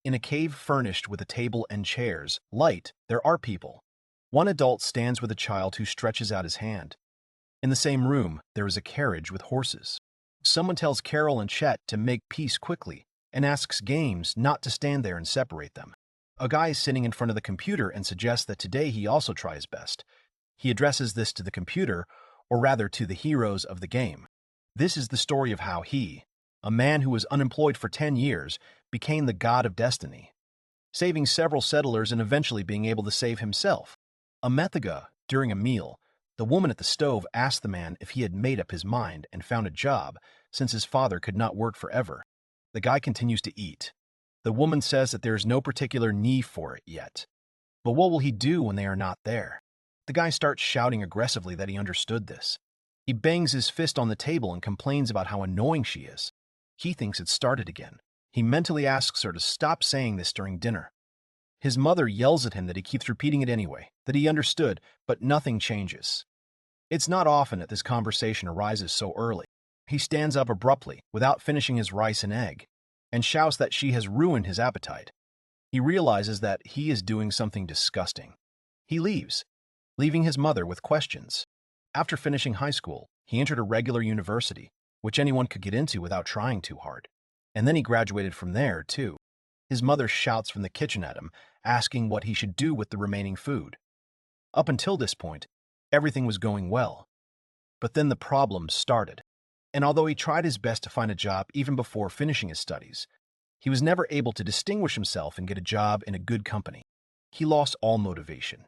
In a cave furnished with a table and chairs, light, there are people. One adult stands with a child who stretches out his hand. In the same room, there is a carriage with horses. Someone tells Carol and Chet to make peace quickly and asks Games not to stand there and separate them. A guy is sitting in front of the computer and suggests that today he also try his best. He addresses this to the computer, or rather to the heroes of the game. This is the story of how he, a man who was unemployed for 10 years, became the god of destiny, saving several settlers and eventually being able to save himself. A Methaga, during a meal, the woman at the stove asked the man if he had made up his mind and found a job, since his father could not work forever. The guy continues to eat. The woman says that there is no particular need for it yet. But what will he do when they are not there? The guy starts shouting aggressively that he understood this. He bangs his fist on the table and complains about how annoying she is. He thinks it started again. He mentally asks her to stop saying this during dinner. His mother yells at him that he keeps repeating it anyway, that he understood, but nothing changes. It's not often that this conversation arises so early. He stands up abruptly, without finishing his rice and egg, and shouts that she has ruined his appetite. He realizes that he is doing something disgusting. He leaves, leaving his mother with questions. After finishing high school, he entered a regular university, which anyone could get into without trying too hard. And then he graduated from there, too. His mother shouts from the kitchen at him, asking what he should do with the remaining food. Up until this point, everything was going well. But then the problems started. And although he tried his best to find a job even before finishing his studies, he was never able to distinguish himself and get a job in a good company. He lost all motivation.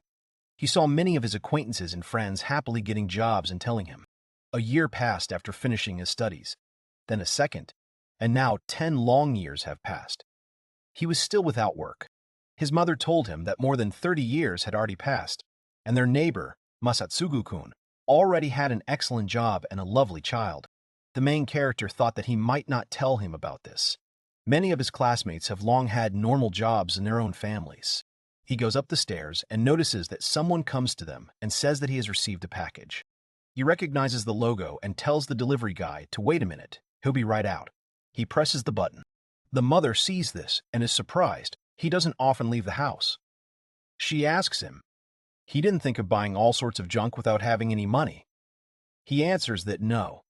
He saw many of his acquaintances and friends happily getting jobs and telling him. A year passed after finishing his studies, then a second, and now 10 long years have passed. He was still without work. His mother told him that more than 30 years had already passed, and their neighbor, Masatsugu-kun, already had an excellent job and a lovely child. The main character thought that he might not tell him about this. Many of his classmates have long had normal jobs in their own families. He goes up the stairs and notices that someone comes to them and says that he has received a package. He recognizes the logo and tells the delivery guy to wait a minute, he'll be right out. He presses the button. The mother sees this and is surprised. He doesn't often leave the house. She asks him. He didn't think of buying all sorts of junk without having any money. He answers that no.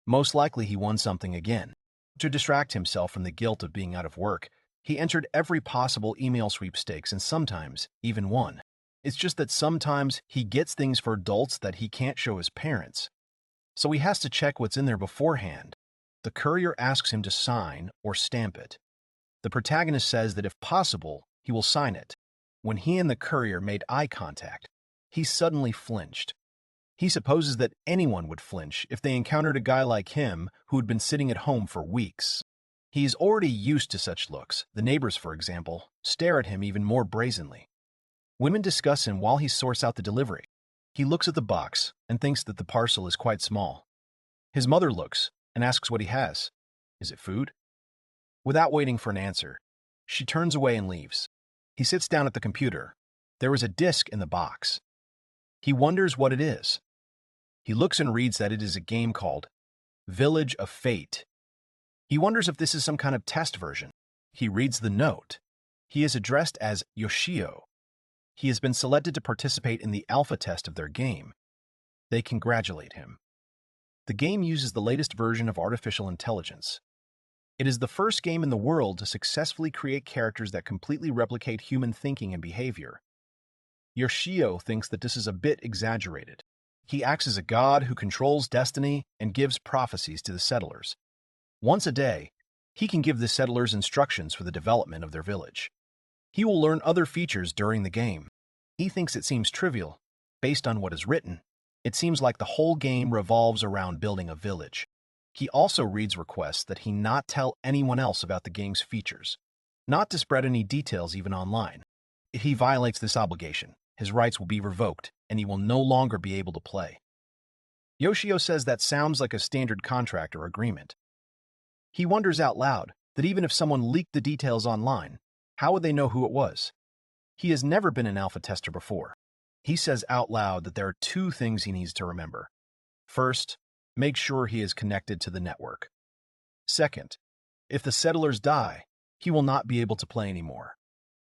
Most likely he won something again. To distract himself from the guilt of being out of work, he entered every possible email sweepstakes and sometimes even won. It's just that sometimes he gets things for adults that he can't show his parents. So he has to check what's in there beforehand. The courier asks him to sign or stamp it. The protagonist says that if possible, he will sign it. When he and the courier made eye contact, he suddenly flinched. He supposes that anyone would flinch if they encountered a guy like him who had been sitting at home for weeks. He is already used to such looks. The neighbors, for example, stare at him even more brazenly. Women discuss him while he sorts out the delivery. He looks at the box and thinks that the parcel is quite small. His mother looks and asks what he has. Is it food? Without waiting for an answer, she turns away and leaves. He sits down at the computer. There is a disc in the box. He wonders what it is. He looks and reads that it is a game called Village of Fate. He wonders if this is some kind of test version. He reads the note. He is addressed as Yoshio. He has been selected to participate in the alpha test of their game. They congratulate him. The game uses the latest version of artificial intelligence. It is the first game in the world to successfully create characters that completely replicate human thinking and behavior. Yoshio thinks that this is a bit exaggerated. He acts as a god who controls destiny and gives prophecies to the settlers. Once a day, he can give the settlers instructions for the development of their village. He will learn other features during the game. He thinks it seems trivial. Based on what is written, it seems like the whole game revolves around building a village. He also reads requests that he not tell anyone else about the game's features, not to spread any details even online. If he violates this obligation, his rights will be revoked and he will no longer be able to play. Yoshio says that sounds like a standard contract or agreement. He wonders out loud that even if someone leaked the details online, how would they know who it was? He has never been an alpha tester before. He says out loud that there are 2 things he needs to remember. First, make sure he is connected to the network. Second, if the settlers die, he will not be able to play anymore.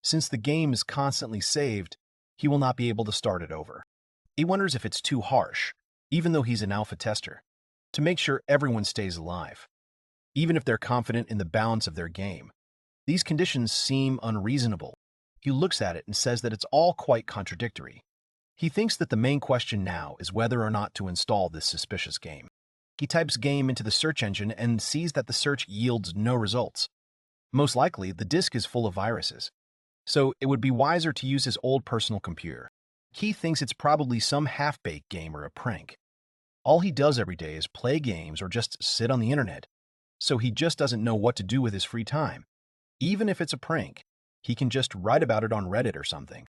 Since the game is constantly saved, he will not be able to start it over. He wonders if it's too harsh, even though he's an alpha tester, to make sure everyone stays alive. Even if they're confident in the balance of their game, these conditions seem unreasonable. He looks at it and says that it's all quite contradictory. He thinks that the main question now is whether or not to install this suspicious game. He types game into the search engine and sees that the search yields no results. Most likely, the disk is full of viruses, so it would be wiser to use his old personal computer. He thinks it's probably some half-baked game or a prank. All he does every day is play games or just sit on the internet, so he just doesn't know what to do with his free time. Even if it's a prank, he can just write about it on Reddit or something.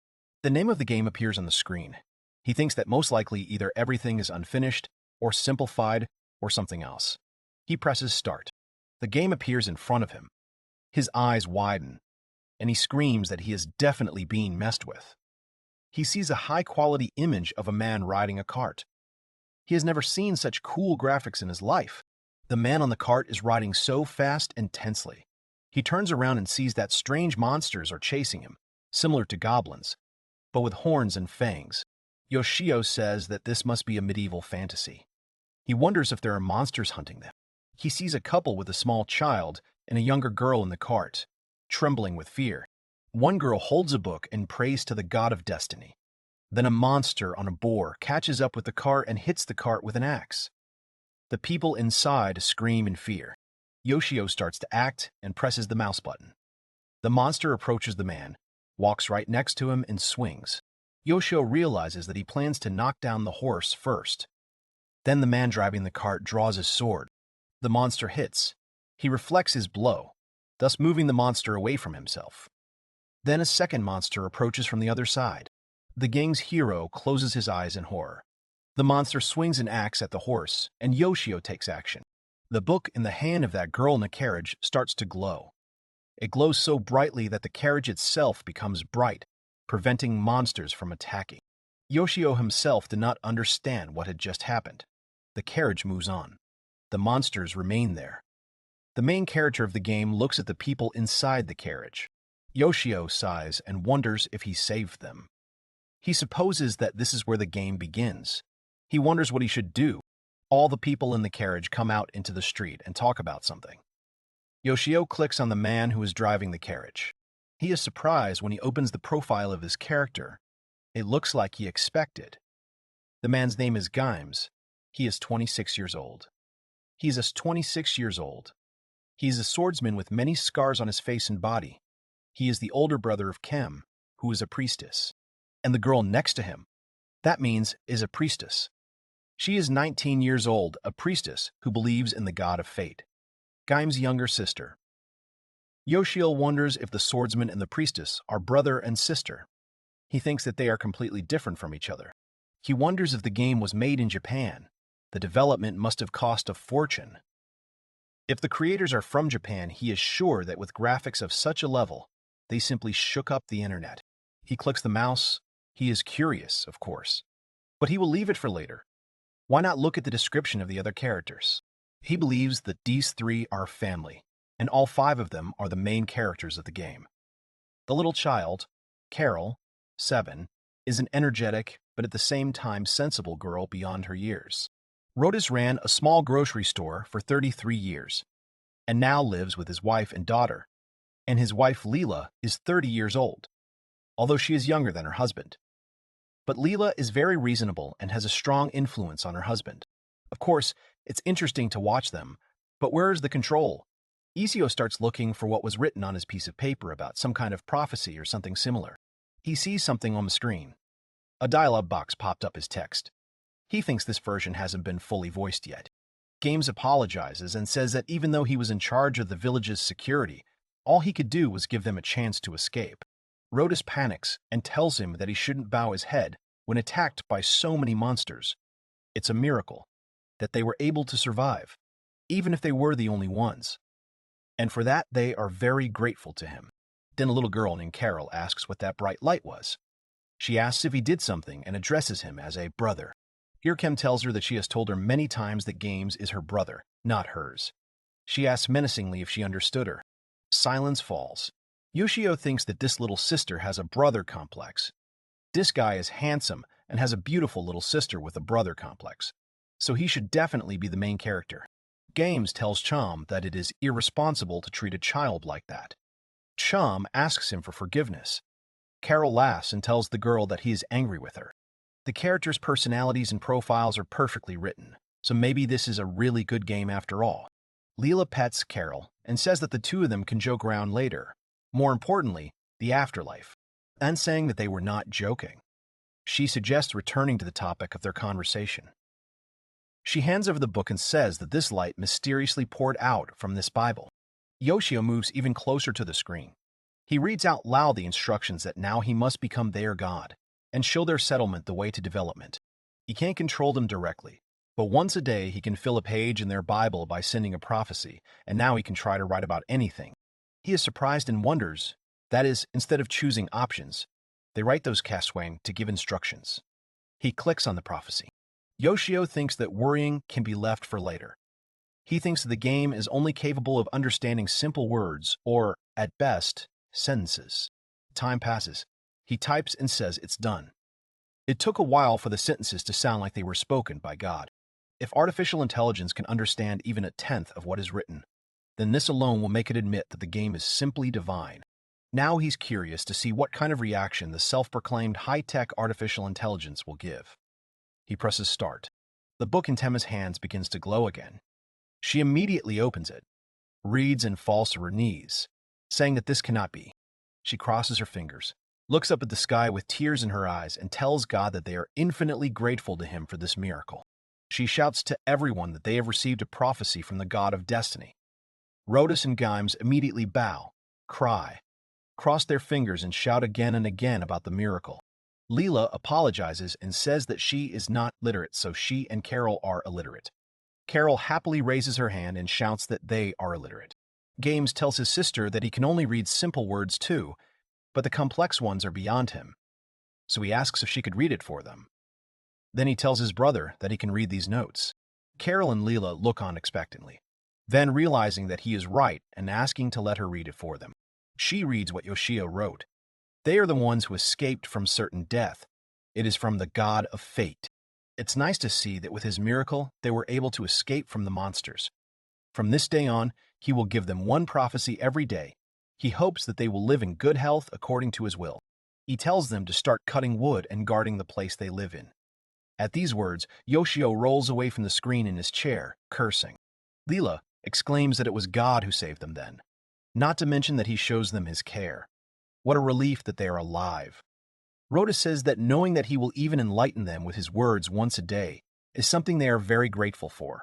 The name of the game appears on the screen. He thinks that most likely either everything is unfinished, or simplified, or something else. He presses start. The game appears in front of him. His eyes widen, and he screams that he is definitely being messed with. He sees a high-quality image of a man riding a cart. He has never seen such cool graphics in his life. The man on the cart is riding so fast and tensely. He turns around and sees that strange monsters are chasing him, similar to goblins, but with horns and fangs. Yoshio says that this must be a medieval fantasy. He wonders if there are monsters hunting them. He sees a couple with a small child and a younger girl in the cart, trembling with fear. One girl holds a book and prays to the god of destiny. Then a monster on a boar catches up with the cart and hits the cart with an axe. The people inside scream in fear. Yoshio starts to act and presses the mouse button. The monster approaches the man, walks right next to him, and swings. Yoshio realizes that he plans to knock down the horse first. Then the man driving the cart draws his sword. The monster hits. He reflects his blow, thus moving the monster away from himself. Then a second monster approaches from the other side. The gang's hero closes his eyes in horror. The monster swings an axe at the horse, and Yoshio takes action. The book in the hand of that girl in the carriage starts to glow. It glows so brightly that the carriage itself becomes bright, preventing monsters from attacking. Yoshio himself did not understand what had just happened. The carriage moves on. The monsters remain there. The main character of the game looks at the people inside the carriage. Yoshio sighs and wonders if he saved them. He supposes that this is where the game begins. He wonders what he should do. All the people in the carriage come out into the street and talk about something. Yoshio clicks on the man who is driving the carriage. He is surprised when he opens the profile of his character. It looks like he expected. The man's name is Gimes. He is 26 years old. He is 26 years old. He is a swordsman with many scars on his face and body. He is the older brother of Kem, who is a priestess. And the girl next to him, that means, is a priestess. She is 19 years old, a priestess who believes in the god of fate. Gimes' younger sister. Yoshio wonders if the swordsman and the priestess are brother and sister. He thinks that they are completely different from each other. He wonders if the game was made in Japan. The development must have cost a fortune. If the creators are from Japan, he is sure that with graphics of such a level, they simply shook up the internet. He clicks the mouse. He is curious, of course, but he will leave it for later. Why not look at the description of the other characters? He believes that these three are family, and all five of them are the main characters of the game. The little child, Carol, 7, is an energetic, but at the same time sensible girl beyond her years. Rodas ran a small grocery store for 33 years, and now lives with his wife and daughter, and his wife Leela is 30 years old, although she is younger than her husband. But Leela is very reasonable and has a strong influence on her husband. Of course, it's interesting to watch them, but where is the control? Yoshio starts looking for what was written on his piece of paper about some kind of prophecy or something similar. He sees something on the screen. A dialogue box popped up as text. He thinks this version hasn't been fully voiced yet. Games apologizes and says that even though he was in charge of the village's security, all he could do was give them a chance to escape. Rodas panics and tells him that he shouldn't bow his head when attacked by so many monsters. It's a miracle that they were able to survive, even if they were the only ones. And for that, they are very grateful to him. Then a little girl named Carol asks what that bright light was. She asks if he did something and addresses him as a brother. Kem tells her that she has told her many times that Games is her brother, not hers. She asks menacingly if she understood her. Silence falls. Yoshio thinks that this little sister has a brother complex. This guy is handsome and has a beautiful little sister with a brother complex, so he should definitely be the main character. Games tells Chom that it is irresponsible to treat a child like that. Chom asks him for forgiveness. Carol laughs and tells the girl that he is angry with her. The characters' personalities and profiles are perfectly written, so maybe this is a really good game after all. Leela pets Carol and says that the two of them can joke around later. More importantly, the afterlife, and saying that they were not joking. She suggests returning to the topic of their conversation. She hands over the book and says that this light mysteriously poured out from this Bible. Yoshio moves even closer to the screen. He reads out loud the instructions that now he must become their god and show their settlement the way to development. He can't control them directly, but once a day he can fill a page in their Bible by sending a prophecy, and now he can try to write about anything. He is surprised and wonders, that is, instead of choosing options, they write those Caswang to give instructions. He clicks on the prophecy. Yoshio thinks that worrying can be left for later. He thinks that the game is only capable of understanding simple words, or, at best, sentences. Time passes. He types and says it's done. It took a while for the sentences to sound like they were spoken by God. If artificial intelligence can understand even a tenth of what is written, then this alone will make it admit that the game is simply divine. Now he's curious to see what kind of reaction the self-proclaimed high-tech artificial intelligence will give. He presses start. The book in Tema's hands begins to glow again. She immediately opens it, reads and falls to her knees, saying that this cannot be. She crosses her fingers, looks up at the sky with tears in her eyes, and tells God that they are infinitely grateful to him for this miracle. She shouts to everyone that they have received a prophecy from the god of destiny. Rhodus and Gimes immediately bow, cry, cross their fingers, and shout again and again about the miracle. Leela apologizes and says that she is not literate, so she and Carol are illiterate. Carol happily raises her hand and shouts that they are illiterate. Games tells his sister that he can only read simple words too, but the complex ones are beyond him, so he asks if she could read it for them. Then he tells his brother that he can read these notes. Carol and Leela look on expectantly, then realizing that he is right and asking to let her read it for them. She reads what Yoshio wrote. They are the ones who escaped from certain death. It is from the god of fate. It's nice to see that with his miracle, they were able to escape from the monsters. From this day on, he will give them one prophecy every day. He hopes that they will live in good health according to his will. He tells them to start cutting wood and guarding the place they live in. At these words, Yoshio rolls away from the screen in his chair, cursing. Leela exclaims that it was God who saved them then, not to mention that he shows them his care. What a relief that they are alive. Rhoda says that knowing that he will even enlighten them with his words once a day is something they are very grateful for.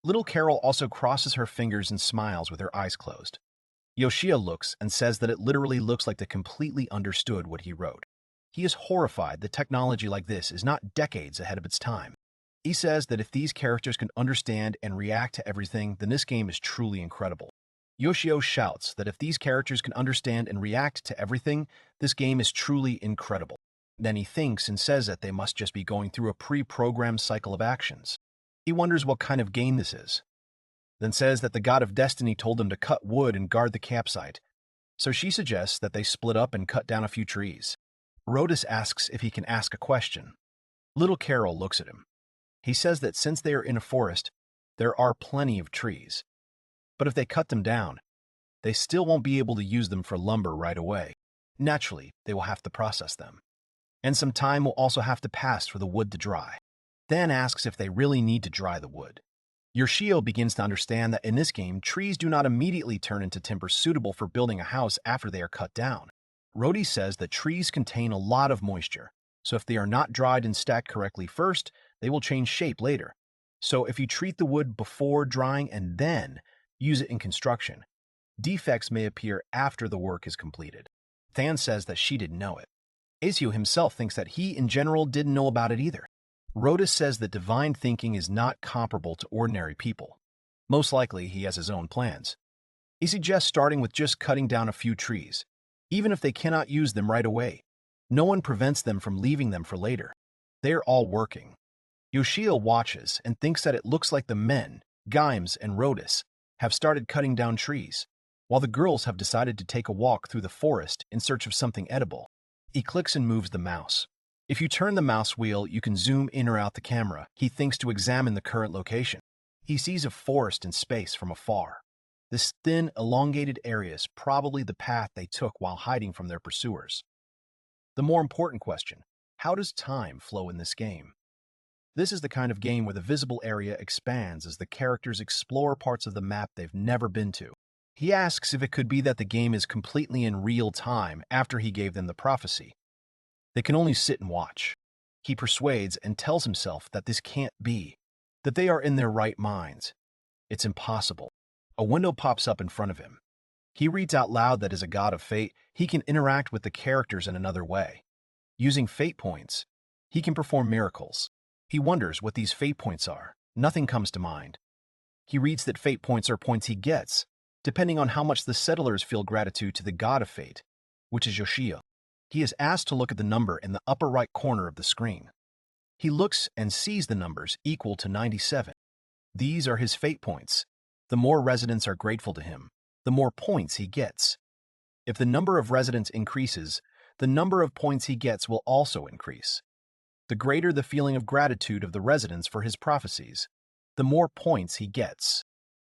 Little Carol also crosses her fingers and smiles with her eyes closed. Yoshio looks and says that it literally looks like they completely understood what he wrote. He is horrified that technology like this is not decades ahead of its time. He says that if these characters can understand and react to everything, then this game is truly incredible. Yoshio shouts that if these characters can understand and react to everything, this game is truly incredible. Then he thinks and says that they must just be going through a pre-programmed cycle of actions. He wonders what kind of game this is. Then says that the god of destiny told them to cut wood and guard the campsite, so she suggests that they split up and cut down a few trees. Rhodus asks if he can ask a question. Little Carol looks at him. He says that since they are in a forest, there are plenty of trees. But if they cut them down, they still won't be able to use them for lumber right away. Naturally, they will have to process them. And some time will also have to pass for the wood to dry. Then asks if they really need to dry the wood. Yoshio begins to understand that in this game, trees do not immediately turn into timber suitable for building a house after they are cut down. Rhodey says that trees contain a lot of moisture, so if they are not dried and stacked correctly first, they will change shape later. So if you treat the wood before drying and then use it in construction, defects may appear after the work is completed. Than says that she didn't know it. Aesio himself thinks that he, in general, didn't know about it either. Rhodus says that divine thinking is not comparable to ordinary people. Most likely, he has his own plans. He suggests starting with just cutting down a few trees, even if they cannot use them right away. No one prevents them from leaving them for later. They are all working. Yoshio watches and thinks that it looks like the men, Gimes and Rhodus, have started cutting down trees. while the girls have decided to take a walk through the forest in search of something edible. He clicks and moves the mouse. If you turn the mouse wheel, you can zoom in or out the camera. He thinks to examine the current location. He sees a forest in space from afar. This thin, elongated area is probably the path they took while hiding from their pursuers. The more important question, how does time flow in this game? This is the kind of game where the visible area expands as the characters explore parts of the map they've never been to. He asks if it could be that the game is completely in real time after he gave them the prophecy. They can only sit and watch. He persuades and tells himself that this can't be, that they are in their right minds. It's impossible. A window pops up in front of him. He reads out loud that as a god of fate, he can interact with the characters in another way. Using fate points, he can perform miracles. He wonders what these fate points are. Nothing comes to mind. He reads that fate points are points he gets, depending on how much the settlers feel gratitude to the god of fate, which is Yoshio. He is asked to look at the number in the upper right corner of the screen. He looks and sees the numbers equal to 97. These are his fate points. The more residents are grateful to him, the more points he gets. If the number of residents increases, the number of points he gets will also increase. The greater the feeling of gratitude of the residents for his prophecies, the more points he gets.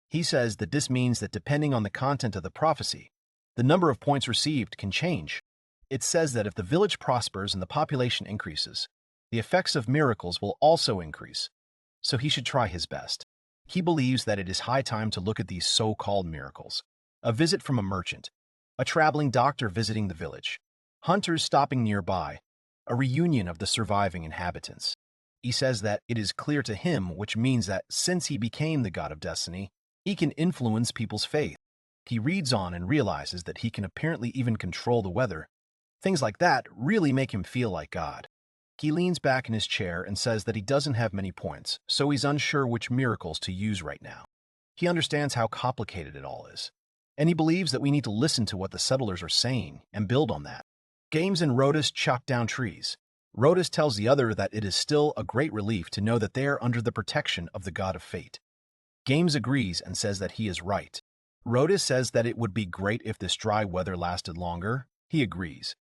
He says that this means that depending on the content of the prophecy, the number of points received can change. It says that if the village prospers and the population increases, the effects of miracles will also increase, so he should try his best. He believes that it is high time to look at these so-called miracles. A visit from a merchant, a traveling doctor visiting the village, hunters stopping nearby, a reunion of the surviving inhabitants. He says that it is clear to him, which means that since he became the god of destiny, he can influence people's faith. He reads on and realizes that he can apparently even control the weather. Things like that really make him feel like God. He leans back in his chair and says that he doesn't have many points, so he's unsure which miracles to use right now. He understands how complicated it all is, and he believes that we need to listen to what the settlers are saying and build on that. Games and Rodus chop down trees. Rodus tells the other that it is still a great relief to know that they are under the protection of the god of fate. Games agrees and says that he is right. Rodus says that it would be great if this dry weather lasted longer. He agrees.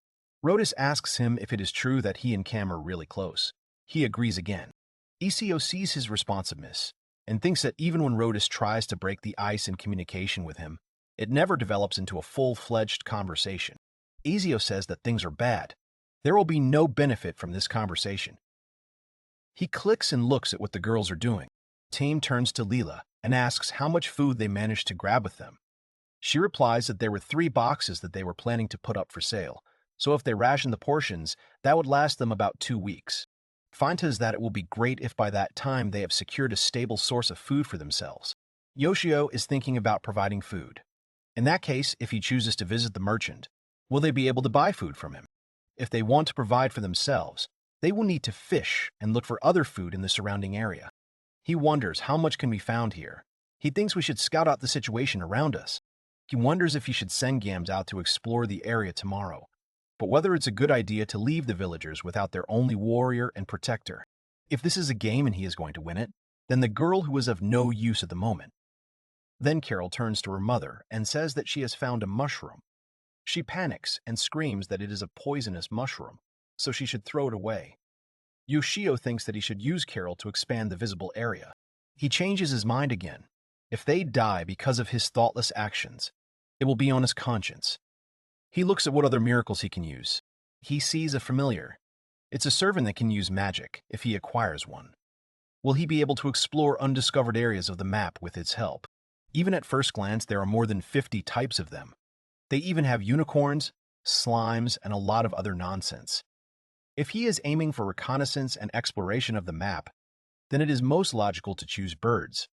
Rodus asks him if it is true that he and Cam are really close. He agrees again. Yoshio sees his responsiveness and thinks that even when Rodus tries to break the ice in communication with him, it never develops into a full-fledged conversation. Yoshio says that things are bad. There will be no benefit from this conversation. He clicks and looks at what the girls are doing. Tame turns to Leela and asks how much food they managed to grab with them. She replies that there were 3 boxes that they were planning to put up for sale, so if they ration the portions, that would last them about 2 weeks. Fine says that it will be great if by that time they have secured a stable source of food for themselves. Yoshio is thinking about providing food. In that case, if he chooses to visit the merchant, will they be able to buy food from him? If they want to provide for themselves, they will need to fish and look for other food in the surrounding area. He wonders how much can be found here. He thinks we should scout out the situation around us. He wonders if he should send Gams out to explore the area tomorrow, but whether it's a good idea to leave the villagers without their only warrior and protector. If this is a game and he is going to win it, then the girl who is of no use at the moment. Then Carol turns to her mother and says that she has found a mushroom. She panics and screams that it is a poisonous mushroom, so she should throw it away. Yoshio thinks that he should use Carol to expand the visible area. He changes his mind again. If they die because of his thoughtless actions, it will be on his conscience. He looks at what other miracles he can use. He sees a familiar. It's a servant that can use magic if he acquires one. Will he be able to explore undiscovered areas of the map with its help? Even at first glance, there are more than 50 types of them. They even have unicorns, slimes, and a lot of other nonsense. If he is aiming for reconnaissance and exploration of the map, then it is most logical to choose birds.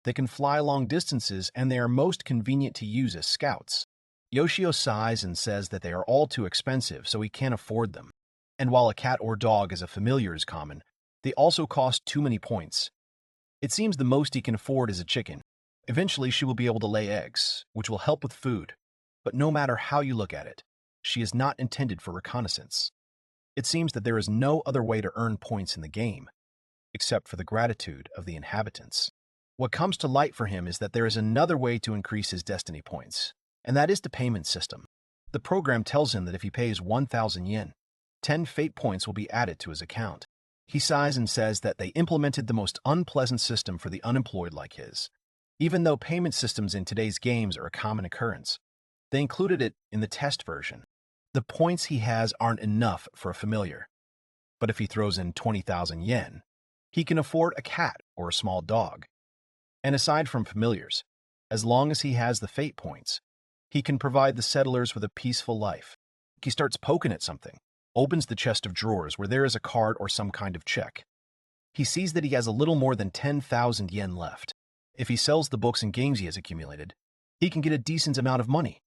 They can fly long distances and they are most convenient to use as scouts. Yoshio sighs and says that they are all too expensive, so he can't afford them. And while a cat or dog as a familiar is common, they also cost too many points. It seems the most he can afford is a chicken. Eventually, she will be able to lay eggs, which will help with food. But no matter how you look at it, she is not intended for reconnaissance. It seems that there is no other way to earn points in the game, except for the gratitude of the inhabitants. What comes to light for him is that there is another way to increase his destiny points, and that is the payment system. The program tells him that if he pays 1,000 yen, 10 fate points will be added to his account. He sighs and says that they implemented the most unpleasant system for the unemployed like his. Even though payment systems in today's games are a common occurrence, they included it in the test version. The points he has aren't enough for a familiar, but if he throws in 20,000 yen, he can afford a cat or a small dog. And aside from familiars, as long as he has the fate points, he can provide the settlers with a peaceful life. He starts poking at something, opens the chest of drawers where there is a card or some kind of check. He sees that he has a little more than 10,000 yen left. If he sells the books and games he has accumulated, he can get a decent amount of money.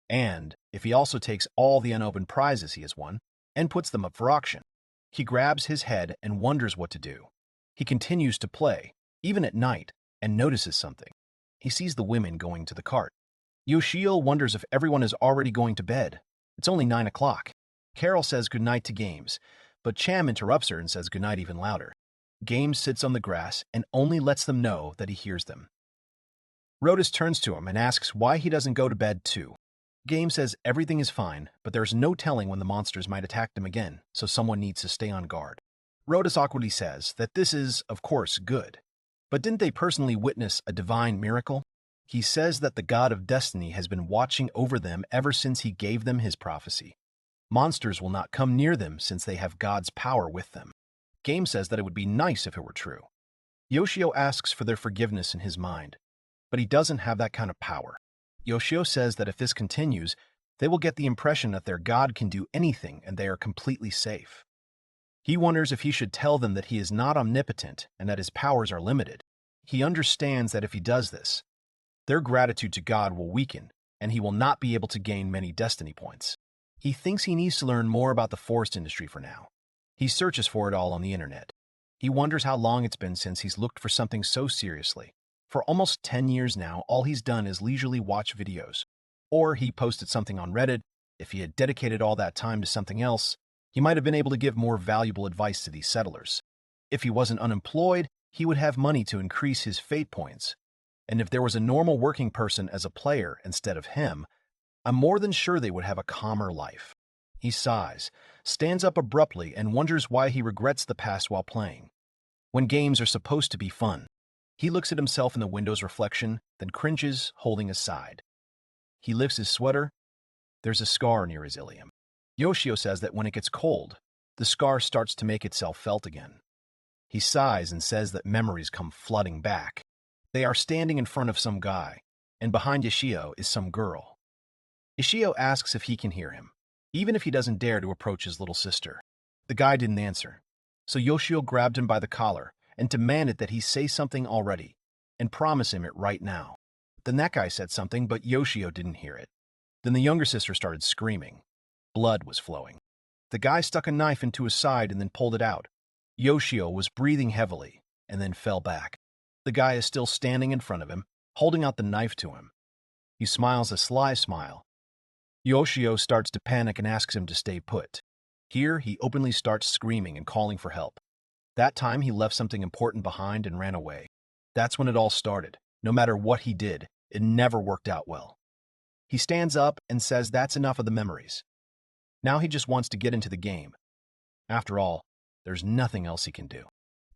And if he also takes all the unopened prizes he has won and puts them up for auction, he grabs his head and wonders what to do. He continues to play, even at night, and notices something. He sees the women going to the cart. Yoshio wonders if everyone is already going to bed. It's only 9 o'clock. Carol says goodnight to Games, but Cham interrupts her and says goodnight even louder. Games sits on the grass and only lets them know that he hears them. Rhodas turns to him and asks why he doesn't go to bed too. Games says everything is fine, but there's no telling when the monsters might attack them again, so someone needs to stay on guard. Rhodas awkwardly says that this is, of course, good. But didn't they personally witness a divine miracle? He says that the god of destiny has been watching over them ever since he gave them his prophecy. Monsters will not come near them since they have God's power with them. Game says that it would be nice if it were true. Yoshio asks for their forgiveness in his mind, but he doesn't have that kind of power. Yoshio says that if this continues, they will get the impression that their god can do anything and they are completely safe. He wonders if he should tell them that he is not omnipotent and that his powers are limited. He understands that if he does this, their gratitude to God will weaken and he will not be able to gain many destiny points. He thinks he needs to learn more about the forest industry for now. He searches for it all on the internet. He wonders how long it's been since he's looked for something so seriously. For almost 10 years now, all he's done is leisurely watch videos. Or he posted something on Reddit. If he had dedicated all that time to something else, he might have been able to give more valuable advice to these settlers. If he wasn't unemployed, he would have money to increase his fate points. And if there was a normal working person as a player instead of him, I'm more than sure they would have a calmer life. He sighs, stands up abruptly, and wonders why he regrets the past while playing, when games are supposed to be fun. He looks at himself in the window's reflection, then cringes, holding his side. He lifts his sweater. There's a scar near his ilium. Yoshio says that when it gets cold, the scar starts to make itself felt again. He sighs and says that memories come flooding back. They are standing in front of some guy, and behind Yoshio is some girl. Yoshio asks if he can hear him, even if he doesn't dare to approach his little sister. The guy didn't answer, so Yoshio grabbed him by the collar and demanded that he say something already, and promise him it right now. Then that guy said something, but Yoshio didn't hear it. Then the younger sister started screaming. Blood was flowing. The guy stuck a knife into his side and then pulled it out. Yoshio was breathing heavily and then fell back. The guy is still standing in front of him, holding out the knife to him. He smiles a sly smile. Yoshio starts to panic and asks him to stay put. Here, he openly starts screaming and calling for help. That time, he left something important behind and ran away. That's when it all started. No matter what he did, it never worked out well. He stands up and says that's enough of the memories. Now he just wants to get into the game. After all, there's nothing else he can do.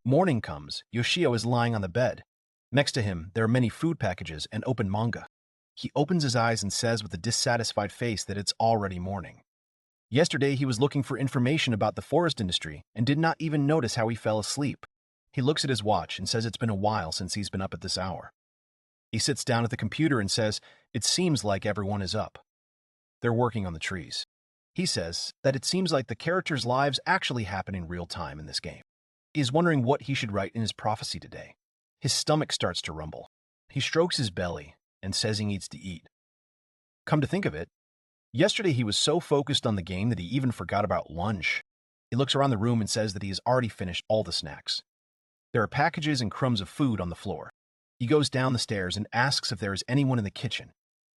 Morning comes. Yoshio is lying on the bed. Next to him, there are many food packages and open manga. He opens his eyes and says with a dissatisfied face that it's already morning. Yesterday, he was looking for information about the forest industry and did not even notice how he fell asleep. He looks at his watch and says it's been a while since he's been up at this hour. He sits down at the computer and says it seems like everyone is up. They're working on the trees. He says that it seems like the characters' lives actually happen in real time in this game. He is wondering what he should write in his prophecy today. His stomach starts to rumble. He strokes his belly and says he needs to eat. Come to think of it, yesterday he was so focused on the game that he even forgot about lunch. He looks around the room and says that he has already finished all the snacks. There are packages and crumbs of food on the floor. He goes down the stairs and asks if there is anyone in the kitchen.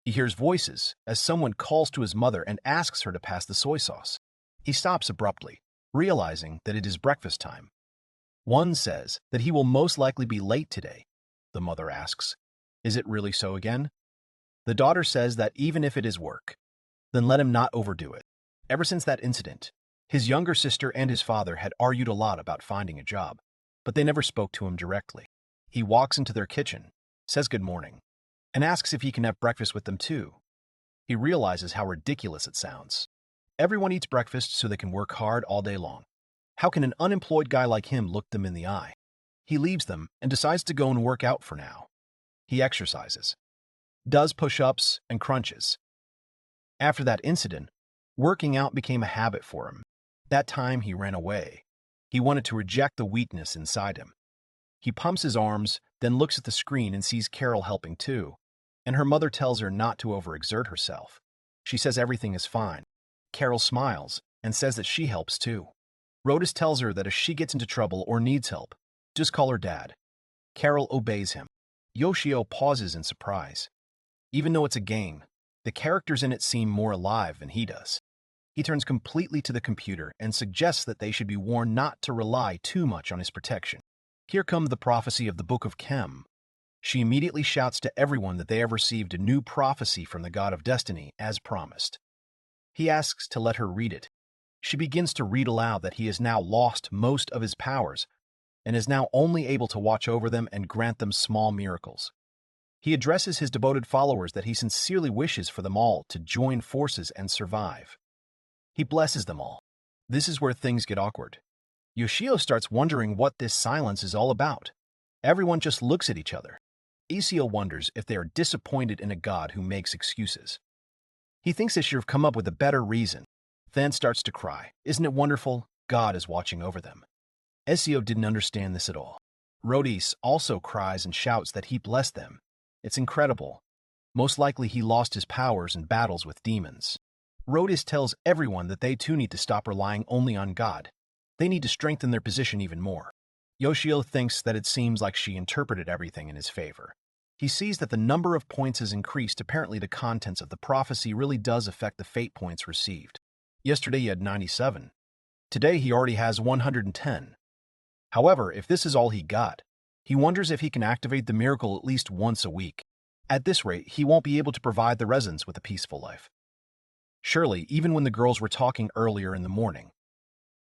He hears voices as someone calls to his mother and asks her to pass the soy sauce. He stops abruptly, realizing that it is breakfast time. One says that he will most likely be late today. The mother asks, "Is it really so again?" The daughter says that even if it is work, then let him not overdo it. Ever since that incident, his younger sister and his father had argued a lot about finding a job, but they never spoke to him directly. He walks into their kitchen, says good morning, and asks if he can have breakfast with them too. He realizes how ridiculous it sounds. Everyone eats breakfast so they can work hard all day long. How can an unemployed guy like him look them in the eye? He leaves them and decides to go and work out for now. He exercises, does push-ups and crunches. After that incident, working out became a habit for him. That time he ran away. He wanted to reject the weakness inside him. He pumps his arms, then looks at the screen and sees Carol helping too, and her mother tells her not to overexert herself. She says everything is fine. Carol smiles and says that she helps too. Rodis tells her that if she gets into trouble or needs help, just call her dad. Carol obeys him. Yoshio pauses in surprise. Even though it's a game, the characters in it seem more alive than he does. He turns completely to the computer and suggests that they should be warned not to rely too much on his protection. Here comes the prophecy of the Book of Chem. She immediately shouts to everyone that they have received a new prophecy from the God of Destiny, as promised. He asks to let her read it. She begins to read aloud that he has now lost most of his powers and is now only able to watch over them and grant them small miracles. He addresses his devoted followers that he sincerely wishes for them all to join forces and survive. He blesses them all. This is where things get awkward. Yoshio starts wondering what this silence is all about. Everyone just looks at each other. Isio wonders if they are disappointed in a god who makes excuses. He thinks they should have come up with a better reason, then starts to cry. Isn't it wonderful? God is watching over them. Isio didn't understand this at all. Rodis also cries and shouts that he blessed them. It's incredible. Most likely he lost his powers in battles with demons. Rodis tells everyone that they too need to stop relying only on God. They need to strengthen their position even more. Yoshio thinks that it seems like she interpreted everything in his favor. He sees that the number of points has increased. Apparently the contents of the prophecy really does affect the fate points received. Yesterday he had 97. Today he already has 110. However, if this is all he got, he wonders if he can activate the miracle at least once a week. At this rate, he won't be able to provide the residents with a peaceful life. Surely, even when the girls were talking earlier in the morning,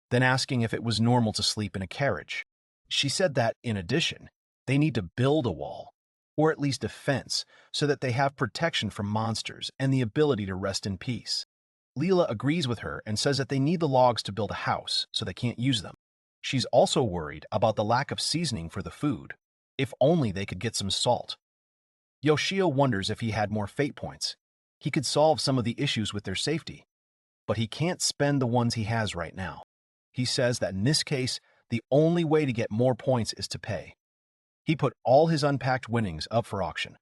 then asking if it was normal to sleep in a carriage, she said that, in addition, they need to build a wall, or at least a fence, so that they have protection from monsters and the ability to rest in peace. Leela agrees with her and says that they need the logs to build a house, so they can't use them. She's also worried about the lack of seasoning for the food. If only they could get some salt. Yoshio wonders if he had more fate points. He could solve some of the issues with their safety, but he can't spend the ones he has right now. He says that in this case, the only way to get more points is to pay. He put all his unpacked winnings up for auction.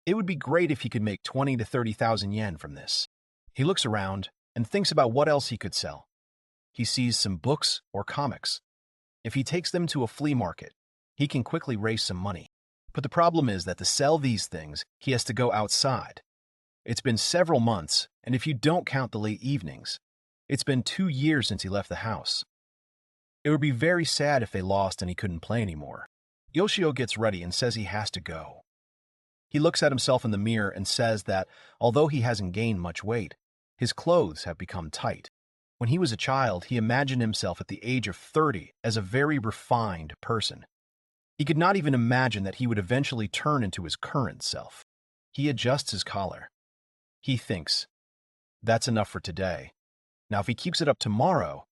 It would be great if he could make 20 to 30,000 yen from this. He looks around and thinks about what else he could sell. He sees some books or comics. If he takes them to a flea market, he can quickly raise some money. But the problem is that to sell these things, he has to go outside. It's been several months, and if you don't count the late evenings, it's been 2 years since he left the house. It would be very sad if they lost and he couldn't play anymore. Yoshio gets ready and says he has to go. He looks at himself in the mirror and says that, although he hasn't gained much weight, his clothes have become tight. When he was a child, he imagined himself at the age of 30 as a very refined person. He could not even imagine that he would eventually turn into his current self. He adjusts his collar. He thinks, that's enough for today. Now if he keeps it up tomorrow,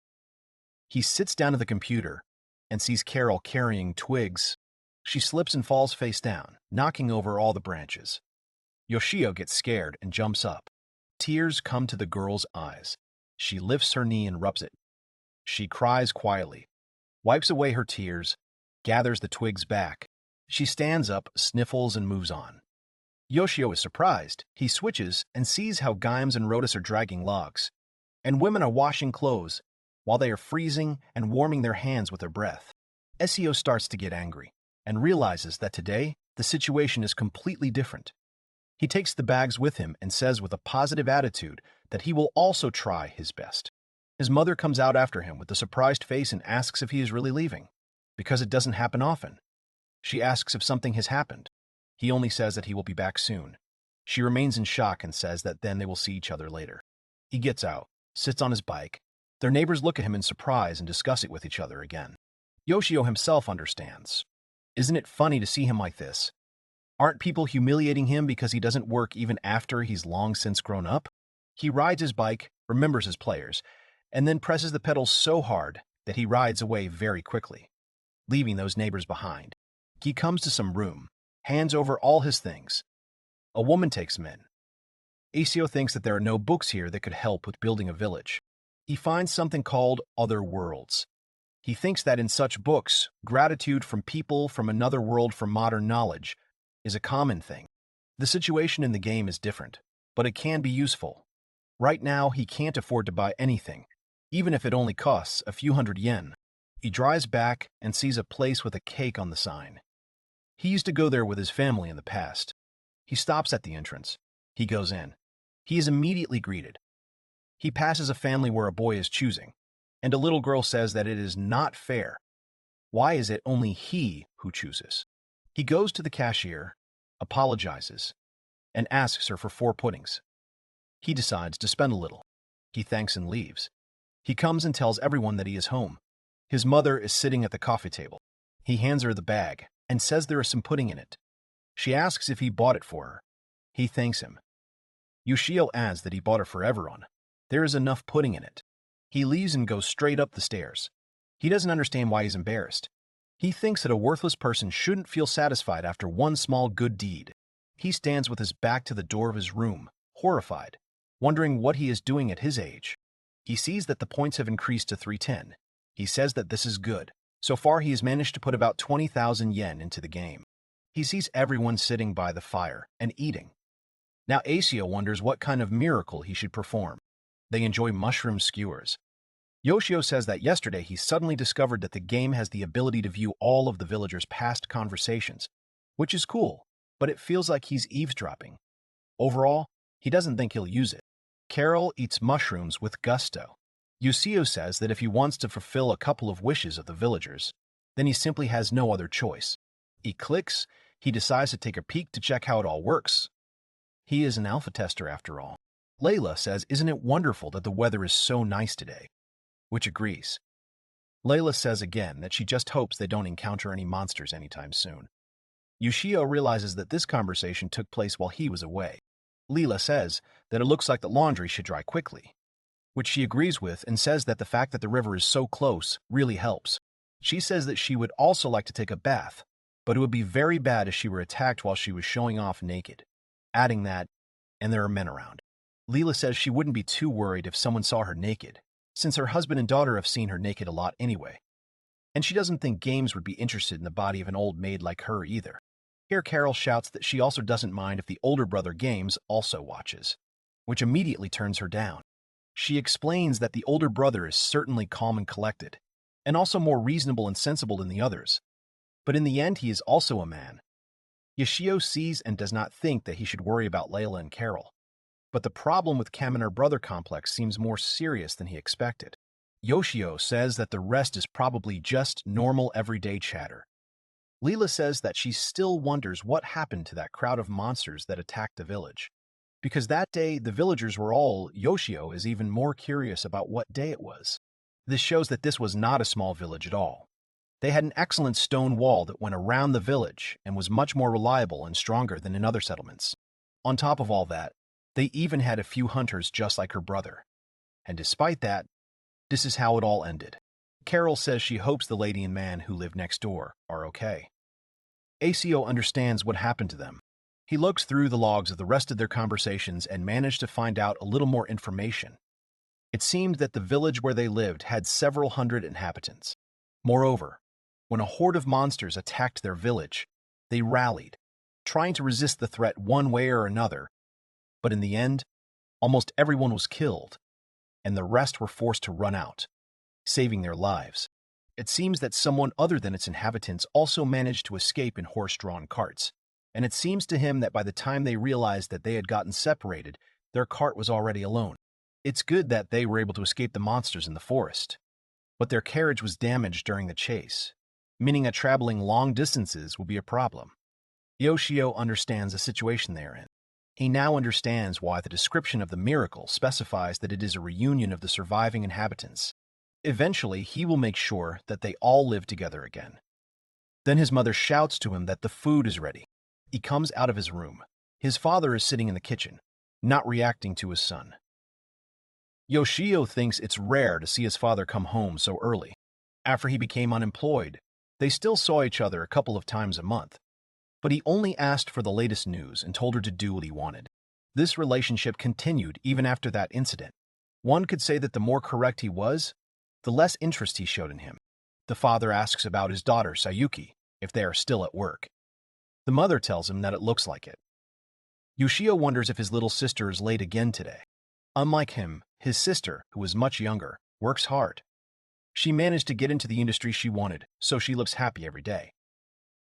he sits down at the computer and sees Carol carrying twigs. She slips and falls face down, knocking over all the branches. Yoshio gets scared and jumps up. Tears come to the girl's eyes. She lifts her knee and rubs it. She cries quietly, wipes away her tears, gathers the twigs back. She stands up, sniffles, and moves on. Yoshio is surprised. He switches and sees how Gimes and Rodis are dragging logs, and women are washing clothes while they are freezing and warming their hands with their breath. Isio starts to get angry and realizes that today the situation is completely different. He takes the bags with him and says with a positive attitude that he will also try his best. His mother comes out after him with a surprised face and asks if he is really leaving, because it doesn't happen often. She asks if something has happened. He only says that he will be back soon. She remains in shock and says that then they will see each other later. He gets out, sits on his bike. Their neighbors look at him in surprise and discuss it with each other again. Yoshio himself understands. Isn't it funny to see him like this? Aren't people humiliating him because he doesn't work even after he's long since grown up? He rides his bike, remembers his players, and then presses the pedals so hard that he rides away very quickly, leaving those neighbors behind. He comes to some room, hands over all his things. A woman takes him in. Yoshio thinks that there are no books here that could help with building a village. He finds something called Other Worlds. He thinks that in such books, gratitude from people from another world for modern knowledge is a common thing. The situation in the game is different, but it can be useful. Right now, he can't afford to buy anything, even if it only costs a few hundred yen. He drives back and sees a place with a cake on the sign. He used to go there with his family in the past. He stops at the entrance. He goes in. He is immediately greeted. He passes a family where a boy is choosing, and a little girl says that it is not fair. Why is it only he who chooses? He goes to the cashier, apologizes, and asks her for 4 puddings. He decides to spend a little. He thanks and leaves. He comes and tells everyone that he is home. His mother is sitting at the coffee table. He hands her the bag and says there is some pudding in it. She asks if he bought it for her. He thanks him. Yoshio adds that he bought it for everyone. There is enough pudding in it. He leaves and goes straight up the stairs. He doesn't understand why he's embarrassed. He thinks that a worthless person shouldn't feel satisfied after one small good deed. He stands with his back to the door of his room, horrified, wondering what he is doing at his age. He sees that the points have increased to 310. He says that this is good. So far, he has managed to put about 20,000 yen into the game. He sees everyone sitting by the fire and eating. Now Yoshio wonders what kind of miracle he should perform. They enjoy mushroom skewers. Yoshio says that yesterday he suddenly discovered that the game has the ability to view all of the villagers' past conversations, which is cool, but it feels like he's eavesdropping. Overall, he doesn't think he'll use it. Carol eats mushrooms with gusto. Yoshio says that if he wants to fulfill a couple of wishes of the villagers, then he simply has no other choice. He clicks, he decides to take a peek to check how it all works. He is an alpha tester after all. Layla says, "Isn't it wonderful that the weather is so nice today?" Which agrees. Layla says again that she just hopes they don't encounter any monsters anytime soon. Yoshio realizes that this conversation took place while he was away. Leela says that it looks like the laundry should dry quickly, which she agrees with and says that the fact that the river is so close really helps. She says that she would also like to take a bath, but it would be very bad if she were attacked while she was showing off naked, adding that, and there are men around. Leela says she wouldn't be too worried if someone saw her naked, since her husband and daughter have seen her naked a lot anyway. And she doesn't think games would be interested in the body of an old maid like her either. Here Carol shouts that she also doesn't mind if the older brother Games also watches, which immediately turns her down. She explains that the older brother is certainly calm and collected, and also more reasonable and sensible than the others. But in the end, he is also a man. Yoshio sees and does not think that he should worry about Layla and Carol. But the problem with Kamener brother complex seems more serious than he expected. Yoshio says that the rest is probably just normal everyday chatter. Leela says that she still wonders what happened to that crowd of monsters that attacked the village. Because that day, the villagers were all, Yoshio is even more curious about what day it was. This shows that this was not a small village at all. They had an excellent stone wall that went around the village and was much more reliable and stronger than in other settlements. On top of all that, they even had a few hunters just like her brother. And despite that, this is how it all ended. Carol says she hopes the lady and man who live next door are okay. Yoshio understands what happened to them. He looks through the logs of the rest of their conversations and managed to find out a little more information. It seemed that the village where they lived had several hundred inhabitants. Moreover, when a horde of monsters attacked their village, they rallied, trying to resist the threat one way or another. But in the end, almost everyone was killed, and the rest were forced to run out, saving their lives. It seems that someone other than its inhabitants also managed to escape in horse-drawn carts, and it seems to him that by the time they realized that they had gotten separated, their cart was already alone. It's good that they were able to escape the monsters in the forest, but their carriage was damaged during the chase, meaning that traveling long distances will be a problem. Yoshio understands the situation they are in. He now understands why the description of the miracle specifies that it is a reunion of the surviving inhabitants. Eventually, he will make sure that they all live together again. Then his mother shouts to him that the food is ready. He comes out of his room. His father is sitting in the kitchen, not reacting to his son. Yoshio thinks it's rare to see his father come home so early. After he became unemployed, they still saw each other a couple of times a month. But he only asked for the latest news and told her to do what he wanted. This relationship continued even after that incident. One could say that the more correct he was, the less interest he showed in him. The father asks about his daughter, Sayuki, if they are still at work. The mother tells him that it looks like it. Yoshio wonders if his little sister is late again today. Unlike him, his sister, who is much younger, works hard. She managed to get into the industry she wanted, so she looks happy every day.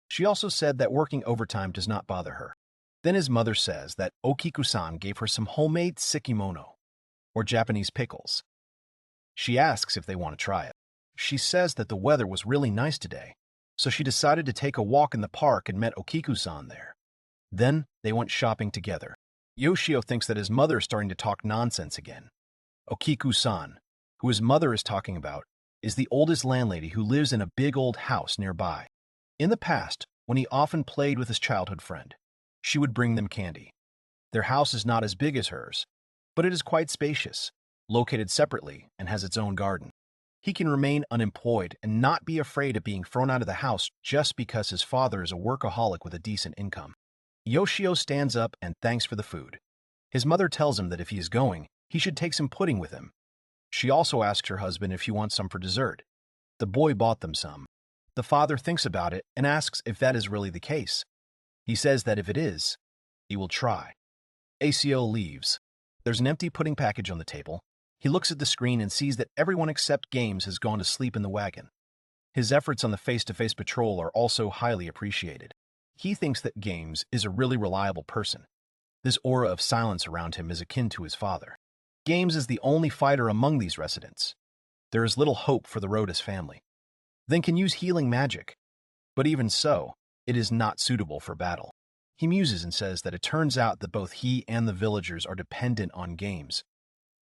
She also said that working overtime does not bother her. Then his mother says that Okiku-san gave her some homemade sekimono, or Japanese pickles. She asks if they want to try it. She says that the weather was really nice today, so she decided to take a walk in the park and met Okiku-san there. Then they went shopping together. Yoshio thinks that his mother is starting to talk nonsense again. Okiku-san, who his mother is talking about, is the oldest landlady who lives in a big old house nearby. In the past, when he often played with his childhood friend, she would bring them candy. Their house is not as big as hers, but it is quite spacious, located separately, and has its own garden. He can remain unemployed and not be afraid of being thrown out of the house just because his father is a workaholic with a decent income. Yoshio stands up and thanks for the food. His mother tells him that if he is going, he should take some pudding with him. She also asks her husband if he wants some for dessert. The boy bought them some. The father thinks about it and asks if that is really the case. He says that if it is, he will try. ACO leaves. There's an empty pudding package on the table. He looks at the screen and sees that everyone except Games has gone to sleep in the wagon. His efforts on the face-to-face patrol are also highly appreciated. He thinks that Games is a really reliable person. This aura of silence around him is akin to his father. Games is the only fighter among these residents. There is little hope for the Rodas family. They can use healing magic, but even so, it is not suitable for battle. He muses and says that it turns out that both he and the villagers are dependent on Games.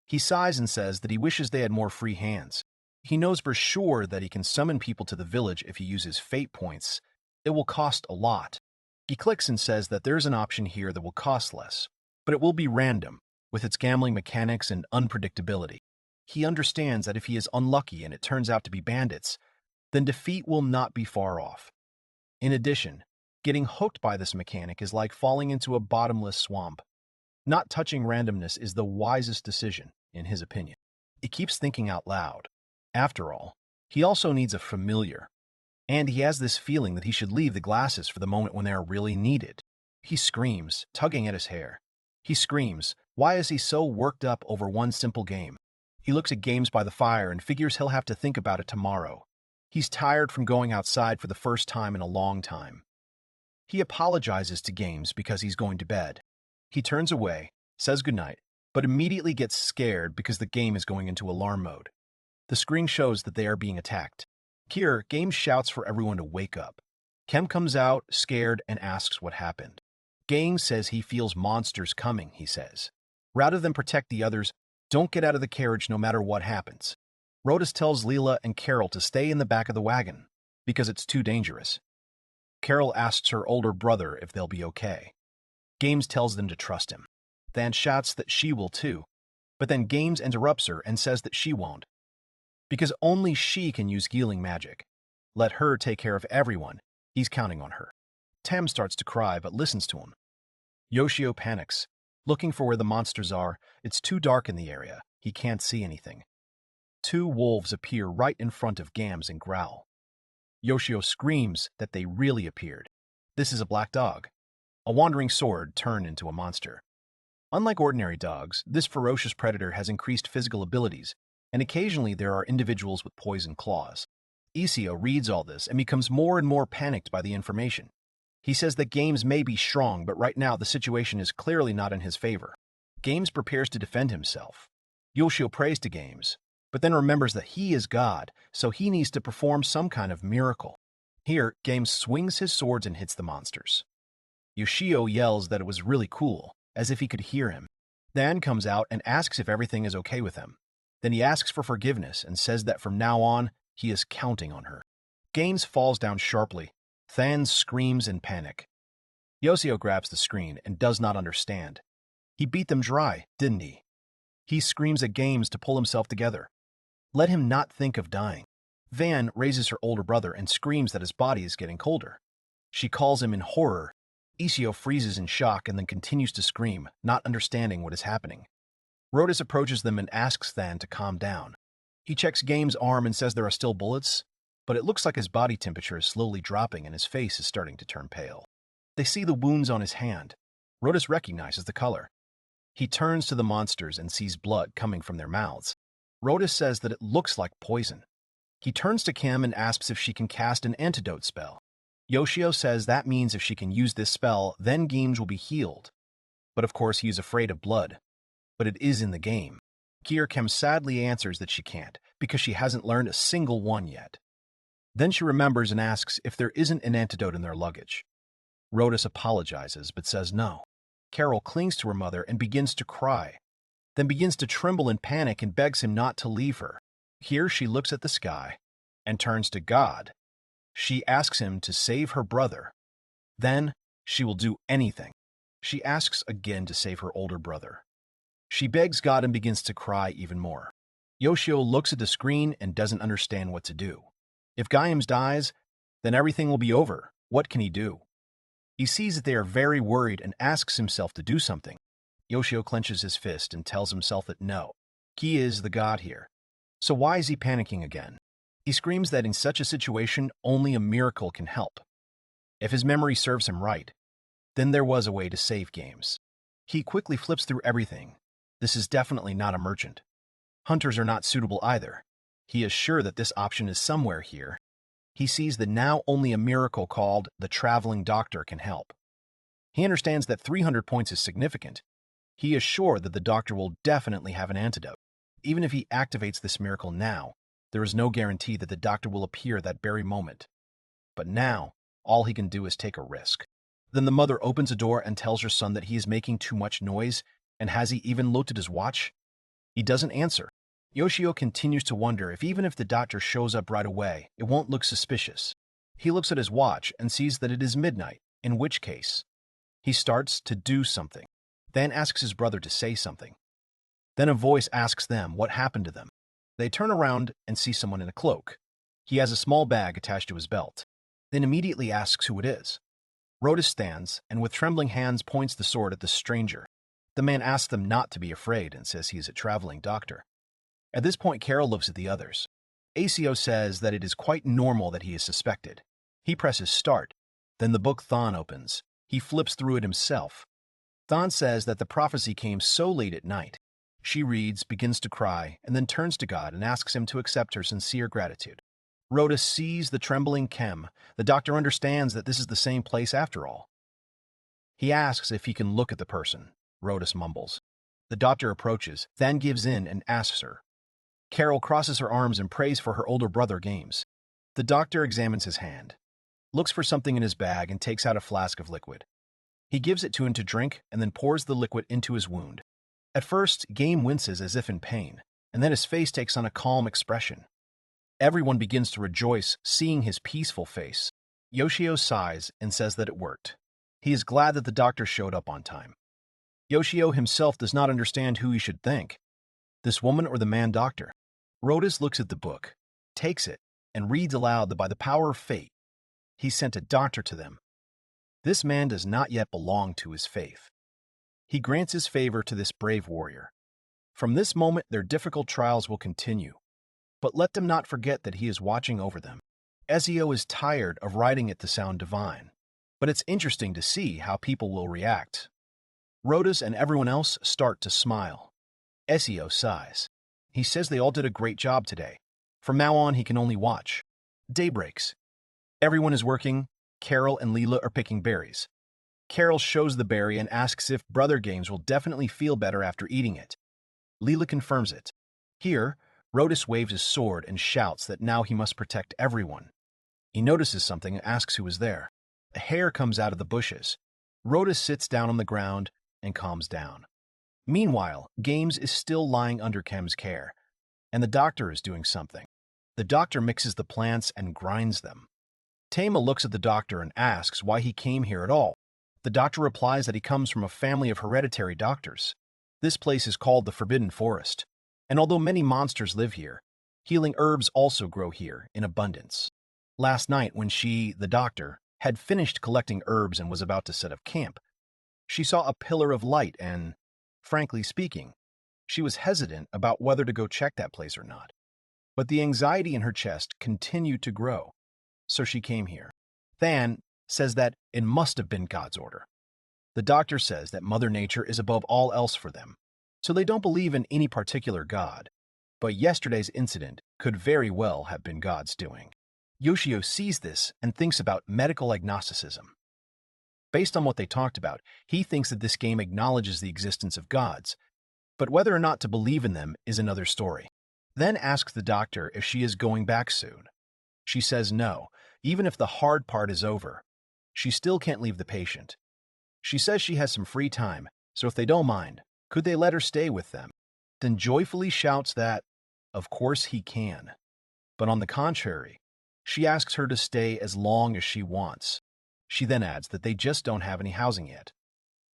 He sighs and says that he wishes they had more free hands. He knows for sure that he can summon people to the village if he uses fate points. It will cost a lot. He clicks and says that there's an option here that will cost less, but it will be random, with its gambling mechanics and unpredictability. He understands that if he is unlucky and it turns out to be bandits, then defeat will not be far off. In addition, getting hooked by this mechanic is like falling into a bottomless swamp. Not touching randomness is the wisest decision, in his opinion. He keeps thinking out loud. After all, he also needs a familiar, and he has this feeling that he should leave the glasses for the moment when they are really needed. He screams, tugging at his hair. He screams, why is he so worked up over one simple game? He looks at Games by the fire and figures he'll have to think about it tomorrow. He's tired from going outside for the first time in a long time. He apologizes to Games because he's going to bed. He turns away, says goodnight, but immediately gets scared because the game is going into alarm mode. The screen shows that they are being attacked. Here, Games shouts for everyone to wake up. Kem comes out, scared, and asks what happened. Games says he feels monsters coming, he says. Rather than protect the others, don't get out of the carriage no matter what happens. Rodas tells Leela and Carol to stay in the back of the wagon, because it's too dangerous. Carol asks her older brother if they'll be okay. Games tells them to trust him. Than shouts that she will too, but then Games interrupts her and says that she won't. Because only she can use healing magic. Let her take care of everyone. He's counting on her. Tem starts to cry but listens to him. Yoshio panics. Looking for where the monsters are, it's too dark in the area. He can't see anything. Two wolves appear right in front of Games and growl. Yoshio screams that they really appeared. This is a black dog. A wandering sword turned into a monster. Unlike ordinary dogs, this ferocious predator has increased physical abilities, and occasionally there are individuals with poison claws. Isio reads all this and becomes more and more panicked by the information. He says that Games may be strong, but right now the situation is clearly not in his favor. Games prepares to defend himself. Yoshio prays to Games, but then remembers that he is God, so he needs to perform some kind of miracle. Here, Games swings his swords and hits the monsters. Yoshio yells that it was really cool, as if he could hear him. Than comes out and asks if everything is okay with him. Then he asks for forgiveness and says that from now on, he is counting on her. Games falls down sharply. Than screams in panic. Yoshio grabs the screen and does not understand. He beat them dry, didn't he? He screams at Games to pull himself together. Let him not think of dying. Van raises her older brother and screams that his body is getting colder. She calls him in horror. Yoshio freezes in shock and then continues to scream, not understanding what is happening. Rodis approaches them and asks Than to calm down. He checks Game's arm and says there are still bullets, but it looks like his body temperature is slowly dropping and his face is starting to turn pale. They see the wounds on his hand. Rodis recognizes the color. He turns to the monsters and sees blood coming from their mouths. Rodis says that it looks like poison. He turns to Kim and asks if she can cast an antidote spell. Yoshio says that means if she can use this spell, then Games will be healed. But of course he is afraid of blood. But it is in the game. Kim sadly answers that she can't, because she hasn't learned a single one yet. Then she remembers and asks if there isn't an antidote in their luggage. Rodis apologizes, but says no. Carol clings to her mother and begins to cry, then begins to tremble in panic and begs him not to leave her. Here she looks at the sky and turns to God. She asks him to save her brother. Then she will do anything. She asks again to save her older brother. She begs God and begins to cry even more. Yoshio looks at the screen and doesn't understand what to do. If Gaiams dies, then everything will be over. What can he do? He sees that they are very worried and asks himself to do something. Yoshio clenches his fist and tells himself that no, he is the god here. So why is he panicking again? He screams that in such a situation, only a miracle can help. If his memory serves him right, then there was a way to save Games. He quickly flips through everything. This is definitely not a merchant. Hunters are not suitable either. He is sure that this option is somewhere here. He sees that now only a miracle called the traveling doctor can help. He understands that 300 points is significant. He is sure that the doctor will definitely have an antidote. Even if he activates this miracle now, there is no guarantee that the doctor will appear that very moment. But now, all he can do is take a risk. Then the mother opens a door and tells her son that he is making too much noise, and has he even looked at his watch? He doesn't answer. Yoshio continues to wonder if even if the doctor shows up right away, it won't look suspicious. He looks at his watch and sees that it is midnight, in which case, he starts to do something, then asks his brother to say something. Then a voice asks them what happened to them. They turn around and see someone in a cloak. He has a small bag attached to his belt, then immediately asks who it is. Rodis stands and with trembling hands points the sword at the stranger. The man asks them not to be afraid and says he is a traveling doctor. At this point, Carol looks at the others. Yoshio says that it is quite normal that he is suspected. He presses start. Then the book Thon opens. He flips through it himself. Thon says that the prophecy came so late at night. She reads, begins to cry, and then turns to God and asks him to accept her sincere gratitude. Rodis sees the trembling Kem. The doctor understands that this is the same place after all. He asks if he can look at the person. Rodis mumbles. The doctor approaches, then gives in and asks her. Carol crosses her arms and prays for her older brother Games. The doctor examines his hand, looks for something in his bag and takes out a flask of liquid. He gives it to him to drink and then pours the liquid into his wound. At first, Game winces as if in pain, and then his face takes on a calm expression. Everyone begins to rejoice, seeing his peaceful face. Yoshio sighs and says that it worked. He is glad that the doctor showed up on time. Yoshio himself does not understand who he should thank, this woman or the man doctor. Rodis looks at the book, takes it, and reads aloud that by the power of fate, he sent a doctor to them. This man does not yet belong to his faith. He grants his favor to this brave warrior. From this moment, their difficult trials will continue. But let them not forget that he is watching over them. Ezio is tired of writing it to sound divine, but it's interesting to see how people will react. Rodis and everyone else start to smile. Ezio sighs. He says they all did a great job today. From now on, he can only watch. Day breaks. Everyone is working. Carol and Leela are picking berries. Carol shows the berry and asks if Brother Games will definitely feel better after eating it. Leela confirms it. Here, Rodis waves his sword and shouts that now he must protect everyone. He notices something and asks who is there. A hare comes out of the bushes. Rodis sits down on the ground and calms down. Meanwhile, Games is still lying under Kem's care, and the doctor is doing something. The doctor mixes the plants and grinds them. Tama looks at the doctor and asks why he came here at all. The doctor replies that he comes from a family of hereditary doctors. This place is called the Forbidden Forest, and although many monsters live here, healing herbs also grow here in abundance. Last night, when she, the doctor, had finished collecting herbs and was about to set up camp, she saw a pillar of light and, frankly speaking, she was hesitant about whether to go check that place or not. But the anxiety in her chest continued to grow, so she came here. Than says that it must have been God's order. The doctor says that Mother Nature is above all else for them, so they don't believe in any particular God. But yesterday's incident could very well have been God's doing. Yoshio sees this and thinks about medical agnosticism. Based on what they talked about, he thinks that this game acknowledges the existence of gods, but whether or not to believe in them is another story. Then asks the doctor if she is going back soon. She says no, even if the hard part is over. She still can't leave the patient. She says she has some free time, so if they don't mind, could they let her stay with them? Then joyfully shouts that, of course he can. But on the contrary, she asks her to stay as long as she wants. She then adds that they just don't have any housing yet.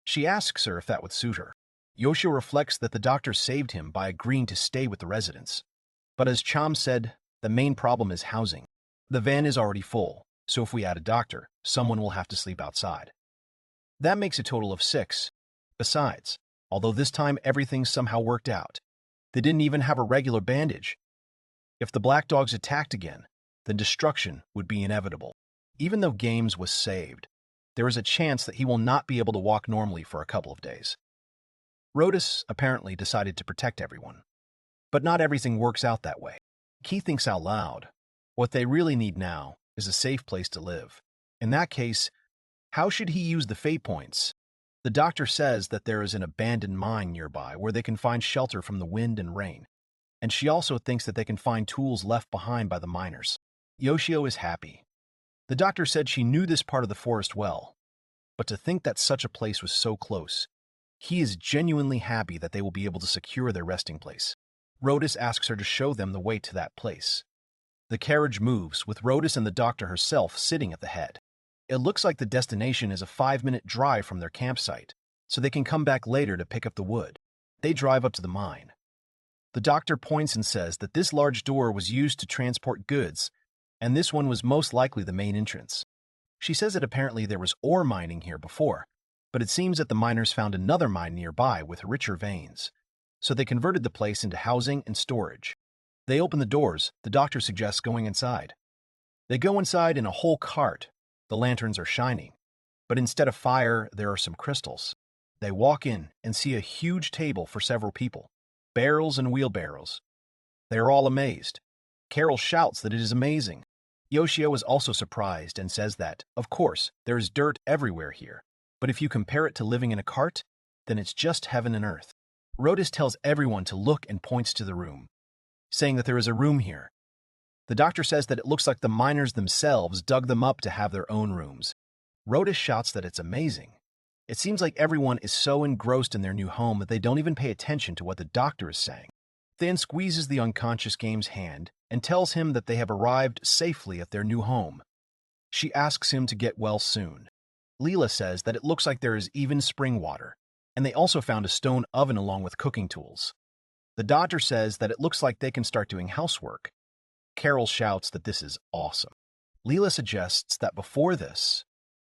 She asks her if that would suit her. Yoshio reflects that the doctor saved him by agreeing to stay with the residents. But as Cham said, the main problem is housing. The van is already full, so if we add a doctor, someone will have to sleep outside. That makes a total of 6. Besides, although this time everything somehow worked out, they didn't even have a regular bandage. If the black dogs attacked again, then destruction would be inevitable. Even though Games was saved, there is a chance that he will not be able to walk normally for a couple of days. Rodis apparently decided to protect everyone. But not everything works out that way. He thinks out loud. What they really need now is a safe place to live. In that case, how should he use the fate points? The doctor says that there is an abandoned mine nearby where they can find shelter from the wind and rain, and she also thinks that they can find tools left behind by the miners. Yoshio is happy. The doctor said she knew this part of the forest well, but to think that such a place was so close, he is genuinely happy that they will be able to secure their resting place. Rodis asks her to show them the way to that place. The carriage moves, with Rodis and the doctor herself sitting at the head. It looks like the destination is a 5-minute drive from their campsite, so they can come back later to pick up the wood. They drive up to the mine. The doctor points and says that this large door was used to transport goods, and this one was most likely the main entrance. She says that apparently there was ore mining here before, but it seems that the miners found another mine nearby with richer veins, so they converted the place into housing and storage. They open the doors. The doctor suggests going inside. They go inside in a whole cart. The lanterns are shining, but instead of fire, there are some crystals. They walk in and see a huge table for several people, barrels and wheelbarrows. They are all amazed. Carol shouts that it is amazing. Yoshio is also surprised and says that, of course, there is dirt everywhere here, but if you compare it to living in a cart, then it's just heaven and earth. Rodis tells everyone to look and points to the room, saying that there is a room here. The doctor says that it looks like the miners themselves dug them up to have their own rooms. Rodis shouts that it's amazing. It seems like everyone is so engrossed in their new home that they don't even pay attention to what the doctor is saying. Than squeezes the unconscious Game's hand and tells him that they have arrived safely at their new home. She asks him to get well soon. Leela says that it looks like there is even spring water, and they also found a stone oven along with cooking tools. The doctor says that it looks like they can start doing housework. Carol shouts that this is awesome. Leela suggests that before this,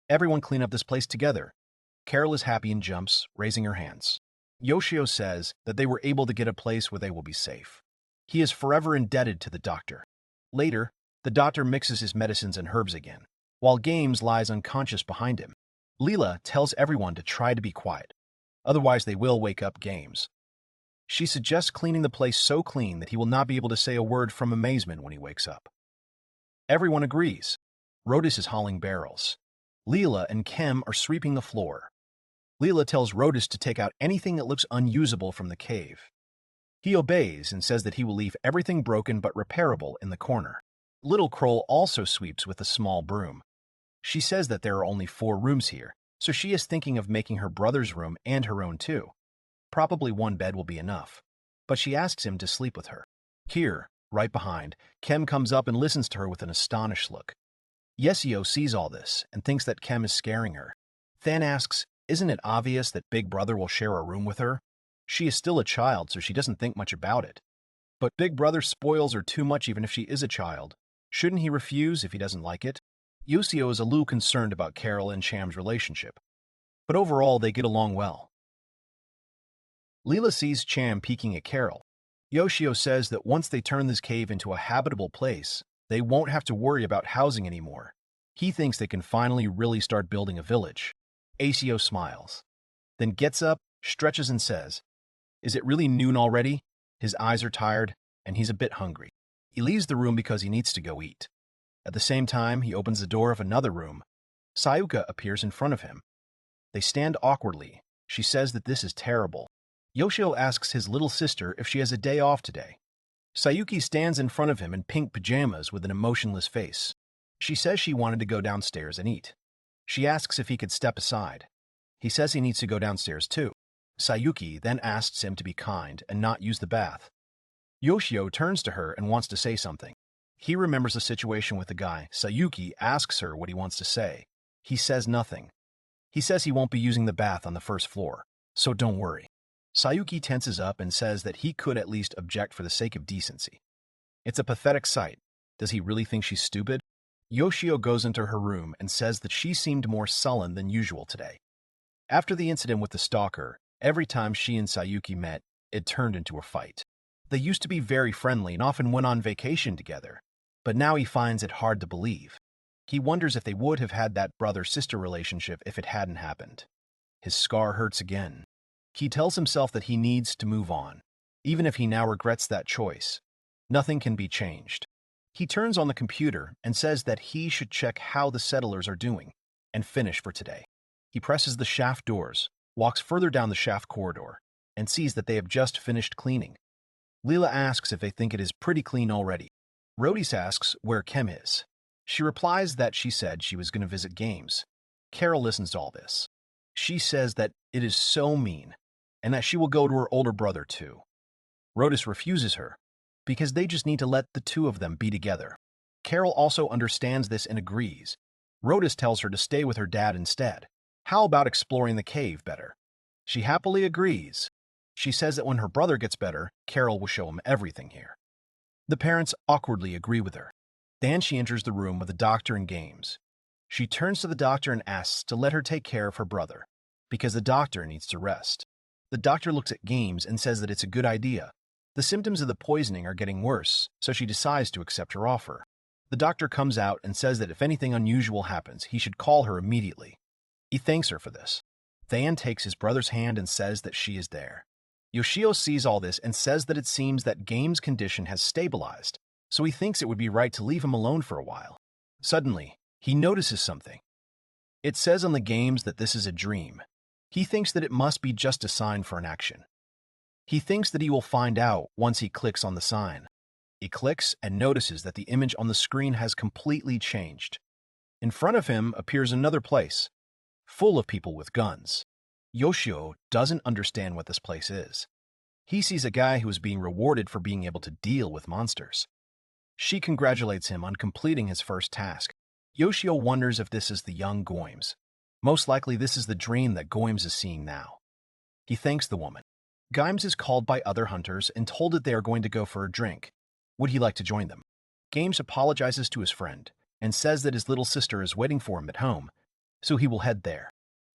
everyone clean up this place together. Carol is happy and jumps, raising her hands. Yoshio says that they were able to get a place where they will be safe. He is forever indebted to the doctor. Later, the doctor mixes his medicines and herbs again, while Games lies unconscious behind him. Leela tells everyone to try to be quiet, otherwise they will wake up Games. She suggests cleaning the place so clean that he will not be able to say a word from amazement when he wakes up. Everyone agrees. Rodis is hauling barrels. Leela and Kem are sweeping the floor. Leela tells Rodis to take out anything that looks unusable from the cave. He obeys and says that he will leave everything broken but repairable in the corner. Little Kroll also sweeps with a small broom. She says that there are only 4 rooms here, so she is thinking of making her brother's room and her own too. Probably one bed will be enough, but she asks him to sleep with her. Here, right behind, Kem comes up and listens to her with an astonished look. Yoshio sees all this and thinks that Kem is scaring her. Than asks, isn't it obvious that Big Brother will share a room with her? She is still a child, so she doesn't think much about it. But Big Brother spoils her too much even if she is a child. Shouldn't he refuse if he doesn't like it? Yoshio is a little concerned about Carol and Cham's relationship, but overall they get along well. Leela sees Cham peeking at Carol. Yoshio says that once they turn this cave into a habitable place, they won't have to worry about housing anymore. He thinks they can finally really start building a village. Asio smiles, then gets up, stretches and says, "Is it really noon already?" His eyes are tired, and he's a bit hungry. He leaves the room because he needs to go eat. At the same time, he opens the door of another room. Sayuka appears in front of him. They stand awkwardly. She says that this is terrible. Yoshio asks his little sister if she has a day off today. Sayuki stands in front of him in pink pajamas with an emotionless face. She says she wanted to go downstairs and eat. She asks if he could step aside. He says he needs to go downstairs too. Sayuki then asks him to be kind and not use the bath. Yoshio turns to her and wants to say something. He remembers a situation with the guy. Sayuki asks her what he wants to say. He says nothing. He says he won't be using the bath on the first floor, so don't worry. Sayuki tenses up and says that he could at least object for the sake of decency. It's a pathetic sight. Does he really think she's stupid? Yoshio goes into her room and says that she seemed more sullen than usual today. After the incident with the stalker, every time she and Sayuki met, it turned into a fight. They used to be very friendly and often went on vacation together, but now he finds it hard to believe. He wonders if they would have had that brother-sister relationship if it hadn't happened. His scar hurts again. He tells himself that he needs to move on, even if he now regrets that choice. Nothing can be changed. He turns on the computer and says that he should check how the settlers are doing and finish for today. He presses the shaft doors, walks further down the shaft corridor, and sees that they have just finished cleaning. Leela asks if they think it is pretty clean already. Rhodis asks where Kem is. She replies that she said she was going to visit games. Carol listens to all this. She says that it is so mean, and that she will go to her older brother too. Rhodis refuses her, because they just need to let the two of them be together. Carol also understands this and agrees. Rhodis tells her to stay with her dad instead. How about exploring the cave better? She happily agrees. She says that when her brother gets better, Carol will show him everything here. The parents awkwardly agree with her. Then she enters the room with the doctor and Games. She turns to the doctor and asks to let her take care of her brother, because the doctor needs to rest. The doctor looks at Games and says that it's a good idea. The symptoms of the poisoning are getting worse, so she decides to accept her offer. The doctor comes out and says that if anything unusual happens, he should call her immediately. He thanks her for this. Than takes his brother's hand and says that she is there. Yoshio sees all this and says that it seems that Games' condition has stabilized, so he thinks it would be right to leave him alone for a while. Suddenly, he notices something. It says on the Games that this is a dream. He thinks that it must be just a sign for an action. He thinks that he will find out once he clicks on the sign. He clicks and notices that the image on the screen has completely changed. In front of him appears another place, full of people with guns. Yoshio doesn't understand what this place is. He sees a guy who is being rewarded for being able to deal with monsters. She congratulates him on completing his first task. Yoshio wonders if this is the young Goims. Most likely this is the dream that Goims is seeing now. He thanks the woman. Games is called by other hunters and told that they are going to go for a drink. Would he like to join them? Games apologizes to his friend and says that his little sister is waiting for him at home, so he will head there.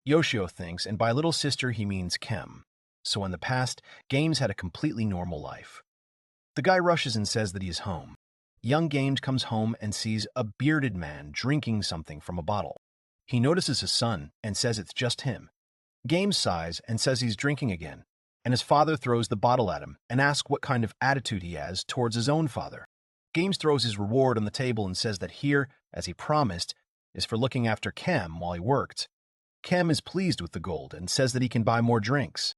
Yoshio thinks, and by little sister he means Kem. So in the past, Games had a completely normal life. The guy rushes and says that he is home. Young Games comes home and sees a bearded man drinking something from a bottle. He notices his son and says it's just him. Games sighs and says he's drinking again, and his father throws the bottle at him and asks what kind of attitude he has towards his own father. Games throws his reward on the table and says that here, as he promised, is for looking after Kem while he worked. Kem is pleased with the gold and says that he can buy more drinks.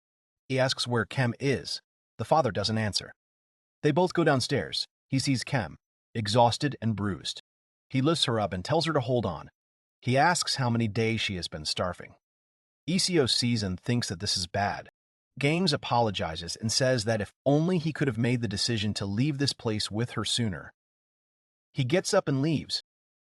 He asks where Kem is. The father doesn't answer. They both go downstairs. He sees Kem, exhausted and bruised. He lifts her up and tells her to hold on. He asks how many days she has been starving. Yoshio sees and thinks that this is bad. Games apologizes and says that if only he could have made the decision to leave this place with her sooner. He gets up and leaves.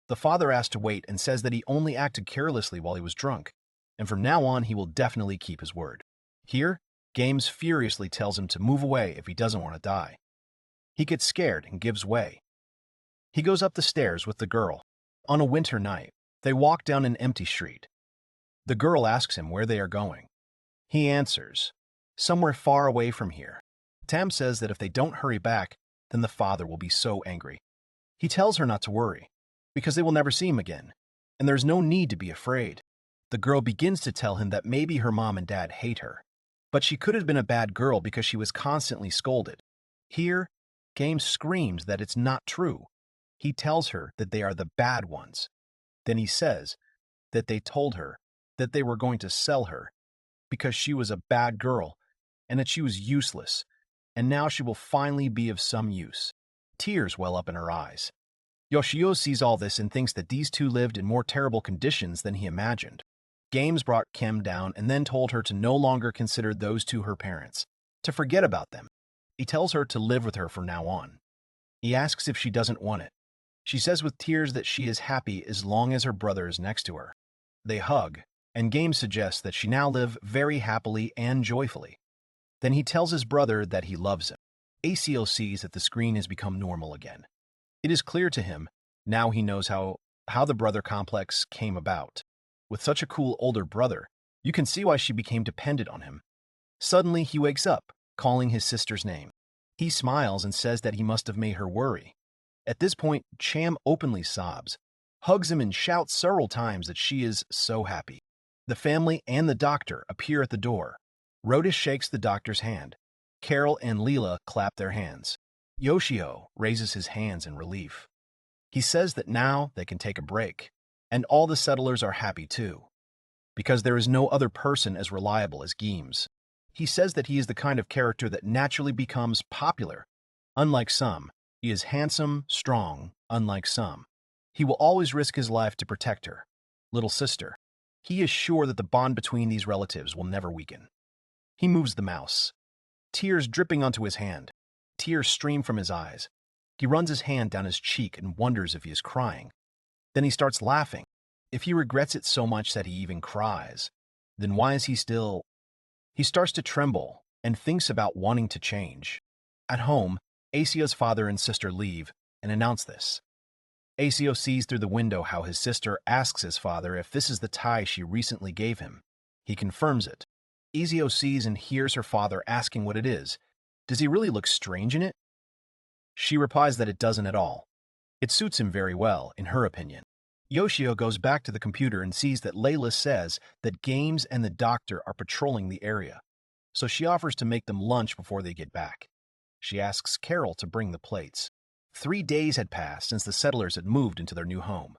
The father asks to wait and says that he only acted carelessly while he was drunk, and from now on he will definitely keep his word. Here, Games furiously tells him to move away if he doesn't want to die. He gets scared and gives way. He goes up the stairs with the girl. On a winter night, they walk down an empty street. The girl asks him where they are going. He answers, somewhere far away from here. Tam says that if they don't hurry back, then the father will be so angry. He tells her not to worry, because they will never see him again, and there's no need to be afraid. The girl begins to tell him that maybe her mom and dad hate her, but she could have been a bad girl because she was constantly scolded. Here, Games screams that it's not true. He tells her that they are the bad ones. Then he says that they told her that they were going to sell her because she was a bad girl and that she was useless, and now she will finally be of some use. Tears well up in her eyes. Yoshio sees all this and thinks that these two lived in more terrible conditions than he imagined. Games brought Kim down and then told her to no longer consider those two her parents, to forget about them. He tells her to live with her from now on. He asks if she doesn't want it. She says with tears that she is happy as long as her brother is next to her. They hug, and Games suggests that she now live very happily and joyfully. Then he tells his brother that he loves him. Yoshio sees that the screen has become normal again. It is clear to him, now he knows how the brother complex came about. With such a cool older brother, you can see why she became dependent on him. Suddenly, he wakes up, calling his sister's name. He smiles and says that he must have made her worry. At this point, Cham openly sobs, hugs him and shouts several times that she is so happy. The family and the doctor appear at the door. Rhoda shakes the doctor's hand. Carol and Leela clap their hands. Yoshio raises his hands in relief. He says that now they can take a break, and all the settlers are happy too, because there is no other person as reliable as Games. He says that he is the kind of character that naturally becomes popular. Unlike some, he is handsome, strong, unlike some. He will always risk his life to protect her, little sister. He is sure that the bond between these relatives will never weaken. He moves the mouse. Tears dripping onto his hand. Tears stream from his eyes. He runs his hand down his cheek and wonders if he is crying. Then he starts laughing. If he regrets it so much that he even cries, then why is he still... He starts to tremble and thinks about wanting to change. At home, Yoshio's father and sister leave and announce this. Yoshio sees through the window how his sister asks his father if this is the tie she recently gave him. He confirms it. Yoshio sees and hears her father asking what it is. Does he really look strange in it? She replies that it doesn't at all. It suits him very well, in her opinion. Yoshio goes back to the computer and sees that Layla says that Games and the doctor are patrolling the area, so she offers to make them lunch before they get back. She asks Carol to bring the plates. 3 days had passed since the settlers had moved into their new home.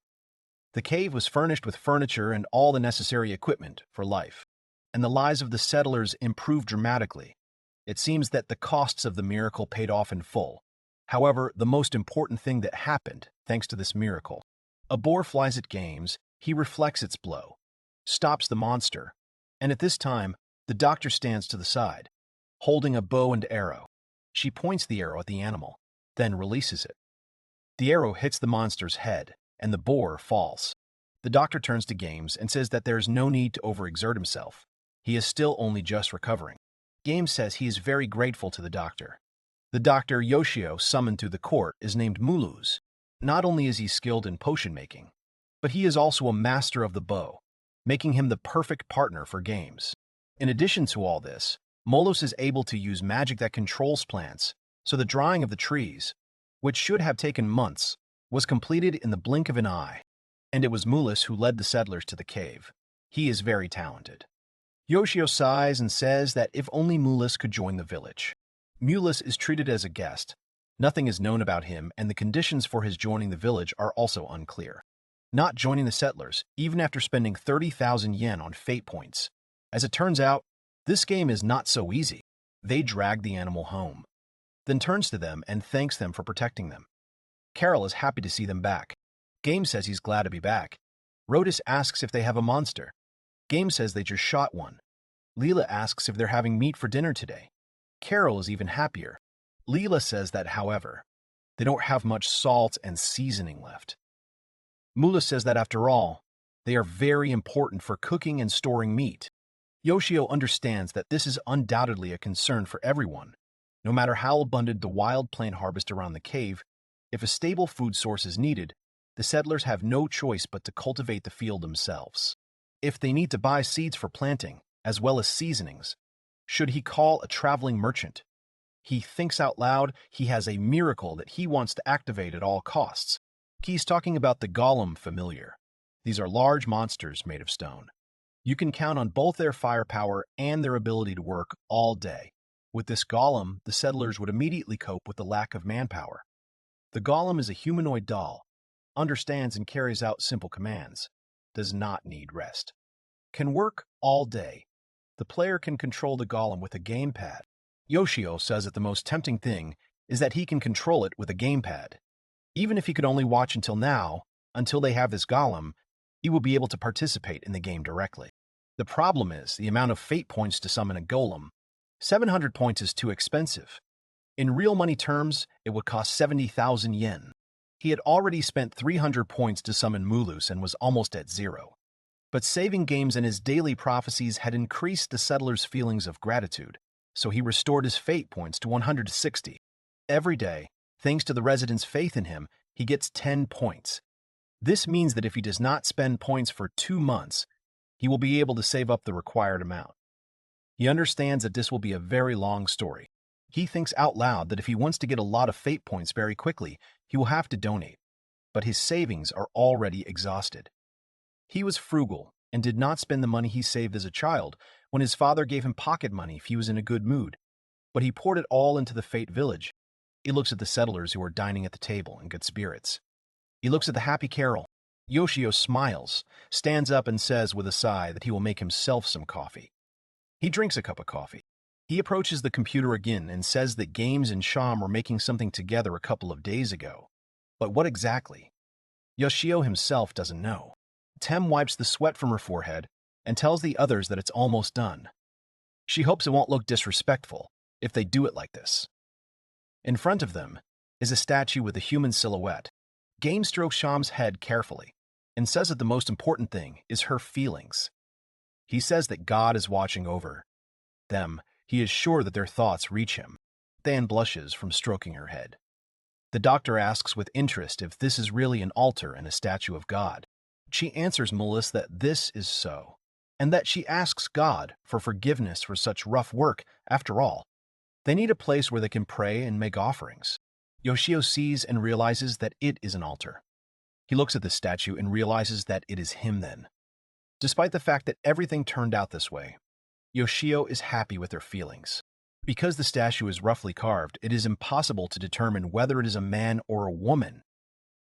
The cave was furnished with furniture and all the necessary equipment for life, and the lives of the settlers improved dramatically. It seems that the costs of the miracle paid off in full. However, the most important thing that happened, thanks to this miracle, a boar flies at Games, he reflects its blow, stops the monster, and at this time, the doctor stands to the side, holding a bow and arrow. She points the arrow at the animal, then releases it. The arrow hits the monster's head, and the boar falls. The doctor turns to Games and says that there is no need to overexert himself. He is still only just recovering. Games says he is very grateful to the doctor. The doctor Yoshio summoned to the court is named Muluz. Not only is he skilled in potion making, but he is also a master of the bow, making him the perfect partner for Games. In addition to all this, Molos is able to use magic that controls plants, so the drying of the trees, which should have taken months, was completed in the blink of an eye, and it was Mulus who led the settlers to the cave. He is very talented. Yoshio sighs and says that if only Mulus could join the village. Mulus is treated as a guest. Nothing is known about him, and the conditions for his joining the village are also unclear. Not joining the settlers, even after spending 30,000 yen on fate points. As it turns out, this game is not so easy. They drag the animal home, then turns to them and thanks them for protecting them. Carol is happy to see them back. Game says he's glad to be back. Rhodus asks if they have a monster. Game says they just shot one. Leela asks if they're having meat for dinner today. Carol is even happier. Leela says that, however, they don't have much salt and seasoning left. Mula says that, after all, they are very important for cooking and storing meat. Yoshio understands that this is undoubtedly a concern for everyone. No matter how abundant the wild plant harvest around the cave, if a stable food source is needed, the settlers have no choice but to cultivate the field themselves. If they need to buy seeds for planting, as well as seasonings, should he call a traveling merchant? He thinks out loud he has a miracle that he wants to activate at all costs. He's talking about the golem familiar. These are large monsters made of stone. You can count on both their firepower and their ability to work all day. With this golem, the settlers would immediately cope with the lack of manpower. The golem is a humanoid doll, understands and carries out simple commands, does not need rest, can work all day. The player can control the golem with a gamepad. Yoshio says that the most tempting thing is that he can control it with a gamepad. Even if he could only watch until now, until they have this golem, he will be able to participate in the game directly. The problem is the amount of fate points to summon a golem. 700 points is too expensive. In real money terms, it would cost 70,000 yen. He had already spent 300 points to summon Mulus and was almost at zero. But saving games and his daily prophecies had increased the settler's feelings of gratitude, so he restored his fate points to 160. Every day, thanks to the residents' faith in him, he gets 10 points. This means that if he does not spend points for 2 months, he will be able to save up the required amount. He understands that this will be a very long story. He thinks out loud that if he wants to get a lot of fate points very quickly, he will have to donate, but his savings are already exhausted. He was frugal and did not spend the money he saved as a child when his father gave him pocket money if he was in a good mood, but he poured it all into the Fate Village. He looks at the settlers who are dining at the table in good spirits. He looks at the happy Carol. Yoshio smiles, stands up and says with a sigh that he will make himself some coffee. He drinks a cup of coffee. He approaches the computer again and says that Games and Sham were making something together a couple of days ago. But what exactly? Yoshio himself doesn't know. Tem wipes the sweat from her forehead and tells the others that it's almost done. She hopes it won't look disrespectful if they do it like this. In front of them is a statue with a human silhouette. Game strokes Sham's head carefully and says that the most important thing is her feelings. He says that God is watching over them. He is sure that their thoughts reach him. Than blushes from stroking her head. The doctor asks with interest if this is really an altar and a statue of God. She answers Mullis that this is so, and that she asks God for forgiveness for such rough work. After all, they need a place where they can pray and make offerings. Yoshio sees and realizes that it is an altar. He looks at the statue and realizes that it is him then. Despite the fact that everything turned out this way, Yoshio is happy with her feelings. Because the statue is roughly carved, it is impossible to determine whether it is a man or a woman.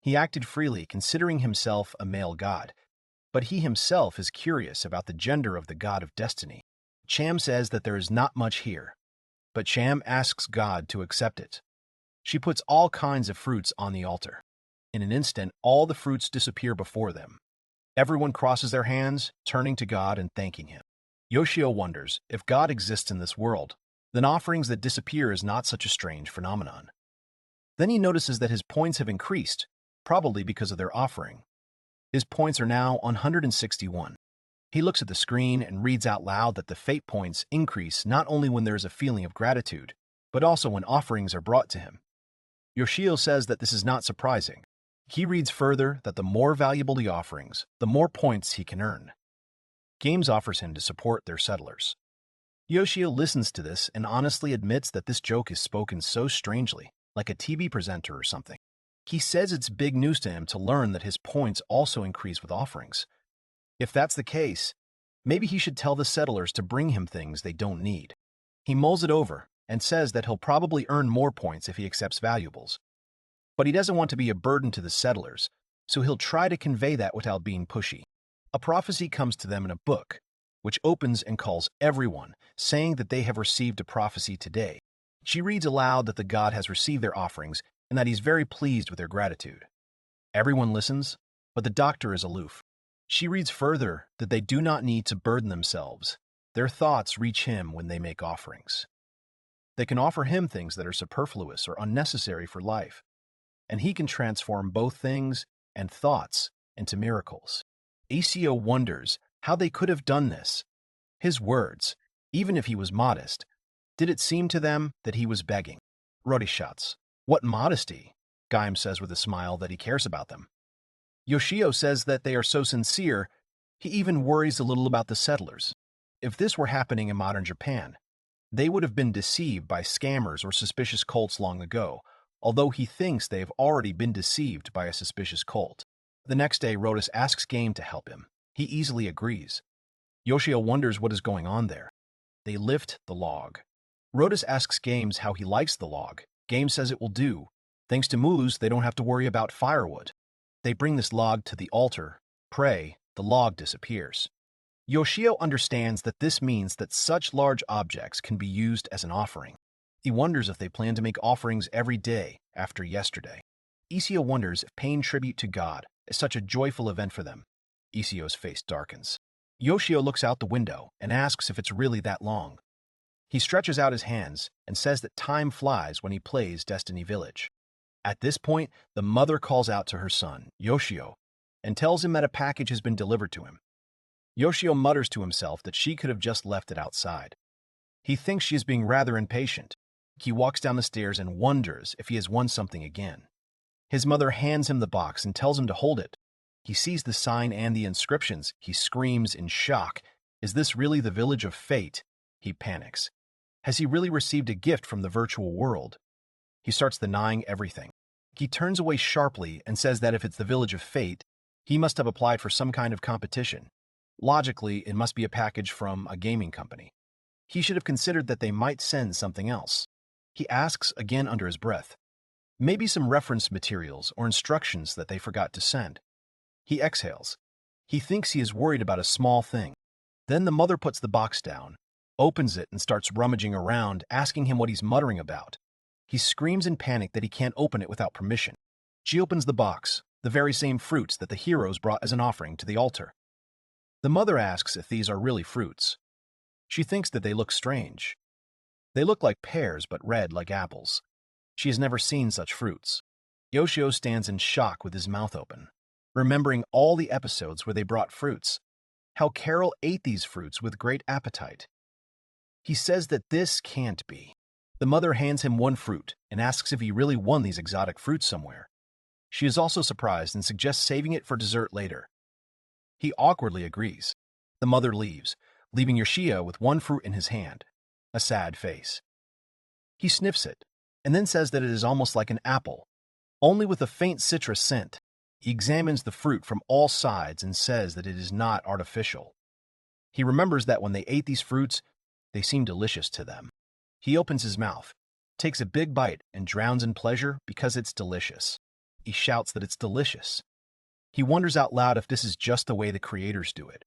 He acted freely, considering himself a male god, but he himself is curious about the gender of the god of destiny. Cham says that there is not much here, but Cham asks God to accept it. She puts all kinds of fruits on the altar. In an instant, all the fruits disappear before them. Everyone crosses their hands, turning to God and thanking him. Yoshio wonders, if God exists in this world, then offerings that disappear is not such a strange phenomenon. Then he notices that his points have increased, probably because of their offering. His points are now 161. He looks at the screen and reads out loud that the fate points increase not only when there is a feeling of gratitude, but also when offerings are brought to him. Yoshio says that this is not surprising. He reads further that the more valuable the offerings, the more points he can earn. Games offers him to support their settlers. Yoshio listens to this and honestly admits that this joke is spoken so strangely, like a TV presenter or something. He says it's big news to him to learn that his points also increase with offerings. If that's the case, maybe he should tell the settlers to bring him things they don't need. He mulls it over and says that he'll probably earn more points if he accepts valuables. But he doesn't want to be a burden to the settlers, so he'll try to convey that without being pushy. A prophecy comes to them in a book, which opens and calls everyone, saying that they have received a prophecy today. She reads aloud that the god has received their offerings and that he's very pleased with their gratitude. Everyone listens, but the doctor is aloof. She reads further that they do not need to burden themselves. Their thoughts reach him when they make offerings. They can offer him things that are superfluous or unnecessary for life, and he can transform both things and thoughts into miracles. Yoshio wonders how they could have done this. His words, even if he was modest, did it seem to them that he was begging? Rodi shouts, "What modesty?" Gaim says with a smile that he cares about them. Yoshio says that they are so sincere, he even worries a little about the settlers. If this were happening in modern Japan, they would have been deceived by scammers or suspicious cults long ago, although he thinks they have already been deceived by a suspicious cult. The next day, Rodis asks Game to help him. He easily agrees. Yoshio wonders what is going on there. They lift the log. Rodis asks Games how he likes the log. Game says it will do. Thanks to Mulus, they don't have to worry about firewood. They bring this log to the altar, pray, the log disappears. Yoshio understands that this means that such large objects can be used as an offering. He wonders if they plan to make offerings every day after yesterday. Yoshio wonders if paying tribute to God is such a joyful event for them. Ishio's face darkens. Yoshio looks out the window and asks if it's really that long. He stretches out his hands and says that time flies when he plays Destiny Village. At this point, the mother calls out to her son, Yoshio, and tells him that a package has been delivered to him. Yoshio mutters to himself that she could have just left it outside. He thinks she is being rather impatient. He walks down the stairs and wonders if he has won something again. His mother hands him the box and tells him to hold it. He sees the sign and the inscriptions. He screams in shock. Is this really the Village of Fate? He panics. Has he really received a gift from the virtual world? He starts denying everything. He turns away sharply and says that if it's the Village of Fate, he must have applied for some kind of competition. Logically, it must be a package from a gaming company. He should have considered that they might send something else. He asks again under his breath. Maybe some reference materials or instructions that they forgot to send. He exhales. He thinks he is worried about a small thing. Then the mother puts the box down, opens it and starts rummaging around, asking him what he's muttering about. He screams in panic that he can't open it without permission. She opens the box, the very same fruits that the heroes brought as an offering to the altar. The mother asks if these are really fruits. She thinks that they look strange. They look like pears but red like apples. She has never seen such fruits. Yoshio stands in shock with his mouth open, remembering all the episodes where they brought fruits, how Carol ate these fruits with great appetite. He says that this can't be. The mother hands him one fruit and asks if he really won these exotic fruits somewhere. She is also surprised and suggests saving it for dessert later. He awkwardly agrees. The mother leaves, leaving Yoshio with one fruit in his hand, a sad face. He sniffs it, and then says that it is almost like an apple, only with a faint citrus scent. He examines the fruit from all sides and says that it is not artificial. He remembers that when they ate these fruits, they seemed delicious to them. He opens his mouth, takes a big bite, and drowns in pleasure because it's delicious. He shouts that it's delicious. He wonders out loud if this is just the way the creators do it.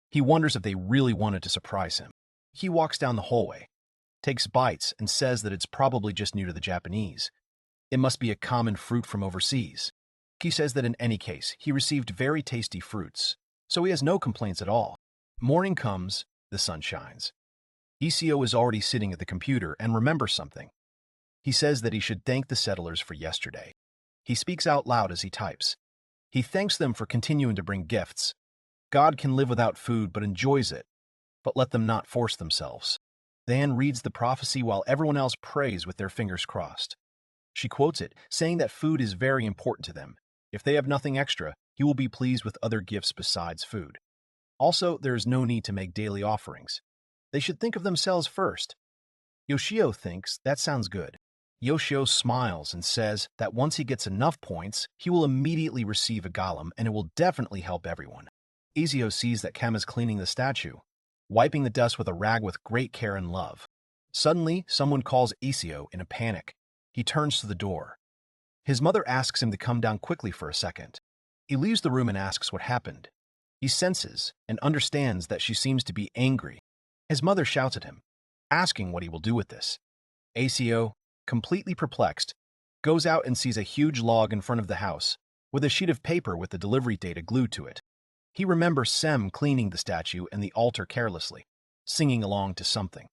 He wonders if they really wanted to surprise him. He walks down the hallway, takes bites, and says that it's probably just new to the Japanese. It must be a common fruit from overseas. He says that in any case, he received very tasty fruits, so he has no complaints at all. Morning comes, the sun shines. Yoshio is already sitting at the computer and remembers something. He says that he should thank the settlers for yesterday. He speaks out loud as he types. He thanks them for continuing to bring gifts. God can live without food but enjoys it, but let them not force themselves. Dan reads the prophecy while everyone else prays with their fingers crossed. She quotes it, saying that food is very important to them. If they have nothing extra, he will be pleased with other gifts besides food. Also, there is no need to make daily offerings. They should think of themselves first. Yoshio thinks that sounds good. Yoshio smiles and says that once he gets enough points, he will immediately receive a golem and it will definitely help everyone. Yoshio sees that Kem is cleaning the statue, wiping the dust with a rag with great care and love. Suddenly, someone calls Yoshio in a panic. He turns to the door. His mother asks him to come down quickly for a second. He leaves the room and asks what happened. He senses and understands that she seems to be angry. His mother shouts at him, asking what he will do with this. Yoshio, completely perplexed, goes out and sees a huge log in front of the house, with a sheet of paper with the delivery date glued to it. He remembers Sem cleaning the statue and the altar carelessly, singing along to something.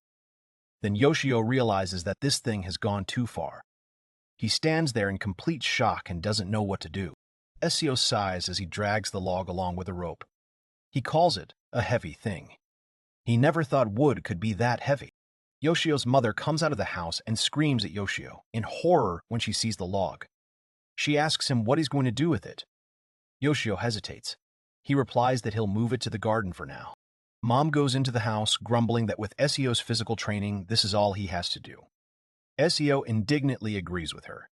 Then Yoshio realizes that this thing has gone too far. He stands there in complete shock and doesn't know what to do. Yoshio sighs as he drags the log along with a rope. He calls it a heavy thing. He never thought wood could be that heavy. Yoshio's mother comes out of the house and screams at Yoshio in horror when she sees the log. She asks him what he's going to do with it. Yoshio hesitates. He replies that he'll move it to the garden for now. Mom goes into the house, grumbling that with Yoshio's physical training, this is all he has to do. Yoshio indignantly agrees with her.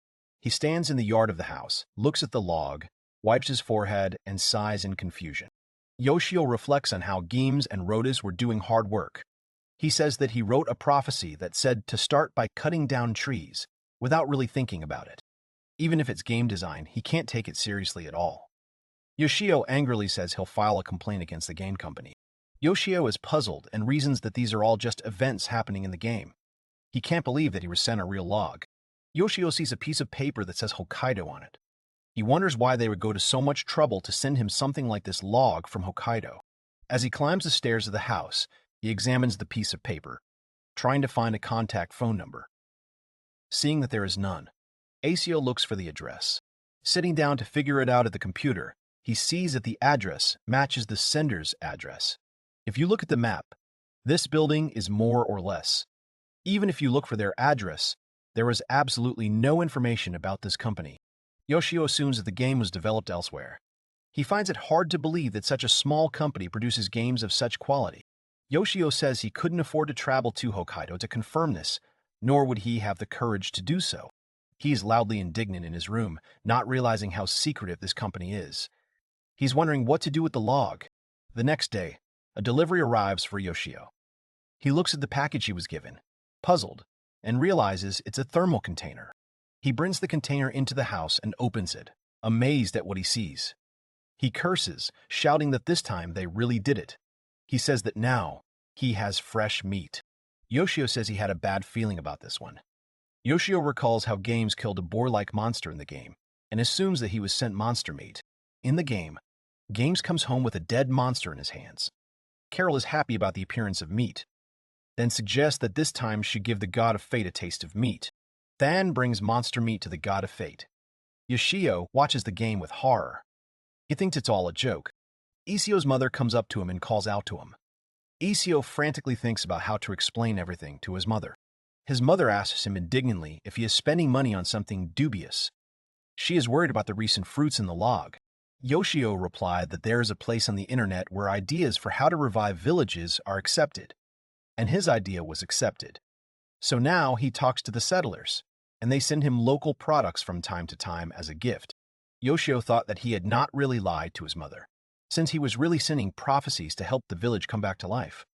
He stands in the yard of the house, looks at the log, wipes his forehead, and sighs in confusion. Yoshio reflects on how Gimes and Rodis were doing hard work. He says that he wrote a prophecy that said to start by cutting down trees, without really thinking about it. Even if it's game design, he can't take it seriously at all. Yoshio angrily says he'll file a complaint against the game company. Yoshio is puzzled and reasons that these are all just events happening in the game. He can't believe that he was sent a real log. Yoshio sees a piece of paper that says Hokkaido on it. He wonders why they would go to so much trouble to send him something like this log from Hokkaido. As he climbs the stairs of the house, he examines the piece of paper, trying to find a contact phone number. Seeing that there is none, Yoshio looks for the address. Sitting down to figure it out at the computer, he sees that the address matches the sender's address. If you look at the map, this building is more or less. Even if you look for their address, there is absolutely no information about this company. Yoshio assumes that the game was developed elsewhere. He finds it hard to believe that such a small company produces games of such quality. Yoshio says he couldn't afford to travel to Hokkaido to confirm this, nor would he have the courage to do so. He is loudly indignant in his room, not realizing how secretive this company is. He's wondering what to do with the log. The next day, a delivery arrives for Yoshio. He looks at the package he was given, puzzled, and realizes it's a thermal container. He brings the container into the house and opens it, amazed at what he sees. He curses, shouting that this time they really did it. He says that now he has fresh meat. Yoshio says he had a bad feeling about this one. Yoshio recalls how Games killed a boar-like monster in the game and assumes that he was sent monster meat. In the game, Games comes home with a dead monster in his hands. Carol is happy about the appearance of meat, then suggests that this time she give the god of fate a taste of meat. Than brings monster meat to the god of fate. Yoshio watches the game with horror. He thinks it's all a joke. Yoshio's mother comes up to him and calls out to him. Yoshio frantically thinks about how to explain everything to his mother. His mother asks him indignantly if he is spending money on something dubious. She is worried about the recent fruits in the log. Yoshio replied that there is a place on the internet where ideas for how to revive villages are accepted, and his idea was accepted. So now he talks to the settlers, and they send him local products from time to time as a gift. Yoshio thought that he had not really lied to his mother, since he was really sending prophecies to help the village come back to life.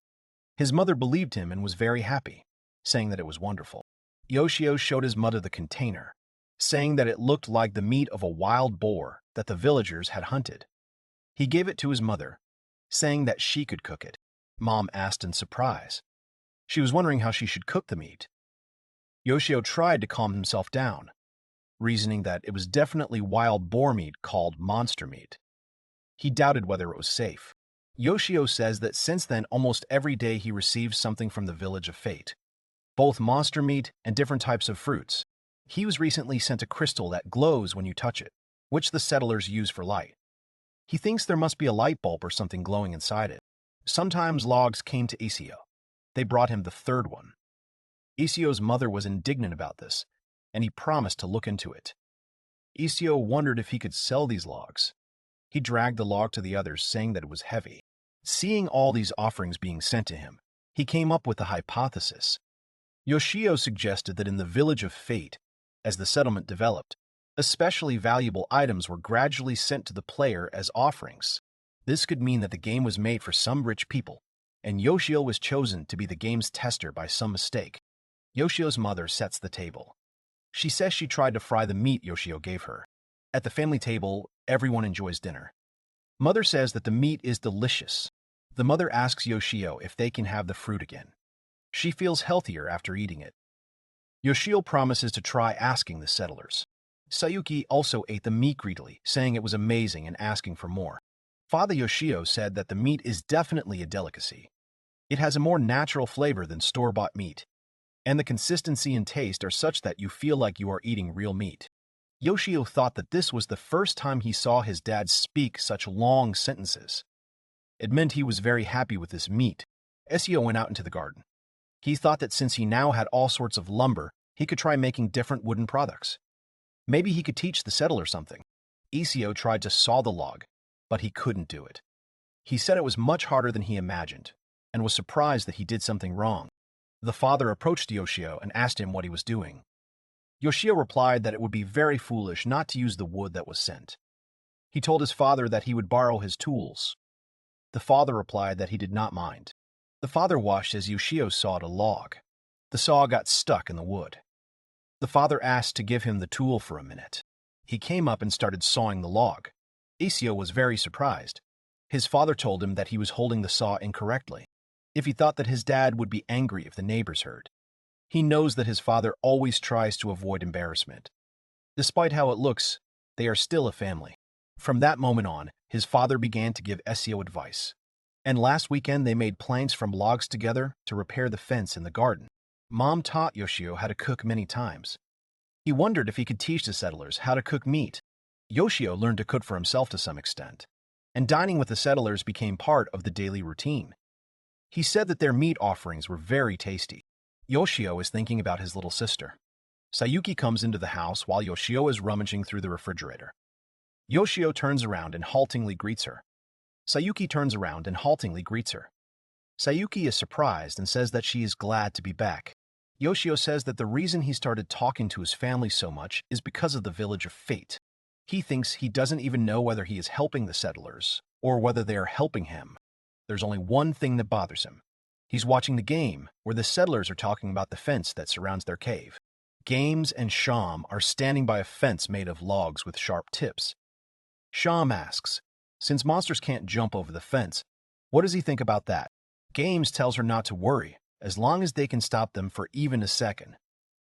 His mother believed him and was very happy, saying that it was wonderful. Yoshio showed his mother the container, saying that it looked like the meat of a wild boar that the villagers had hunted. He gave it to his mother, saying that she could cook it. Mom asked in surprise. She was wondering how she should cook the meat. Yoshio tried to calm himself down, reasoning that it was definitely wild boar meat called monster meat. He doubted whether it was safe. Yoshio says that since then almost every day he receives something from the village of fate, both monster meat and different types of fruits. He was recently sent a crystal that glows when you touch it, which the settlers use for light. He thinks there must be a light bulb or something glowing inside it. Sometimes logs came to Yoshio. They brought him the third one. Yoshio's mother was indignant about this, and he promised to look into it. Yoshio wondered if he could sell these logs. He dragged the log to the others, saying that it was heavy. Seeing all these offerings being sent to him, he came up with a hypothesis. Yoshio suggested that in the village of fate, as the settlement developed, especially valuable items were gradually sent to the player as offerings. This could mean that the game was made for some rich people, and Yoshio was chosen to be the game's tester by some mistake. Yoshio's mother sets the table. She says she tried to fry the meat Yoshio gave her. At the family table, everyone enjoys dinner. Mother says that the meat is delicious. The mother asks Yoshio if they can have the fruit again. She feels healthier after eating it. Yoshio promises to try asking the settlers. Sayuki also ate the meat greedily, saying it was amazing and asking for more. Father Yoshio said that the meat is definitely a delicacy. It has a more natural flavor than store-bought meat, and the consistency and taste are such that you feel like you are eating real meat. Yoshio thought that this was the first time he saw his dad speak such long sentences. It meant he was very happy with this meat. Yoshio went out into the garden. He thought that since he now had all sorts of lumber, he could try making different wooden products. Maybe he could teach the settler something. Yoshio tried to saw the log, but he couldn't do it. He said it was much harder than he imagined, and was surprised that he did something wrong. The father approached Yoshio and asked him what he was doing. Yoshio replied that it would be very foolish not to use the wood that was sent. He told his father that he would borrow his tools. The father replied that he did not mind. The father watched as Yoshio sawed a log. The saw got stuck in the wood. The father asked to give him the tool for a minute. He came up and started sawing the log. Yoshio was very surprised. His father told him that he was holding the saw incorrectly. If he thought that his dad would be angry if the neighbors heard. He knows that his father always tries to avoid embarrassment. Despite how it looks, they are still a family. From that moment on, his father began to give Yoshio advice. And last weekend they made planks from logs together to repair the fence in the garden. Mom taught Yoshio how to cook many times. He wondered if he could teach the settlers how to cook meat. Yoshio learned to cook for himself to some extent, and dining with the settlers became part of the daily routine. He said that their meat offerings were very tasty. Yoshio is thinking about his little sister. Sayuki comes into the house while Yoshio is rummaging through the refrigerator. Yoshio turns around and haltingly greets her. Sayuki turns around and haltingly greets her. Sayuki is surprised and says that she is glad to be back. Yoshio says that the reason he started talking to his family so much is because of the Village of Fate. He thinks he doesn't even know whether he is helping the settlers or whether they are helping him. There's only one thing that bothers him. He's watching the game where the settlers are talking about the fence that surrounds their cave. Games and Sham are standing by a fence made of logs with sharp tips. Sham asks, since monsters can't jump over the fence, what does he think about that? Games tells her not to worry, as long as they can stop them for even a second.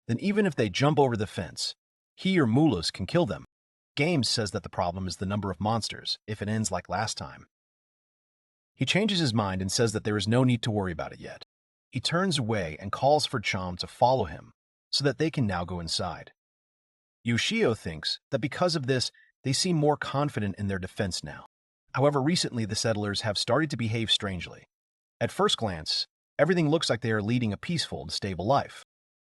Then even if they jump over the fence, he or Mulus can kill them. Games says that the problem is the number of monsters, if it ends like last time. He changes his mind and says that there is no need to worry about it yet. He turns away and calls for Cham to follow him, so that they can now go inside. Yoshio thinks that because of this, they seem more confident in their defense now. However, recently the settlers have started to behave strangely. At first glance, everything looks like they are leading a peaceful and stable life.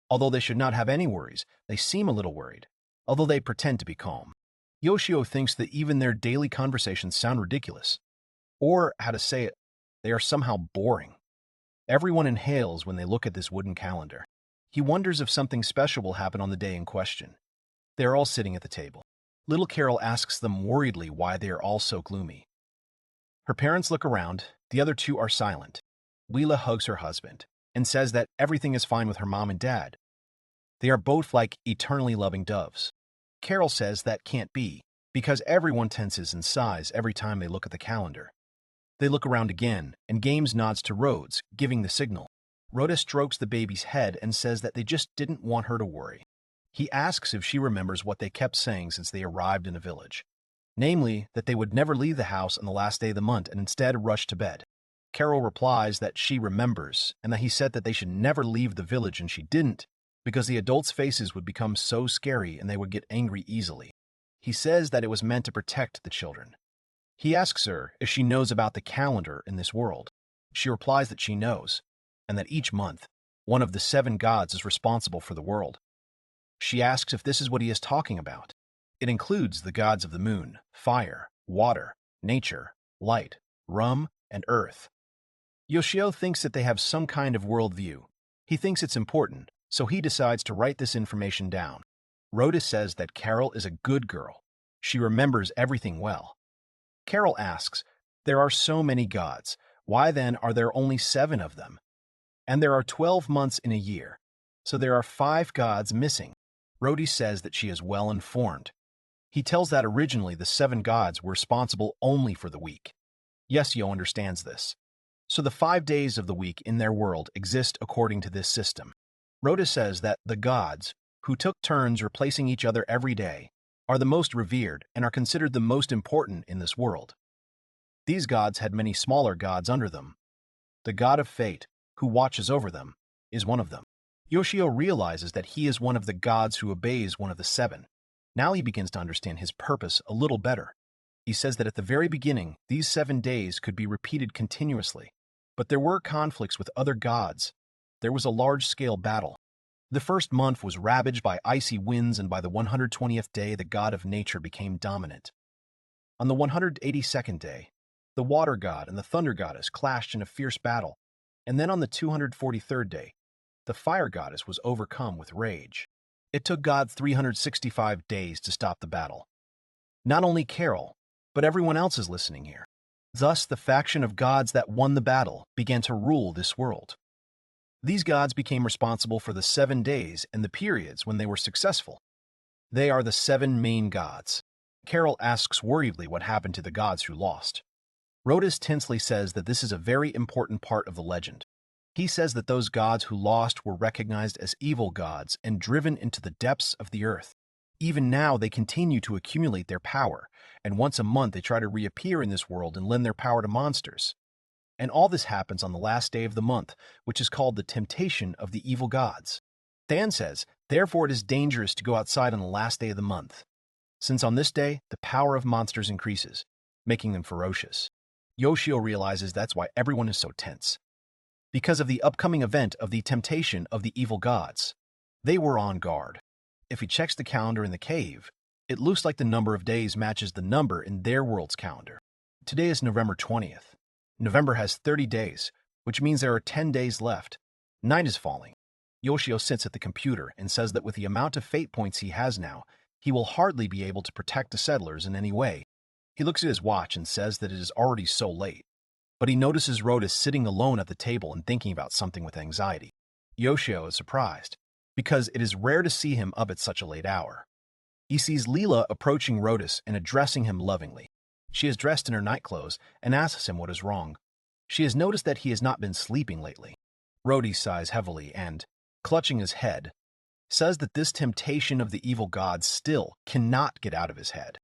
Although they should not have any worries, they seem a little worried, although they pretend to be calm. Yoshio thinks that even their daily conversations sound ridiculous. Or, how to say it, they are somehow boring. Everyone inhales when they look at this wooden calendar. He wonders if something special will happen on the day in question. They are all sitting at the table. Little Carol asks them worriedly why they are all so gloomy. Her parents look around, the other two are silent. Leela hugs her husband and says that everything is fine with her mom and dad. They are both like eternally loving doves. Carol says that can't be, because everyone tenses and sighs every time they look at the calendar. They look around again, and Games nods to Rhodes, giving the signal. Rhoda strokes the baby's head and says that they just didn't want her to worry. He asks if she remembers what they kept saying since they arrived in a village. Namely, that they would never leave the house on the last day of the month and instead rush to bed. Carol replies that she remembers, and that he said that they should never leave the village, and she didn't, because the adults' faces would become so scary and they would get angry easily. He says that it was meant to protect the children. He asks her if she knows about the calendar in this world. She replies that she knows, and that each month, one of the 7 gods is responsible for the world. She asks if this is what he is talking about. It includes the gods of the moon, fire, water, nature, light, rum, and earth. Yoshio thinks that they have some kind of worldview. He thinks it's important, so he decides to write this information down. Rhoda says that Carol is a good girl. She remembers everything well. Carol asks, there are so many gods. Why then are there only 7 of them? And there are 12 months in a year, so there are 5 gods missing. Rhodey says that she is well informed. He tells that originally the 7 gods were responsible only for the week. Yoshio understands this. So the 5 days of the week in their world exist according to this system. Rhoda says that the gods, who took turns replacing each other every day, are the most revered and are considered the most important in this world. These gods had many smaller gods under them. The god of fate, who watches over them, is one of them. Yoshio realizes that he is one of the gods who obeys one of the seven. Now he begins to understand his purpose a little better. He says that at the very beginning, these 7 days could be repeated continuously. But there were conflicts with other gods. There was a large-scale battle. The first month was ravaged by icy winds, and by the 120th day, the god of nature became dominant. On the 182nd day, the water god and the thunder goddess clashed in a fierce battle, and then on the 243rd day, the fire goddess was overcome with rage. It took God 365 days to stop the battle. Not only Carol, but everyone else is listening here. Thus, the faction of gods that won the battle began to rule this world. These gods became responsible for the 7 days and the periods when they were successful. They are the 7 main gods. Carol asks worriedly what happened to the gods who lost. Rodis tensely says that this is a very important part of the legend. He says that those gods who lost were recognized as evil gods and driven into the depths of the earth. Even now, they continue to accumulate their power, and once a month they try to reappear in this world and lend their power to monsters. And all this happens on the last day of the month, which is called the temptation of the evil gods. Than says, therefore it is dangerous to go outside on the last day of the month, since on this day the power of monsters increases, making them ferocious. Yoshio realizes that's why everyone is so tense. Because of the upcoming event of the temptation of the evil gods, they were on guard. If he checks the calendar in the cave, it looks like the number of days matches the number in their world's calendar. Today is November 20th. November has 30 days, which means there are 10 days left. Night is falling. Yoshio sits at the computer and says that with the amount of fate points he has now, he will hardly be able to protect the settlers in any way. He looks at his watch and says that it is already so late. But he notices Rodis sitting alone at the table and thinking about something with anxiety. Yoshio is surprised, because it is rare to see him up at such a late hour. He sees Leela approaching Rodis and addressing him lovingly. She is dressed in her nightclothes and asks him what is wrong. She has noticed that he has not been sleeping lately. Rodis sighs heavily and, clutching his head, says that this temptation of the evil gods still cannot get out of his head.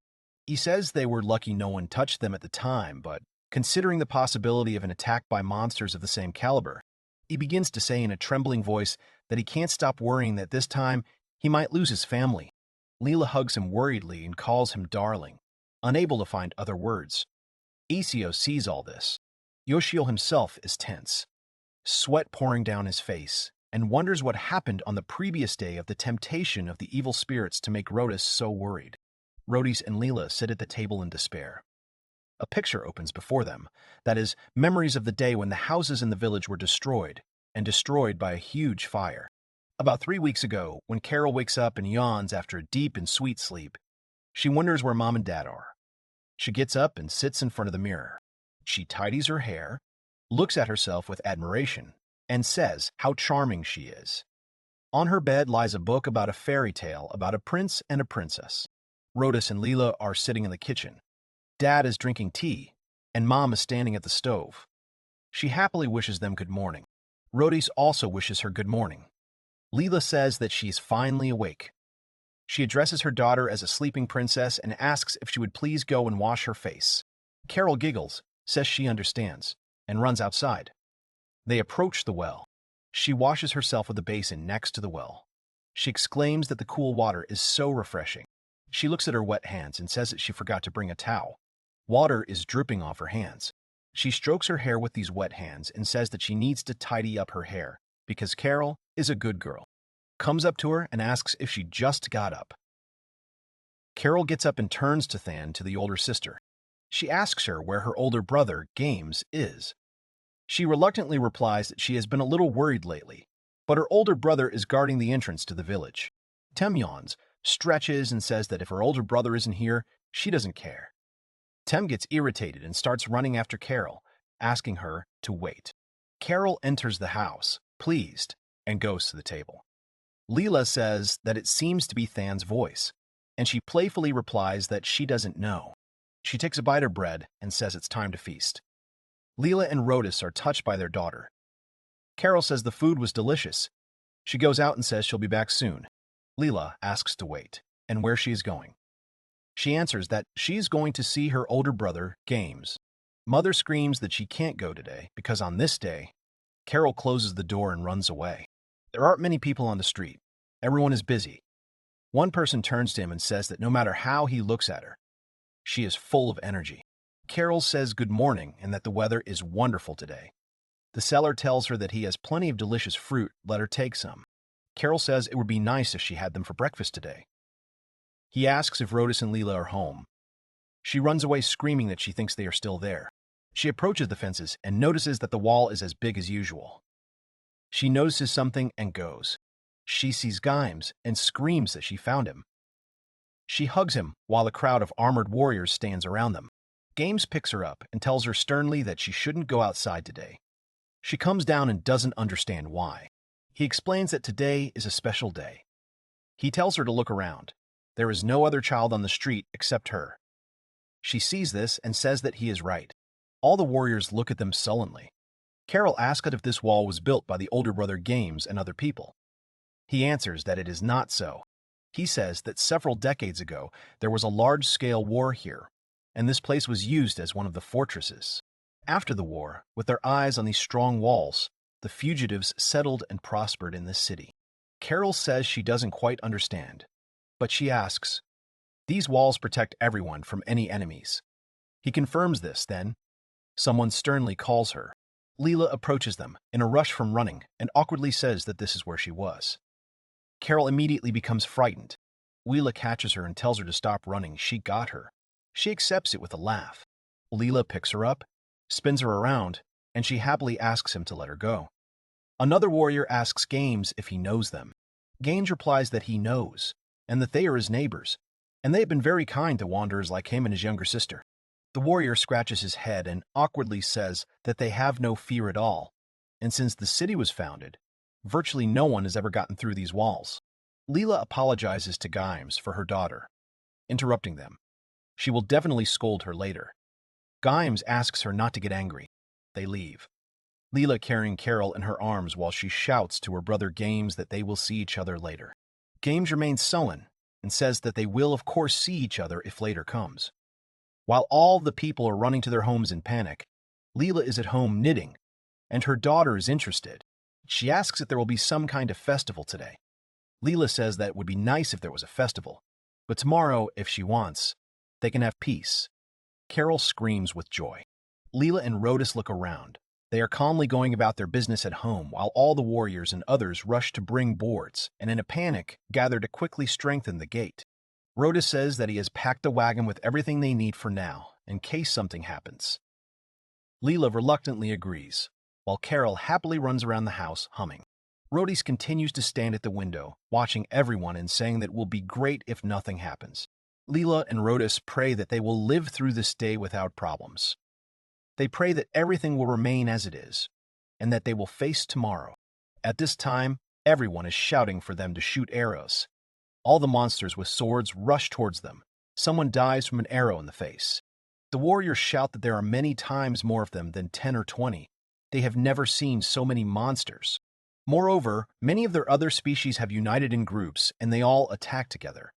He says they were lucky no one touched them at the time, but considering the possibility of an attack by monsters of the same caliber, he begins to say in a trembling voice that he can't stop worrying that this time he might lose his family. Leela hugs him worriedly and calls him darling, unable to find other words. Isio sees all this. Yoshio himself is tense, sweat pouring down his face, and wonders what happened on the previous day of the temptation of the evil spirits to make Rodis so worried. Rodis and Leela sit at the table in despair. A picture opens before them, that is, memories of the day when the houses in the village were destroyed, and destroyed by a huge fire. About 3 weeks ago, when Carol wakes up and yawns after a deep and sweet sleep, she wonders where Mom and Dad are. She gets up and sits in front of the mirror. She tidies her hair, looks at herself with admiration, and says how charming she is. On her bed lies a book about a fairy tale about a prince and a princess. Rodis and Leela are sitting in the kitchen. Dad is drinking tea, and Mom is standing at the stove. She happily wishes them good morning. Rodis also wishes her good morning. Leela says that she is finally awake. She addresses her daughter as a sleeping princess and asks if she would please go and wash her face. Carol giggles, says she understands, and runs outside. They approach the well. She washes herself with a basin next to the well. She exclaims that the cool water is so refreshing. She looks at her wet hands and says that she forgot to bring a towel. Water is dripping off her hands. She strokes her hair with these wet hands and says that she needs to tidy up her hair because Carol is a good girl. Comes up to her and asks if she just got up. Carol gets up and turns to Than, to the older sister. She asks her where her older brother, Games, is. She reluctantly replies that she has been a little worried lately, but her older brother is guarding the entrance to the village. Tem yawns, stretches, and says that if her older brother isn't here, she doesn't care. Tem gets irritated and starts running after Carol, asking her to wait. Carol enters the house, pleased, and goes to the table. Leela says that it seems to be Than's voice, and she playfully replies that she doesn't know. She takes a bite of bread and says it's time to feast. Leela and Rodis are touched by their daughter. Carol says the food was delicious. She goes out and says she'll be back soon. Leela asks to wait, and where she is going. She answers that she is going to see her older brother, Games. Mother screams that she can't go today because on this day, Carol closes the door and runs away. There aren't many people on the street. Everyone is busy. One person turns to him and says that no matter how he looks at her, she is full of energy. Carol says good morning and that the weather is wonderful today. The seller tells her that he has plenty of delicious fruit, let her take some. Carol says it would be nice if she had them for breakfast today. He asks if Rhodus and Leela are home. She runs away screaming that she thinks they are still there. She approaches the fences and notices that the wall is as big as usual. She notices something and goes. She sees Gimes and screams that she found him. She hugs him while a crowd of armored warriors stands around them. Gimes picks her up and tells her sternly that she shouldn't go outside today. She comes down and doesn't understand why. He explains that today is a special day. He tells her to look around. There is no other child on the street except her. She sees this and says that he is right. All the warriors look at them sullenly. Carol asks if this wall was built by the older brother Gimes and other people. He answers that it is not so. He says that several decades ago there was a large-scale war here, and this place was used as one of the fortresses. After the war, with their eyes on these strong walls, the fugitives settled and prospered in this city. Carol says she doesn't quite understand, but she asks, "These walls protect everyone from any enemies." He confirms this, then. Someone sternly calls her. Leela approaches them, in a rush from running, and awkwardly says that this is where she was. Carol immediately becomes frightened. Leela catches her and tells her to stop running. She got her. She accepts it with a laugh. Leela picks her up, spins her around, and she happily asks him to let her go. Another warrior asks Gimes if he knows them. Gimes replies that he knows, and that they are his neighbors, and they have been very kind to wanderers like him and his younger sister. The warrior scratches his head and awkwardly says that they have no fear at all, and since the city was founded, virtually no one has ever gotten through these walls. Leela apologizes to Gimes for her daughter, interrupting them. She will definitely scold her later. Gimes asks her not to get angry. They leave. Leela carrying Carol in her arms while she shouts to her brother Gimes that they will see each other later. Gimes remains sullen and says that they will of course see each other if later comes. While all the people are running to their homes in panic, Leela is at home knitting, and her daughter is interested. She asks if there will be some kind of festival today. Leela says that it would be nice if there was a festival, but tomorrow, if she wants, they can have peace. Carol screams with joy. Leela and Rhodus look around. They are calmly going about their business at home while all the warriors and others rush to bring boards and in a panic gather to quickly strengthen the gate. Rhodus says that he has packed a wagon with everything they need for now, in case something happens. Leela reluctantly agrees, while Carol happily runs around the house humming. Rhodus continues to stand at the window, watching everyone and saying that it will be great if nothing happens. Leela and Rhodus pray that they will live through this day without problems. They pray that everything will remain as it is, and that they will face tomorrow. At this time, everyone is shouting for them to shoot arrows. All the monsters with swords rush towards them. Someone dies from an arrow in the face. The warriors shout that there are many times more of them than 10 or 20. They have never seen so many monsters. Moreover, many of their other species have united in groups, and they all attack together.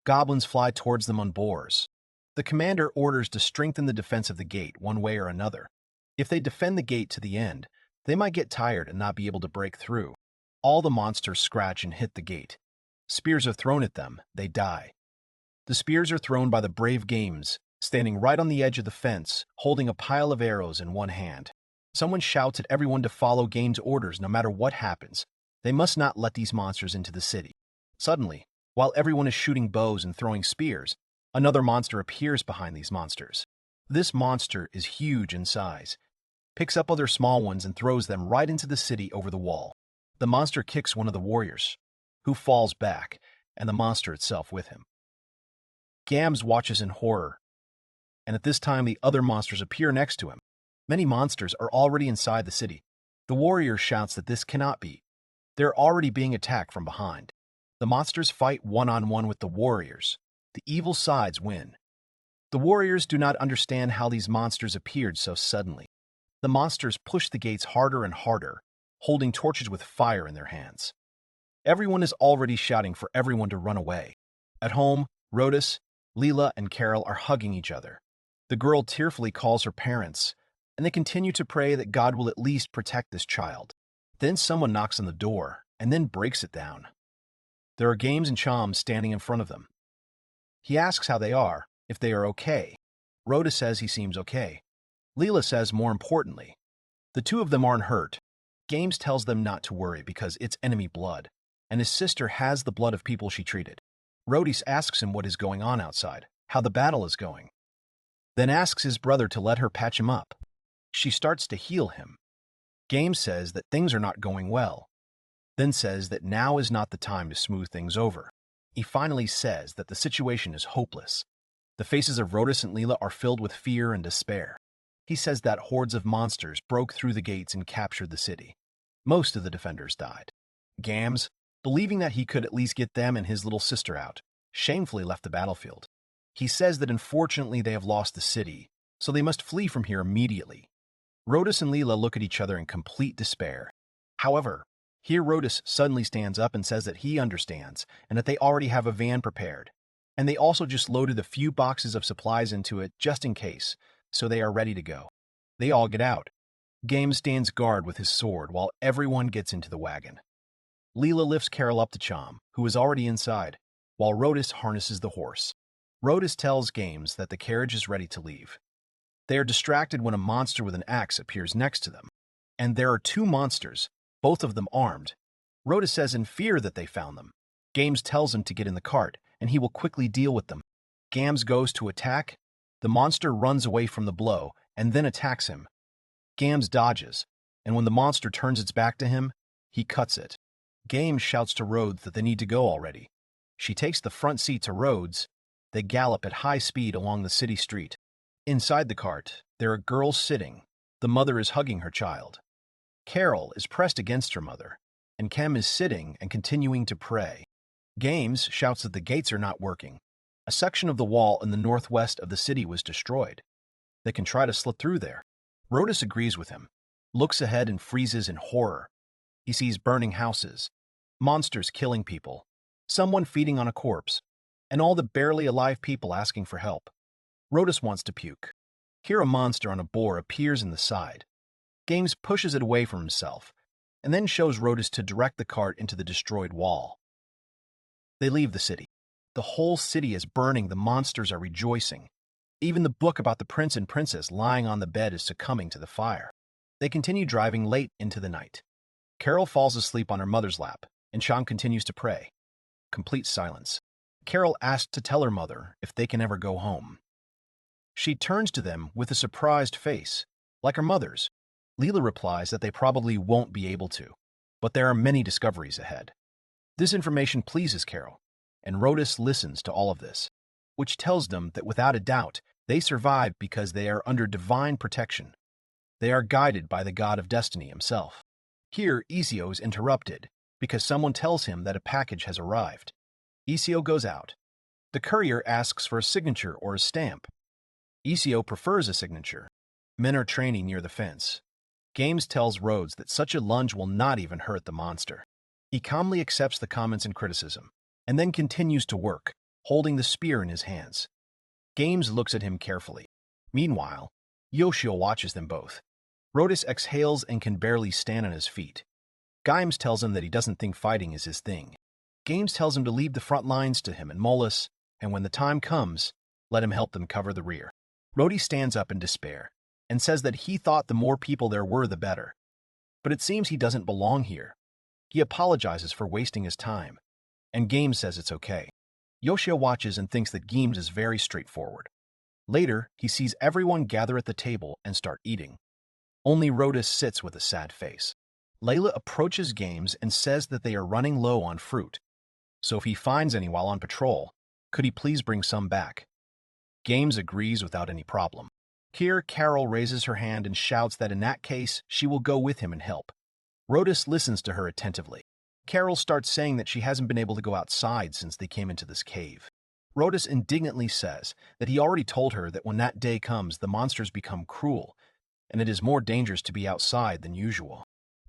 Goblins fly towards them on boars. The commander orders to strengthen the defense of the gate one way or another. If they defend the gate to the end, they might get tired and not be able to break through. All the monsters scratch and hit the gate. Spears are thrown at them, they die. The spears are thrown by the brave Gimes, standing right on the edge of the fence, holding a pile of arrows in one hand. Someone shouts at everyone to follow Gimes' orders no matter what happens. They must not let these monsters into the city. Suddenly, while everyone is shooting bows and throwing spears, another monster appears behind these monsters. This monster is huge in size, picks up other small ones and throws them right into the city over the wall. The monster kicks one of the warriors, who falls back, and the monster itself with him. Gimes watches in horror, and at this time the other monsters appear next to him. Many monsters are already inside the city. The warrior shouts that this cannot be. They're already being attacked from behind. The monsters fight one-on-one with the warriors. The evil sides win. The warriors do not understand how these monsters appeared so suddenly. The monsters push the gates harder and harder, holding torches with fire in their hands. Everyone is already shouting for everyone to run away. At home, Rhodus, Leela, and Carol are hugging each other. The girl tearfully calls her parents, and they continue to pray that God will at least protect this child. Then someone knocks on the door and then breaks it down. There are Games and Chom standing in front of them. He asks how they are, if they are okay. Rhoda says he seems okay. Leela says more importantly. The two of them aren't hurt. Games tells them not to worry because it's enemy blood, and his sister has the blood of people she treated. Rhodis asks him what is going on outside, how the battle is going. Then asks his brother to let her patch him up. She starts to heal him. Games says that things are not going well, then says that now is not the time to smooth things over. He finally says that the situation is hopeless. The faces of Rhodis and Leela are filled with fear and despair. He says that hordes of monsters broke through the gates and captured the city. Most of the defenders died. Games, believing that he could at least get them and his little sister out, shamefully left the battlefield. He says that unfortunately they have lost the city, so they must flee from here immediately. Rhodis and Leela look at each other in complete despair. However, here Rhodis suddenly stands up and says that he understands and that they already have a van prepared, and they also just loaded a few boxes of supplies into it just in case, so they are ready to go. They all get out. Games stands guard with his sword while everyone gets into the wagon. Leela lifts Carol up to Chom, who is already inside, while Rhodis harnesses the horse. Rhodis tells Games that the carriage is ready to leave. They are distracted when a monster with an axe appears next to them. And there are two monsters, both of them armed. Rhodis says in fear that they found them. Games tells him to get in the cart, and he will quickly deal with them. Games goes to attack. The monster runs away from the blow and then attacks him. Games dodges, and when the monster turns its back to him, he cuts it. Games shouts to Rhodes that they need to go already. She takes the front seat to Rhodes. They gallop at high speed along the city street. Inside the cart, there are girls sitting. The mother is hugging her child. Carol is pressed against her mother, and Kem is sitting and continuing to pray. Games shouts that the gates are not working. A section of the wall in the northwest of the city was destroyed. They can try to slip through there. Rhodis agrees with him, looks ahead and freezes in horror. He sees burning houses, monsters killing people, someone feeding on a corpse, and all the barely alive people asking for help. Rhodis wants to puke. Here a monster on a boar appears in the side. Games pushes it away from himself, and then shows Rhodis to direct the cart into the destroyed wall. They leave the city. The whole city is burning, the monsters are rejoicing. Even the book about the prince and princess lying on the bed is succumbing to the fire. They continue driving late into the night. Carol falls asleep on her mother's lap, and Chom continues to pray. Complete silence. Carol asks to tell her mother if they can ever go home. She turns to them with a surprised face, like her mother's. Leela replies that they probably won't be able to, but there are many discoveries ahead. This information pleases Carol, and Rhodis listens to all of this, which tells them that without a doubt, they survive because they are under divine protection. They are guided by the god of destiny himself. Here, Yoshio is interrupted because someone tells him that a package has arrived. Yoshio goes out. The courier asks for a signature or a stamp. Yoshio prefers a signature. Men are training near the fence. Games tells Rhodes that such a lunge will not even hurt the monster. He calmly accepts the comments and criticism, and then continues to work, holding the spear in his hands. Games looks at him carefully. Meanwhile, Yoshio watches them both. Rhodis exhales and can barely stand on his feet. Games tells him that he doesn't think fighting is his thing. Games tells him to leave the front lines to him and Molus, and when the time comes, let him help them cover the rear. Rhodis stands up in despair and says that he thought the more people there were, the better. But it seems he doesn't belong here. He apologizes for wasting his time, and Games says it's okay. Yoshio watches and thinks that Games is very straightforward. Later, he sees everyone gather at the table and start eating. Only Rhodis sits with a sad face. Layla approaches Games and says that they are running low on fruit, so if he finds any while on patrol, could he please bring some back? Games agrees without any problem. Here, Carol raises her hand and shouts that in that case, she will go with him and help. Rhodis listens to her attentively. Carol starts saying that she hasn't been able to go outside since they came into this cave. Rhodis indignantly says that he already told her that when that day comes, the monsters become cruel, and it is more dangerous to be outside than usual.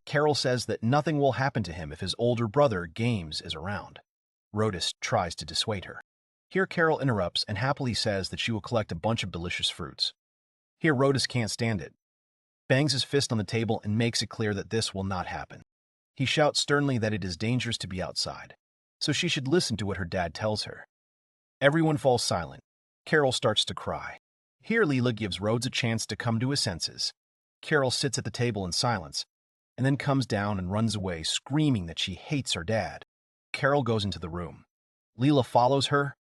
Carol says that nothing will happen to him if his older brother, Games, is around. Rhodis tries to dissuade her. Here Carol interrupts and happily says that she will collect a bunch of delicious fruits. Here Rhodus can't stand it, bangs his fist on the table and makes it clear that this will not happen. He shouts sternly that it is dangerous to be outside, so she should listen to what her dad tells her. Everyone falls silent. Carol starts to cry. Here Leela gives Rhodes a chance to come to his senses. Carol sits at the table in silence, and then comes down and runs away, screaming that she hates her dad. Carol goes into the room. Leela follows her,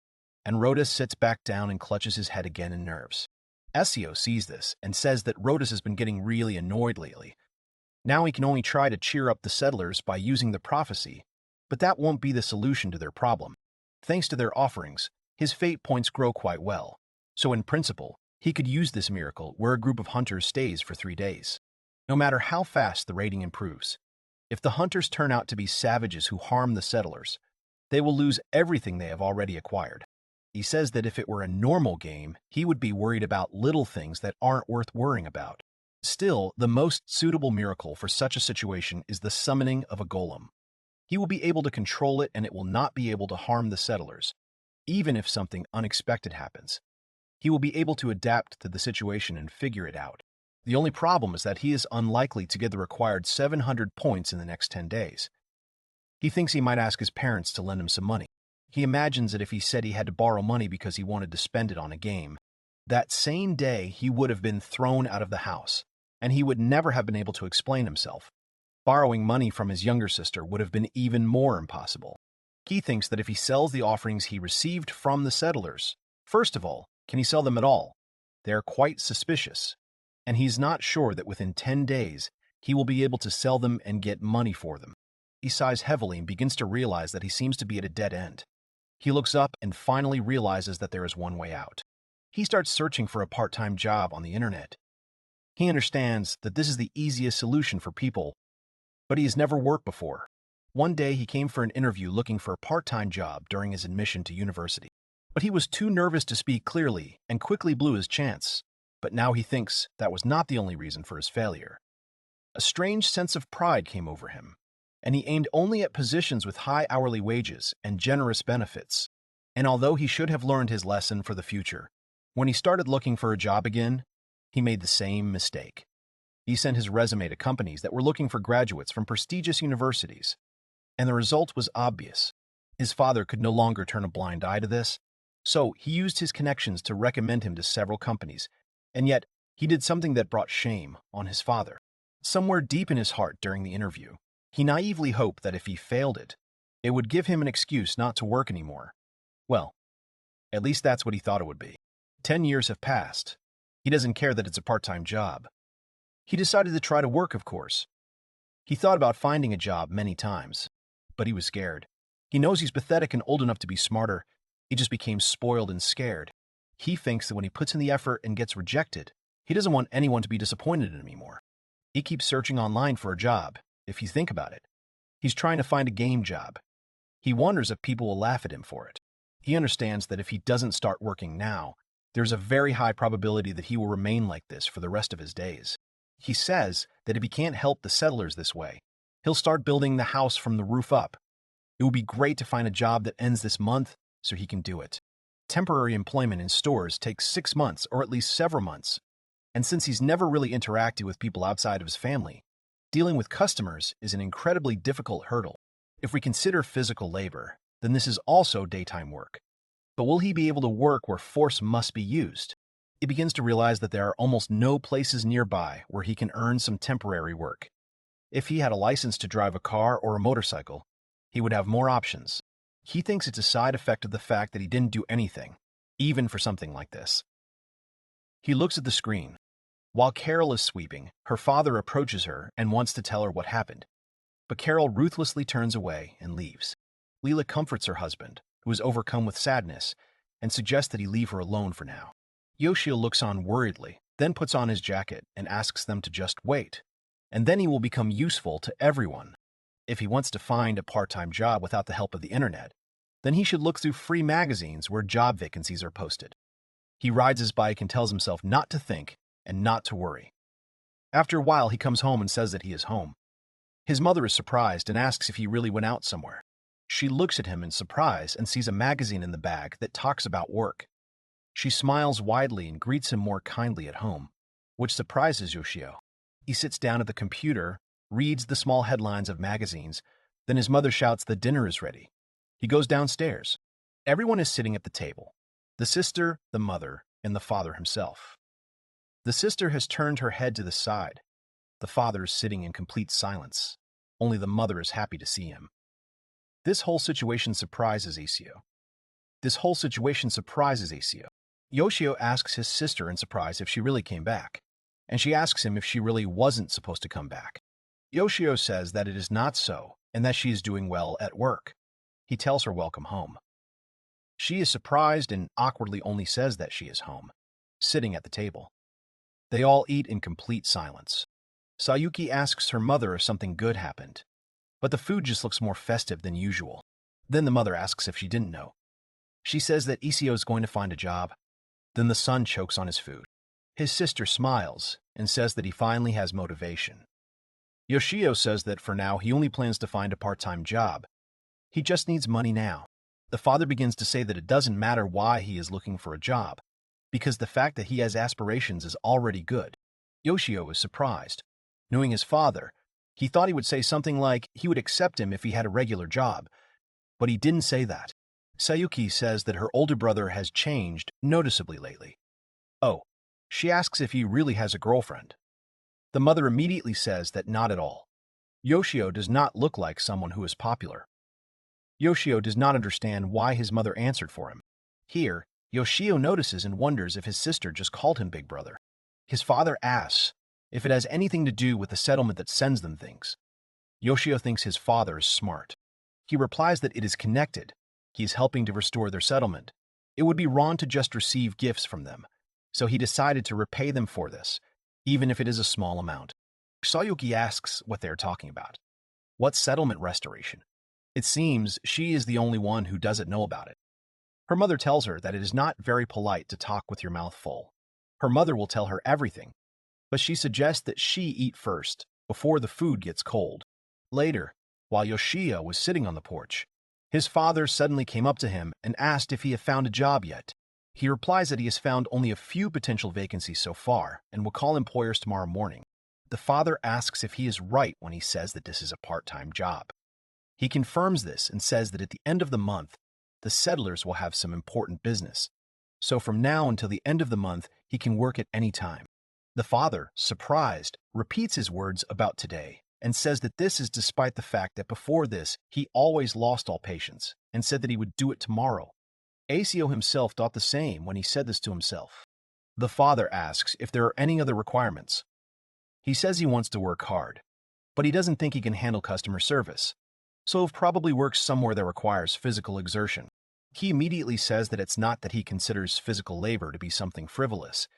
and Rhodus sits back down and clutches his head again in nerves. Essio sees this and says that Rhodus has been getting really annoyed lately. Now he can only try to cheer up the settlers by using the prophecy, but that won't be the solution to their problem. Thanks to their offerings, his fate points grow quite well, so in principle, he could use this miracle where a group of hunters stays for 3 days. No matter how fast the rating improves, if the hunters turn out to be savages who harm the settlers, they will lose everything they have already acquired. He says that if it were a normal game, he would be worried about little things that aren't worth worrying about. Still, the most suitable miracle for such a situation is the summoning of a golem. He will be able to control it and it will not be able to harm the settlers, even if something unexpected happens. He will be able to adapt to the situation and figure it out. The only problem is that he is unlikely to get the required 700 points in the next 10 days. He thinks he might ask his parents to lend him some money. He imagines that if he said he had to borrow money because he wanted to spend it on a game, that same day he would have been thrown out of the house, and he would never have been able to explain himself. Borrowing money from his younger sister would have been even more impossible. He thinks that if he sells the offerings he received from the settlers, first of all, can he sell them at all? They are quite suspicious, and he's not sure that within 10 days he will be able to sell them and get money for them. He sighs heavily and begins to realize that he seems to be at a dead end. He looks up and finally realizes that there is one way out. He starts searching for a part-time job on the internet. He understands that this is the easiest solution for people, but he has never worked before. One day he came for an interview looking for a part-time job during his admission to university. But he was too nervous to speak clearly and quickly blew his chance. But now he thinks that was not the only reason for his failure. A strange sense of pride came over him, and he aimed only at positions with high hourly wages and generous benefits. And although he should have learned his lesson for the future, when he started looking for a job again, he made the same mistake. He sent his resume to companies that were looking for graduates from prestigious universities, and the result was obvious. His father could no longer turn a blind eye to this, so he used his connections to recommend him to several companies, and yet he did something that brought shame on his father. Somewhere deep in his heart during the interview, he naively hoped that if he failed it, it would give him an excuse not to work anymore. Well, at least that's what he thought it would be. 10 years have passed. He doesn't care that it's a part-time job. He decided to try to work, of course. He thought about finding a job many times, but he was scared. He knows he's pathetic and old enough to be smarter. He just became spoiled and scared. He thinks that when he puts in the effort and gets rejected, he doesn't want anyone to be disappointed in him anymore. He keeps searching online for a job, if you think about it. He's trying to find a game job. He wonders if people will laugh at him for it. He understands that if he doesn't start working now, there's a very high probability that he will remain like this for the rest of his days. He says that if he can't help the settlers this way, he'll start building the house from the roof up. It would be great to find a job that ends this month so he can do it. Temporary employment in stores takes 6 months or at least several months, and since he's never really interacted with people outside of his family, dealing with customers is an incredibly difficult hurdle. If we consider physical labor, then this is also daytime work. But will he be able to work where force must be used? He begins to realize that there are almost no places nearby where he can earn some temporary work. If he had a license to drive a car or a motorcycle, he would have more options. He thinks it's a side effect of the fact that he didn't do anything, even for something like this. He looks at the screen. While Carol is sweeping, her father approaches her and wants to tell her what happened. But Carol ruthlessly turns away and leaves. Leela comforts her husband, who is overcome with sadness, and suggests that he leave her alone for now. Yoshio looks on worriedly, then puts on his jacket and asks them to just wait, and then he will become useful to everyone. If he wants to find a part-time job without the help of the internet, then he should look through free magazines where job vacancies are posted. He rides his bike and tells himself not to think and not to worry. After a while, he comes home and says that he is home. His mother is surprised and asks if he really went out somewhere. She looks at him in surprise and sees a magazine in the bag that talks about work. She smiles widely and greets him more kindly at home, which surprises Yoshio. He sits down at the computer, reads the small headlines of magazines, then his mother shouts that dinner is ready. He goes downstairs. Everyone is sitting at the table. The sister, the mother, and the father himself. The sister has turned her head to the side. The father is sitting in complete silence. Only the mother is happy to see him. This whole situation surprises Yoshio. Yoshio asks his sister in surprise if she really came back, and she asks him if she really wasn't supposed to come back. Yoshio says that it is not so and that she is doing well at work. He tells her welcome home. She is surprised and awkwardly only says that she is home, sitting at the table. They all eat in complete silence. Sayuki asks her mother if something good happened, but the food just looks more festive than usual. Then the mother asks if she didn't know. She says that Isio is going to find a job. Then the son chokes on his food. His sister smiles and says that he finally has motivation. Yoshio says that for now he only plans to find a part-time job. He just needs money now. The father begins to say that it doesn't matter why he is looking for a job, because the fact that he has aspirations is already good. Yoshio is surprised. Knowing his father, he thought he would say something like he would accept him if he had a regular job, but he didn't say that. Sayuki says that her older brother has changed noticeably lately. Oh, she asks if he really has a girlfriend. The mother immediately says that not at all. Yoshio does not look like someone who is popular. Yoshio does not understand why his mother answered for him. Here, Yoshio notices and wonders if his sister just called him Big Brother. His father asks if it has anything to do with the settlement that sends them things. Yoshio thinks his father is smart. He replies that it is connected. He is helping to restore their settlement. It would be wrong to just receive gifts from them, so he decided to repay them for this, even if it is a small amount. Sayuki asks what they are talking about. What settlement restoration? It seems she is the only one who doesn't know about it. Her mother tells her that it is not very polite to talk with your mouth full. Her mother will tell her everything, but she suggests that she eat first, before the food gets cold. Later, while Yoshio was sitting on the porch, his father suddenly came up to him and asked if he had found a job yet. He replies that he has found only a few potential vacancies so far and will call employers tomorrow morning. The father asks if he is right when he says that this is a part-time job. He confirms this and says that at the end of the month, the settlers will have some important business. So from now until the end of the month, he can work at any time. The father, surprised, repeats his words about today and says that this is despite the fact that before this, he always lost all patience and said that he would do it tomorrow. Asio himself thought the same when he said this to himself. The father asks if there are any other requirements. He says he wants to work hard, but he doesn't think he can handle customer service, so he'll probably work somewhere that requires physical exertion. He immediately says that it's not that he considers physical labor to be something frivolous.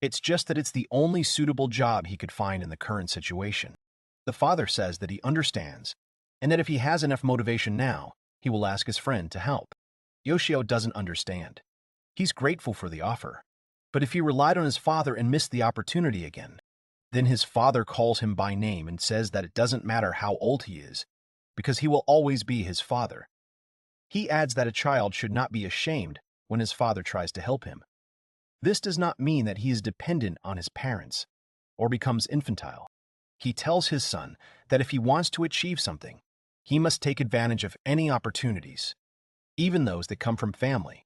It's just that it's the only suitable job he could find in the current situation. The father says that he understands, and that if he has enough motivation now, he will ask his friend to help. Yoshio doesn't understand. He's grateful for the offer, but if he relied on his father and missed the opportunity again, then his father calls him by name and says that it doesn't matter how old he is, because he will always be his father. He adds that a child should not be ashamed when his father tries to help him. This does not mean that he is dependent on his parents or becomes infantile. He tells his son that if he wants to achieve something, he must take advantage of any opportunities, even those that come from family.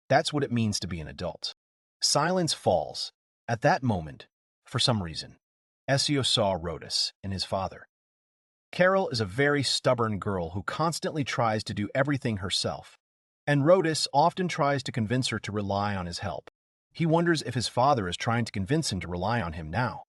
That's what it means to be an adult. Silence falls. At that moment, for some reason, Essio saw Rhodas and his father. Carol is a very stubborn girl who constantly tries to do everything herself, and Rhodas often tries to convince her to rely on his help. He wonders if his father is trying to convince him to rely on him now.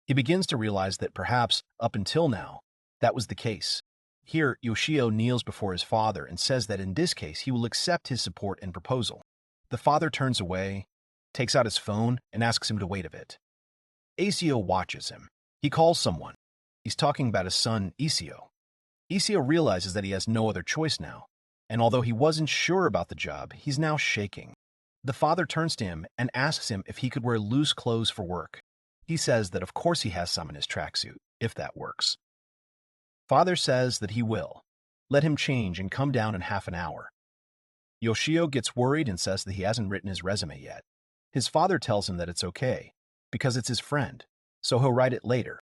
He begins to realize that perhaps, up until now, that was the case. Here, Yoshio kneels before his father and says that in this case he will accept his support and proposal. The father turns away, takes out his phone, and asks him to wait a bit. Asio watches him. He calls someone. He's talking about his son, Isio. Isio realizes that he has no other choice now, and although he wasn't sure about the job, he's now shaking. The father turns to him and asks him if he could wear loose clothes for work. He says that of course he has some in his tracksuit, if that works. Father says that he will. Let him change and come down in half an hour. Yoshio gets worried and says that he hasn't written his resume yet. His father tells him that it's okay, because it's his friend, so he'll write it later.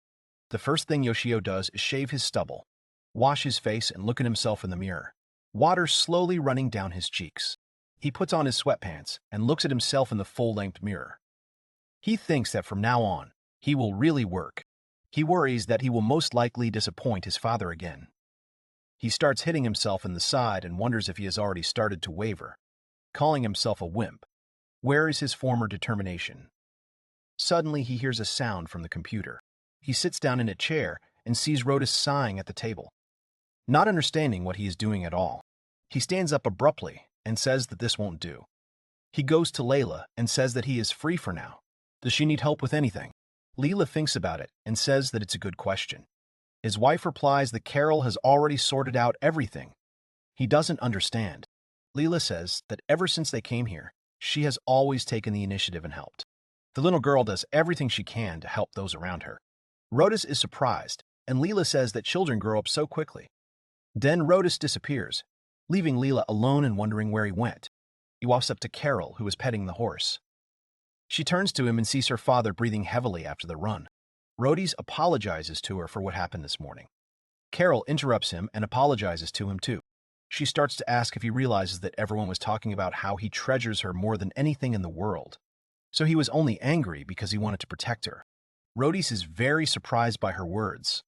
The first thing Yoshio does is shave his stubble, wash his face, and look at himself in the mirror. Water slowly running down his cheeks. He puts on his sweatpants and looks at himself in the full-length mirror. He thinks that from now on, he will really work. He worries that he will most likely disappoint his father again. He starts hitting himself in the side and wonders if he has already started to waver, calling himself a wimp. Where is his former determination? Suddenly, he hears a sound from the computer. He sits down in a chair and sees Rhoda sighing at the table, not understanding what he is doing at all. He stands up abruptly and says that this won't do. He goes to Layla and says that he is free for now. Does she need help with anything? Leela thinks about it and says that it's a good question. His wife replies that Carol has already sorted out everything. He doesn't understand. Leela says that ever since they came here, she has always taken the initiative and helped. The little girl does everything she can to help those around her. Rhoda is surprised, and Leela says that children grow up so quickly. Then Rhoda disappears, leaving Leela alone and wondering where he went. He walks up to Carol, who is petting the horse. She turns to him and sees her father breathing heavily after the run. Rhodey apologizes to her for what happened this morning. Carol interrupts him and apologizes to him too. She starts to ask if he realizes that everyone was talking about how he treasures her more than anything in the world. So he was only angry because he wanted to protect her. Rhodey is very surprised by her words.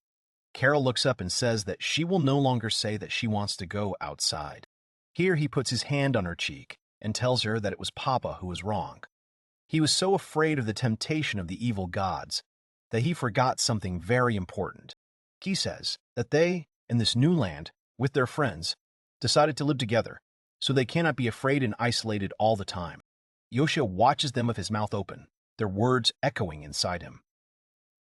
Carol looks up and says that she will no longer say that she wants to go outside. Here he puts his hand on her cheek and tells her that it was Papa who was wrong. He was so afraid of the temptation of the evil gods that he forgot something very important. He says that they, in this new land, with their friends, decided to live together, so they cannot be afraid and isolated all the time. Yoshio watches them with his mouth open, their words echoing inside him.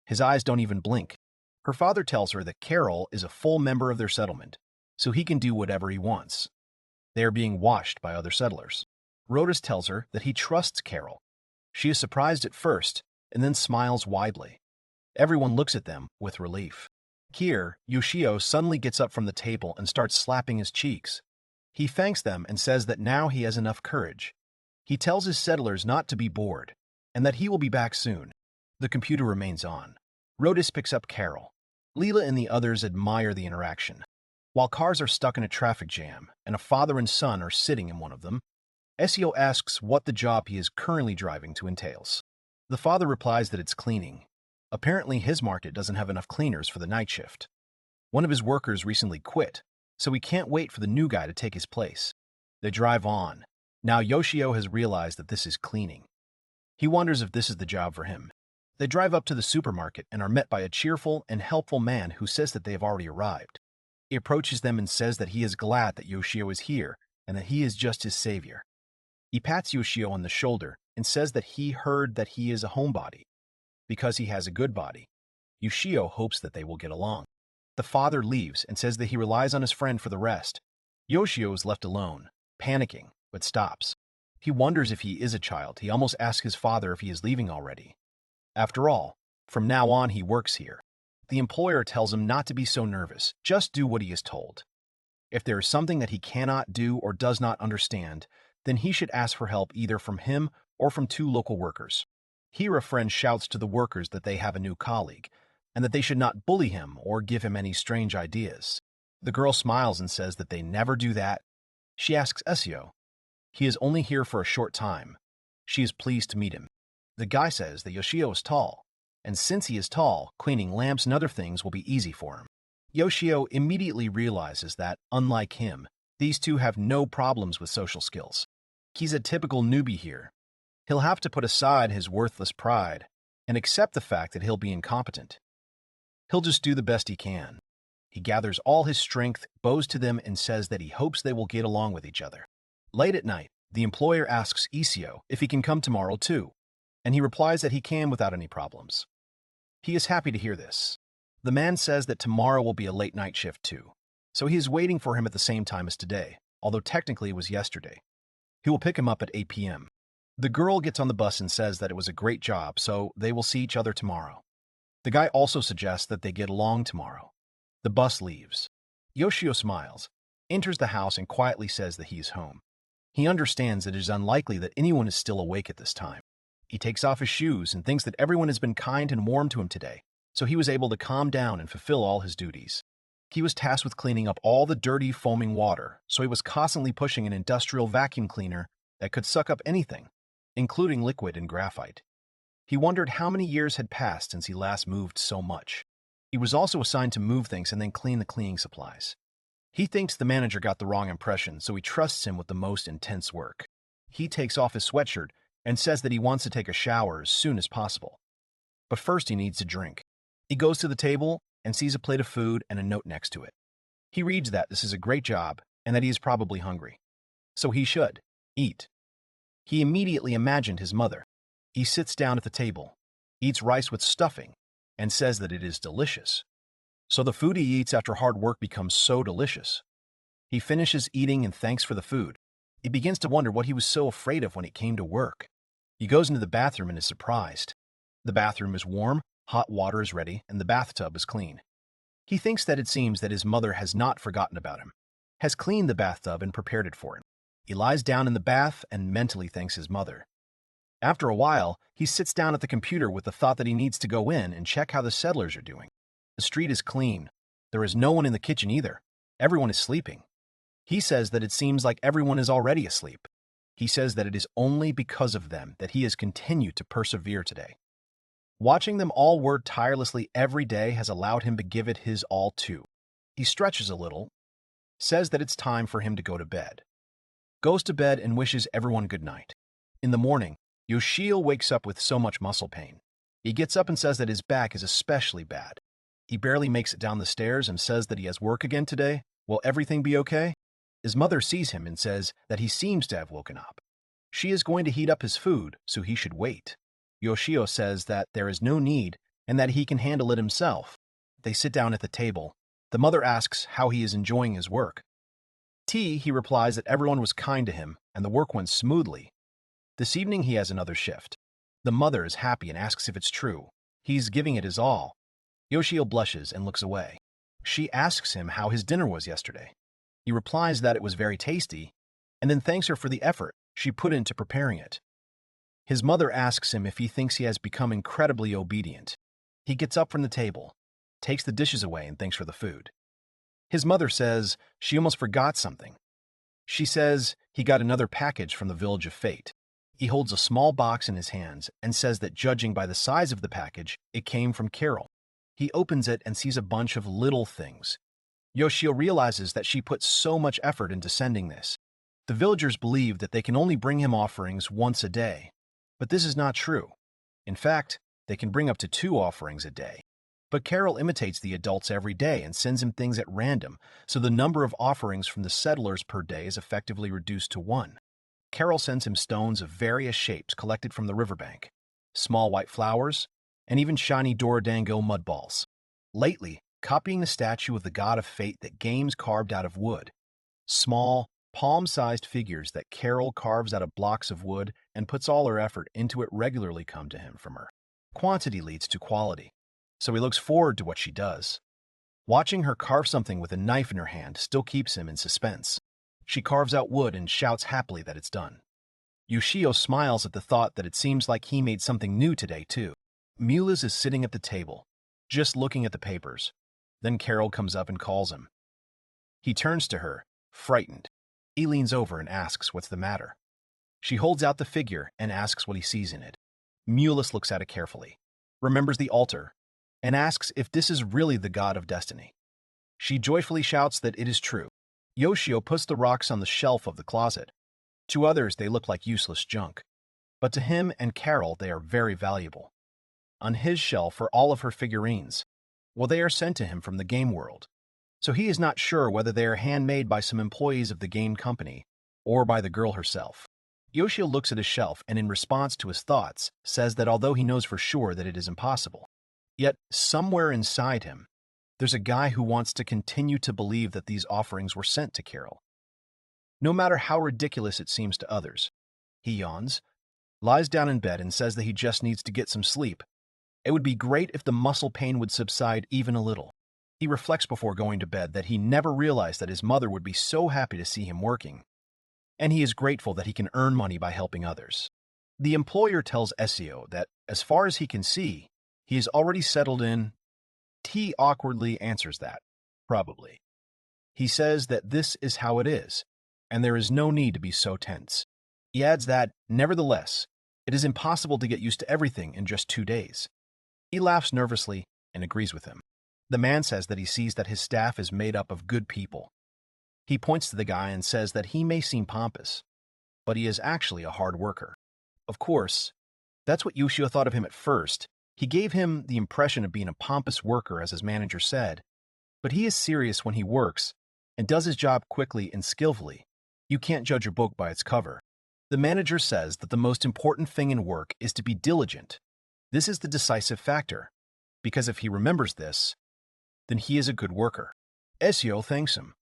His eyes don't even blink. Her father tells her that Carol is a full member of their settlement, so he can do whatever he wants. They are being watched by other settlers. Rhoda tells her that he trusts Carol. She is surprised at first, and then smiles widely. Everyone looks at them with relief. Here, Yoshio suddenly gets up from the table and starts slapping his cheeks. He thanks them and says that now he has enough courage. He tells his settlers not to be bored, and that he will be back soon. The computer remains on. Rhodis picks up Carol. Leela and the others admire the interaction. While cars are stuck in a traffic jam, and a father and son are sitting in one of them, Yoshio asks what the job he is currently driving to entails. The father replies that it's cleaning. Apparently, his market doesn't have enough cleaners for the night shift. One of his workers recently quit, so he can't wait for the new guy to take his place. They drive on. Now Yoshio has realized that this is cleaning. He wonders if this is the job for him. They drive up to the supermarket and are met by a cheerful and helpful man who says that they have already arrived. He approaches them and says that he is glad that Yoshio is here and that he is just his savior. He pats Yoshio on the shoulder and says that he heard that he is a homebody. Because he has a good body, Yoshio hopes that they will get along. The father leaves and says that he relies on his friend for the rest. Yoshio is left alone, panicking, but stops. He wonders if he is a child. He almost asks his father if he is leaving already. After all, from now on he works here. The employer tells him not to be so nervous, just do what he is told. If there is something that he cannot do or does not understand, then he should ask for help either from him or from 2 local workers. Here a friend shouts to the workers that they have a new colleague, and that they should not bully him or give him any strange ideas. The girl smiles and says that they never do that. She asks Yoshio. He is only here for a short time. She is pleased to meet him. The guy says that Yoshio is tall, and since he is tall, cleaning lamps and other things will be easy for him. Yoshio immediately realizes that, unlike him, these two have no problems with social skills. He's a typical newbie here. He'll have to put aside his worthless pride and accept the fact that he'll be incompetent. He'll just do the best he can. He gathers all his strength, bows to them, and says that he hopes they will get along with each other. Late at night, the employer asks Yoshio if he can come tomorrow too, and he replies that he can without any problems. He is happy to hear this. The man says that tomorrow will be a late night shift too, so he is waiting for him at the same time as today, although technically it was yesterday. He will pick him up at 8 p.m. The girl gets on the bus and says that it was a great job, so they will see each other tomorrow. The guy also suggests that they get along tomorrow. The bus leaves. Yoshio smiles enters the house and quietly says that he is home. He understands that it is unlikely that anyone is still awake at this time. He takes off his shoes and thinks that everyone has been kind and warm to him today, so he was able to calm down and fulfill all his duties. He was tasked with cleaning up all the dirty, foaming water, so he was constantly pushing an industrial vacuum cleaner that could suck up anything, including liquid and graphite. He wondered how many years had passed since he last moved so much. He was also assigned to move things and then clean the cleaning supplies. He thinks the manager got the wrong impression, so he trusts him with the most intense work. He takes off his sweatshirt and says that he wants to take a shower as soon as possible. But first he needs to drink. He goes to the table and sees a plate of food and a note next to it. He reads that this is a great job and that he is probably hungry. So he should eat. He immediately imagined his mother. He sits down at the table, eats rice with stuffing, and says that it is delicious. So the food he eats after hard work becomes so delicious. He finishes eating and thanks for the food. He begins to wonder what he was so afraid of when it came to work. He goes into the bathroom and is surprised. The bathroom is warm, hot water is ready, and the bathtub is clean. He thinks that it seems that his mother has not forgotten about him, has cleaned the bathtub and prepared it for him. He lies down in the bath and mentally thanks his mother. After a while, he sits down at the computer with the thought that he needs to go in and check how the settlers are doing. The street is clean. There is no one in the kitchen either. Everyone is sleeping. He says that it seems like everyone is already asleep. He says that it is only because of them that he has continued to persevere today. Watching them all work tirelessly every day has allowed him to give it his all too. He stretches a little, says that it's time for him to go to bed. Goes to bed and wishes everyone good night. In the morning, Yoshio wakes up with so much muscle pain. He gets up and says that his back is especially bad. He barely makes it down the stairs and says that he has work again today. Will everything be okay? His mother sees him and says that he seems to have woken up. She is going to heat up his food, so he should wait. Yoshio says that there is no need and that he can handle it himself. They sit down at the table. The mother asks how he is enjoying his work. He replies that everyone was kind to him and the work went smoothly. This evening he has another shift. The mother is happy and asks if it's true. He's giving it his all. Yoshio blushes and looks away. She asks him how his dinner was yesterday. He replies that it was very tasty, and then thanks her for the effort she put into preparing it. His mother asks him if he thinks he has become incredibly obedient. He gets up from the table, takes the dishes away, and thanks for the food. His mother says she almost forgot something. She says he got another package from the Village of Fate. He holds a small box in his hands and says that judging by the size of the package, it came from Carol. He opens it and sees a bunch of little things. Yoshio realizes that she put so much effort into sending this. The villagers believe that they can only bring him offerings once a day, but this is not true. In fact, they can bring up to 2 offerings a day. But Carol imitates the adults every day and sends him things at random, so the number of offerings from the settlers per day is effectively reduced to 1. Carol sends him stones of various shapes collected from the riverbank, small white flowers, and even shiny Dorodango mud balls. Lately, copying the statue of the god of fate that Games carved out of wood. Small, palm-sized figures that Carol carves out of blocks of wood and puts all her effort into it regularly come to him from her. Quantity leads to quality, so he looks forward to what she does. Watching her carve something with a knife in her hand still keeps him in suspense. She carves out wood and shouts happily that it's done. Yoshio smiles at the thought that it seems like he made something new today, too. Mulas is sitting at the table, just looking at the papers. Then Carol comes up and calls him. He turns to her, frightened. He leans over and asks what's the matter. She holds out the figure and asks what he sees in it. Mulus looks at it carefully, remembers the altar, and asks if this is really the god of destiny. She joyfully shouts that it is true. Yoshio puts the rocks on the shelf of the closet. To others, they look like useless junk. But to him and Carol, they are very valuable. On his shelf are all of her figurines. Well, they are sent to him from the game world. So he is not sure whether they are handmade by some employees of the game company or by the girl herself. Yoshio looks at his shelf and in response to his thoughts says that although he knows for sure that it is impossible, yet somewhere inside him, there's a guy who wants to continue to believe that these offerings were sent to Carol. No matter how ridiculous it seems to others. He yawns, lies down in bed and says that he just needs to get some sleep. It would be great if the muscle pain would subside even a little. He reflects before going to bed that he never realized that his mother would be so happy to see him working, and he is grateful that he can earn money by helping others. The employer tells Yoshio that, as far as he can see, he is already settled in. T awkwardly answers that, probably. He says that this is how it is, and there is no need to be so tense. He adds that, nevertheless, it is impossible to get used to everything in just 2 days. He laughs nervously and agrees with him. The man says that he sees that his staff is made up of good people. He points to the guy and says that he may seem pompous, but he is actually a hard worker. Of course, that's what Yoshio thought of him at first. He gave him the impression of being a pompous worker, as his manager said, but he is serious when he works and does his job quickly and skillfully. You can't judge a book by its cover. The manager says that the most important thing in work is to be diligent. This is the decisive factor, because if he remembers this, then he is a good worker. Yoshio thanks him.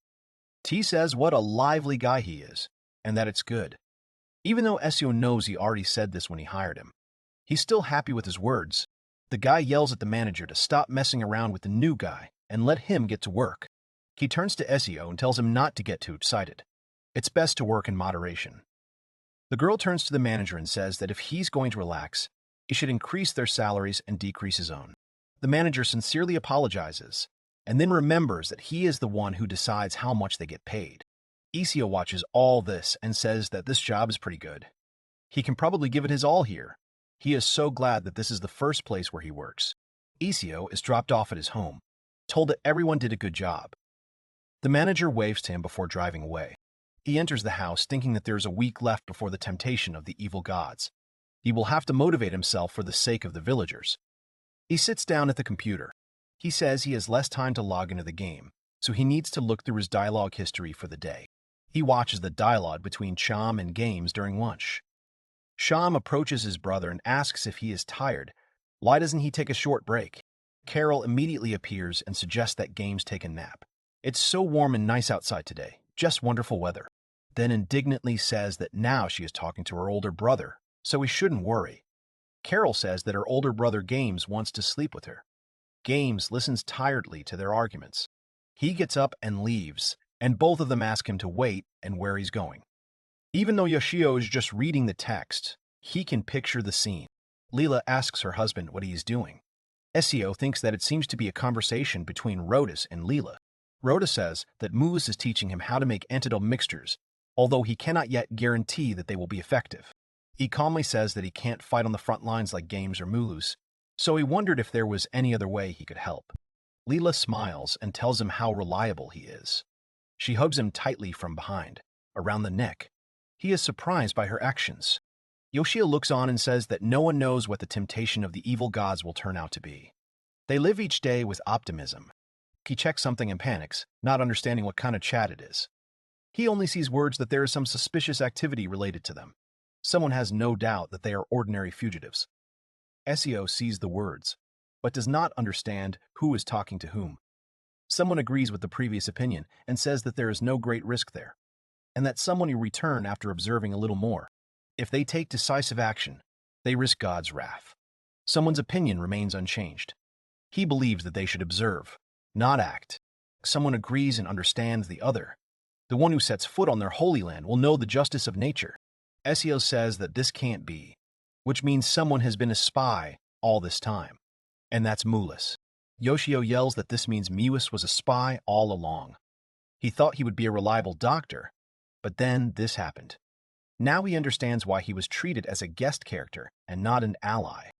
T says what a lively guy he is, and that it's good. Even though Yoshio knows he already said this when he hired him, he's still happy with his words. The guy yells at the manager to stop messing around with the new guy and let him get to work. He turns to Yoshio and tells him not to get too excited. It's best to work in moderation. The girl turns to the manager and says that if he's going to relax, he should increase their salaries and decrease his own. The manager sincerely apologizes and then remembers that he is the one who decides how much they get paid. Yoshio watches all this and says that this job is pretty good. He can probably give it his all here. He is so glad that this is the first place where he works. Yoshio is dropped off at his home, told that everyone did a good job. The manager waves to him before driving away. He enters the house thinking that there is a week left before the temptation of the evil gods. He will have to motivate himself for the sake of the villagers. He sits down at the computer. He says he has less time to log into the game, so he needs to look through his dialogue history for the day. He watches the dialogue between Cham and Games during lunch. Cham approaches his brother and asks if he is tired. Why doesn't he take a short break? Carol immediately appears and suggests that Games take a nap. It's so warm and nice outside today. Just wonderful weather. Then indignantly says that now she is talking to her older brother, so he shouldn't worry. Carol says that her older brother Games wants to sleep with her. Games listens tiredly to their arguments. He gets up and leaves, and both of them ask him to wait and where he's going. Even though Yoshio is just reading the text, he can picture the scene. Leela asks her husband what he is doing. Yoshio thinks that it seems to be a conversation between Rhodas and Leela. Rhoda says that Mulus is teaching him how to make antidote mixtures, although he cannot yet guarantee that they will be effective. He calmly says that he can't fight on the front lines like Games or Mulus, so he wondered if there was any other way he could help. Leela smiles and tells him how reliable he is. She hugs him tightly from behind, around the neck. He is surprised by her actions. Yoshio looks on and says that no one knows what the temptation of the evil gods will turn out to be. They live each day with optimism. He checks something and panics, not understanding what kind of chat it is. He only sees words that there is some suspicious activity related to them. Someone has no doubt that they are ordinary fugitives. Yoshio sees the words, but does not understand who is talking to whom. Someone agrees with the previous opinion and says that there is no great risk there, and that someone will return after observing a little more. If they take decisive action, they risk God's wrath. Someone's opinion remains unchanged. He believes that they should observe, not act. Someone agrees and understands the other. The one who sets foot on their holy land will know the justice of nature. Yoshio says that this can't be, which means someone has been a spy all this time, and that's Mulus. Yoshio yells that this means Mulus was a spy all along. He thought he would be a reliable doctor, but then this happened. Now he understands why he was treated as a guest character and not an ally.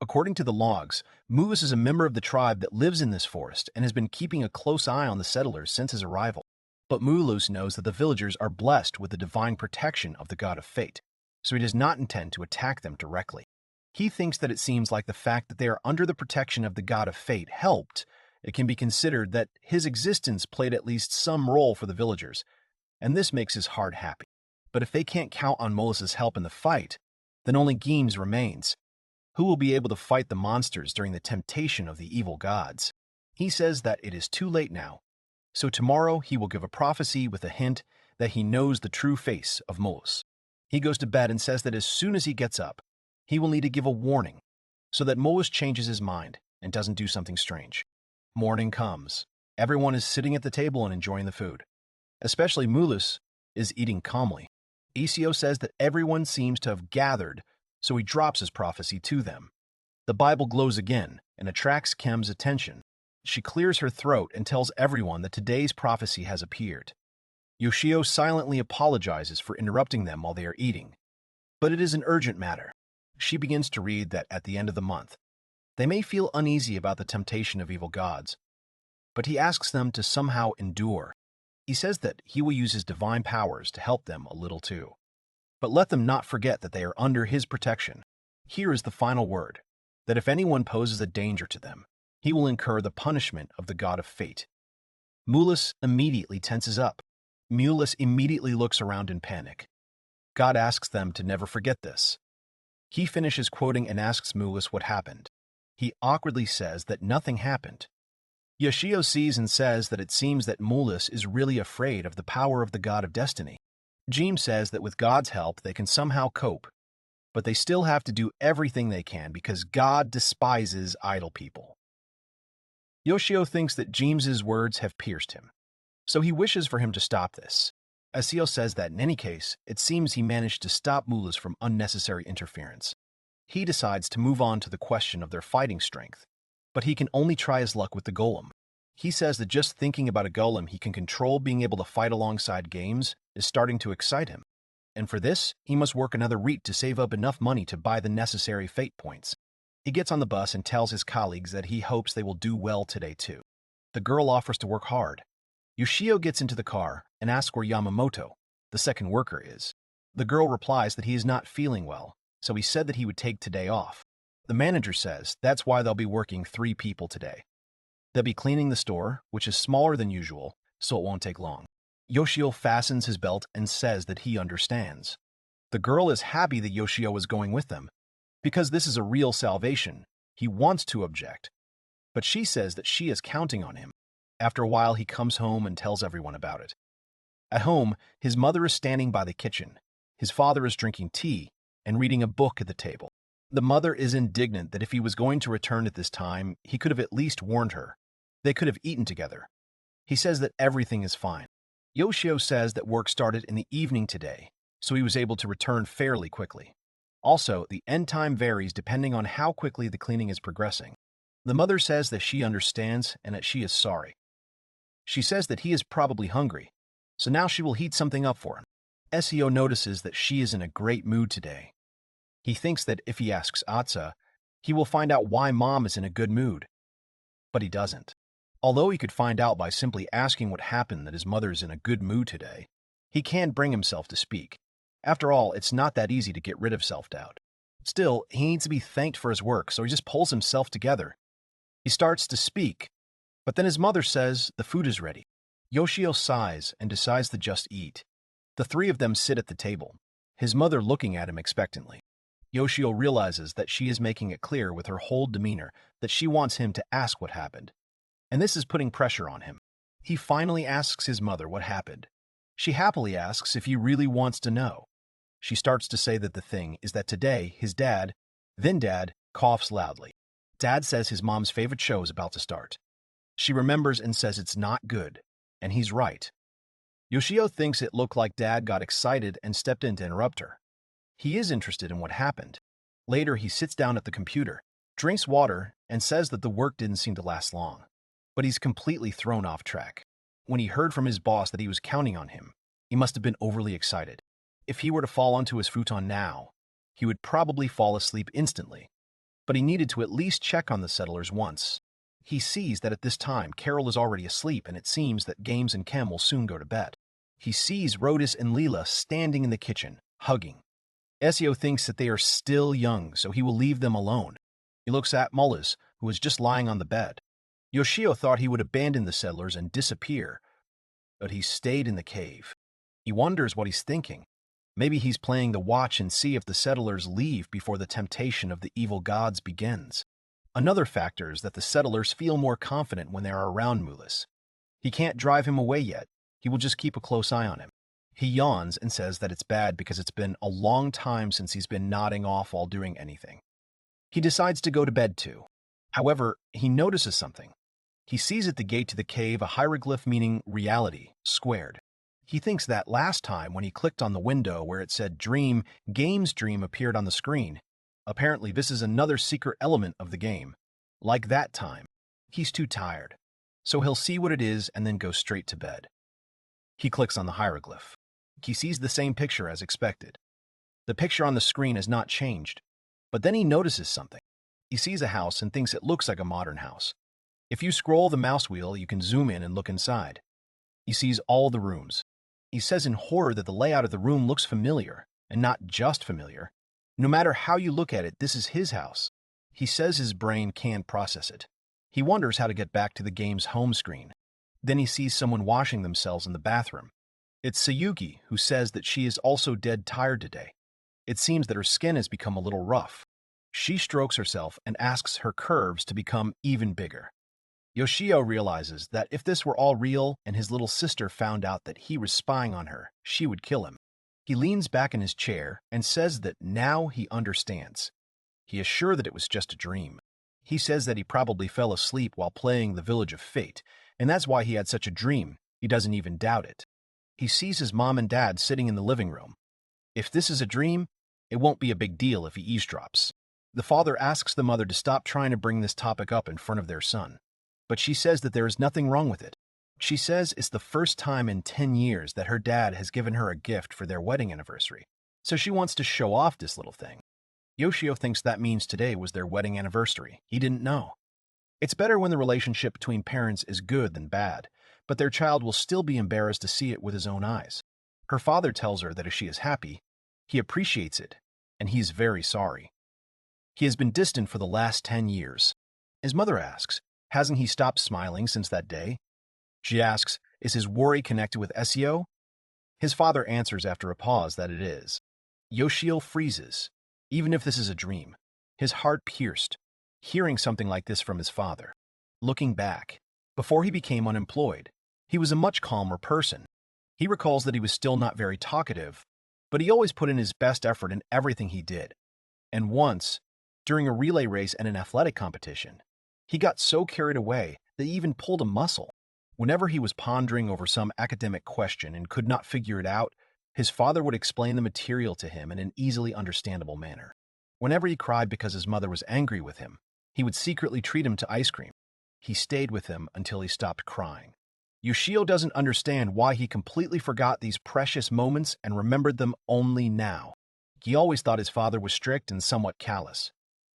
According to the logs, Mulus is a member of the tribe that lives in this forest and has been keeping a close eye on the settlers since his arrival. But Mulus knows that the villagers are blessed with the divine protection of the god of fate, so he does not intend to attack them directly. He thinks that it seems like the fact that they are under the protection of the god of fate helped. It can be considered that his existence played at least some role for the villagers, and this makes his heart happy. But if they can't count on Mulus's help in the fight, then only Games remains. Who will be able to fight the monsters during the temptation of the evil gods? He says that it is too late now, so tomorrow he will give a prophecy with a hint that he knows the true face of Mulus. He goes to bed and says that as soon as he gets up, he will need to give a warning so that Mulus changes his mind and doesn't do something strange. Morning comes. Everyone is sitting at the table and enjoying the food. Especially Mulus is eating calmly. Yoshio says that everyone seems to have gathered, so he drops his prophecy to them. The Bible glows again and attracts Kem's attention. She clears her throat and tells everyone that today's prophecy has appeared. Yoshio silently apologizes for interrupting them while they are eating, but it is an urgent matter. She begins to read that at the end of the month, they may feel uneasy about the temptation of evil gods, but he asks them to somehow endure. He says that he will use his divine powers to help them a little too. But let them not forget that they are under his protection. Here is the final word, that if anyone poses a danger to them, he will incur the punishment of the god of fate. Mulus immediately tenses up. Mulus immediately looks around in panic. God asks them to never forget this. He finishes quoting and asks Mulus what happened. He awkwardly says that nothing happened. Yoshio sees and says that it seems that Mulus is really afraid of the power of the god of destiny. Jeem says that with God's help they can somehow cope, but they still have to do everything they can because God despises idle people. Yoshio thinks that Jeem's words have pierced him, so he wishes for him to stop this. Yoshio says that in any case, it seems he managed to stop Mulus from unnecessary interference. He decides to move on to the question of their fighting strength, but he can only try his luck with the golem. He says that just thinking about a golem he can control being able to fight alongside games is starting to excite him, and for this, he must work another reet to save up enough money to buy the necessary fate points. He gets on the bus and tells his colleagues that he hopes they will do well today too. The girl offers to work hard. Yoshio gets into the car and asks where Yamamoto, the second worker, is. The girl replies that he is not feeling well, so he said that he would take today off. The manager says that's why they'll be working 3 people today. They'll be cleaning the store, which is smaller than usual, so it won't take long. Yoshio fastens his belt and says that he understands. The girl is happy that Yoshio is going with them. Because this is a real salvation, he wants to object, but she says that she is counting on him. After a while, he comes home and tells everyone about it. At home, his mother is standing by the kitchen. His father is drinking tea and reading a book at the table. The mother is indignant that if he was going to return at this time, he could have at least warned her. They could have eaten together. He says that everything is fine. Yoshio says that work started in the evening today, so he was able to return fairly quickly. Also, the end time varies depending on how quickly the cleaning is progressing. The mother says that she understands and that she is sorry. She says that he is probably hungry, so now she will heat something up for him. Yoshio notices that she is in a great mood today. He thinks that if he asks Atsa, he will find out why Mom is in a good mood. But he doesn't. Although he could find out by simply asking what happened that his mother is in a good mood today, he can't bring himself to speak. After all, it's not that easy to get rid of self-doubt. Still, he needs to be thanked for his work, so he just pulls himself together. He starts to speak, but then his mother says the food is ready. Yoshio sighs and decides to just eat. The 3 of them sit at the table, his mother looking at him expectantly. Yoshio realizes that she is making it clear with her whole demeanor that she wants him to ask what happened, and this is putting pressure on him. He finally asks his mother what happened. She happily asks if he really wants to know. She starts to say that the thing is that today his dad, coughs loudly. Dad says his mom's favorite show is about to start. She remembers and says it's not good, and he's right. Yoshio thinks it looked like Dad got excited and stepped in to interrupt her. He is interested in what happened. Later, he sits down at the computer, drinks water, and says that the work didn't seem to last long. But he's completely thrown off track. When he heard from his boss that he was counting on him, he must have been overly excited. If he were to fall onto his futon now, he would probably fall asleep instantly. But he needed to at least check on the settlers once. He sees that at this time, Carol is already asleep, and it seems that Games and Kem will soon go to bed. He sees Rodis and Leela standing in the kitchen, hugging. Yoshio thinks that they are still young, so he will leave them alone. He looks at Mullis, who is just lying on the bed. Yoshio thought he would abandon the settlers and disappear, but he stayed in the cave. He wonders what he's thinking. Maybe he's playing the watch and see if the settlers leave before the temptation of the evil gods begins. Another factor is that the settlers feel more confident when they are around Mullis. He can't drive him away yet. He will just keep a close eye on him. He yawns and says that it's bad because it's been a long time since he's been nodding off while doing anything. He decides to go to bed too. However, he notices something. He sees at the gate to the cave a hieroglyph meaning reality, squared. He thinks that last time when he clicked on the window where it said dream, game's dream appeared on the screen. Apparently this is another secret element of the game. Like that time. He's too tired. So he'll see what it is and then go straight to bed. He clicks on the hieroglyph. He sees the same picture as expected. The picture on the screen has not changed. But then he notices something. He sees a house and thinks it looks like a modern house. If you scroll the mouse wheel, you can zoom in and look inside. He sees all the rooms. He says in horror that the layout of the room looks familiar, and not just familiar. No matter how you look at it, this is his house. He says his brain can't process it. He wonders how to get back to the game's home screen. Then he sees someone washing themselves in the bathroom. It's Sayuki, who says that she is also dead tired today. It seems that her skin has become a little rough. She strokes herself and asks her curves to become even bigger. Yoshio realizes that if this were all real and his little sister found out that he was spying on her, she would kill him. He leans back in his chair and says that now he understands. He is sure that it was just a dream. He says that he probably fell asleep while playing the Village of Fate, and that's why he had such a dream. He doesn't even doubt it. He sees his mom and dad sitting in the living room. If this is a dream, it won't be a big deal if he eavesdrops. The father asks the mother to stop trying to bring this topic up in front of their son. But she says that there is nothing wrong with it. She says it's the first time in 10 years that her dad has given her a gift for their wedding anniversary. So she wants to show off this little thing. Yoshio thinks that means today was their wedding anniversary. He didn't know. It's better when the relationship between parents is good than bad, but their child will still be embarrassed to see it with his own eyes. Her father tells her that if she is happy, he appreciates it, and he's very sorry. He has been distant for the last 10 years. His mother asks, hasn't he stopped smiling since that day? She asks, is his worry connected with SEO? His father answers after a pause that it is. Yoshio freezes, even if this is a dream, his heart pierced, hearing something like this from his father. Looking back, before he became unemployed, he was a much calmer person. He recalls that he was still not very talkative, but he always put in his best effort in everything he did. And once, during a relay race and an athletic competition, he got so carried away that he even pulled a muscle. Whenever he was pondering over some academic question and could not figure it out, his father would explain the material to him in an easily understandable manner. Whenever he cried because his mother was angry with him, he would secretly treat him to ice cream. He stayed with him until he stopped crying. Yoshio doesn't understand why he completely forgot these precious moments and remembered them only now. He always thought his father was strict and somewhat callous.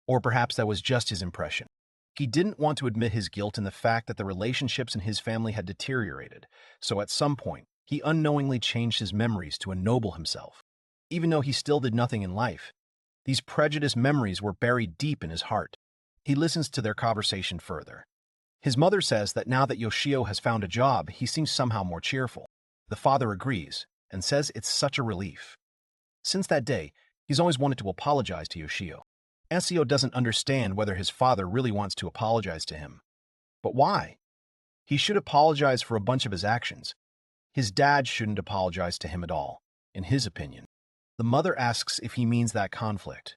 Or perhaps that was just his impression. He didn't want to admit his guilt in the fact that the relationships in his family had deteriorated, so at some point, he unknowingly changed his memories to ennoble himself. Even though he still did nothing in life, these prejudiced memories were buried deep in his heart. He listens to their conversation further. His mother says that now that Yoshio has found a job, he seems somehow more cheerful. The father agrees and says it's such a relief. Since that day, he's always wanted to apologize to Yoshio. Yoshio doesn't understand whether his father really wants to apologize to him. But why? He should apologize for a bunch of his actions. His dad shouldn't apologize to him at all, in his opinion. The mother asks if he means that conflict.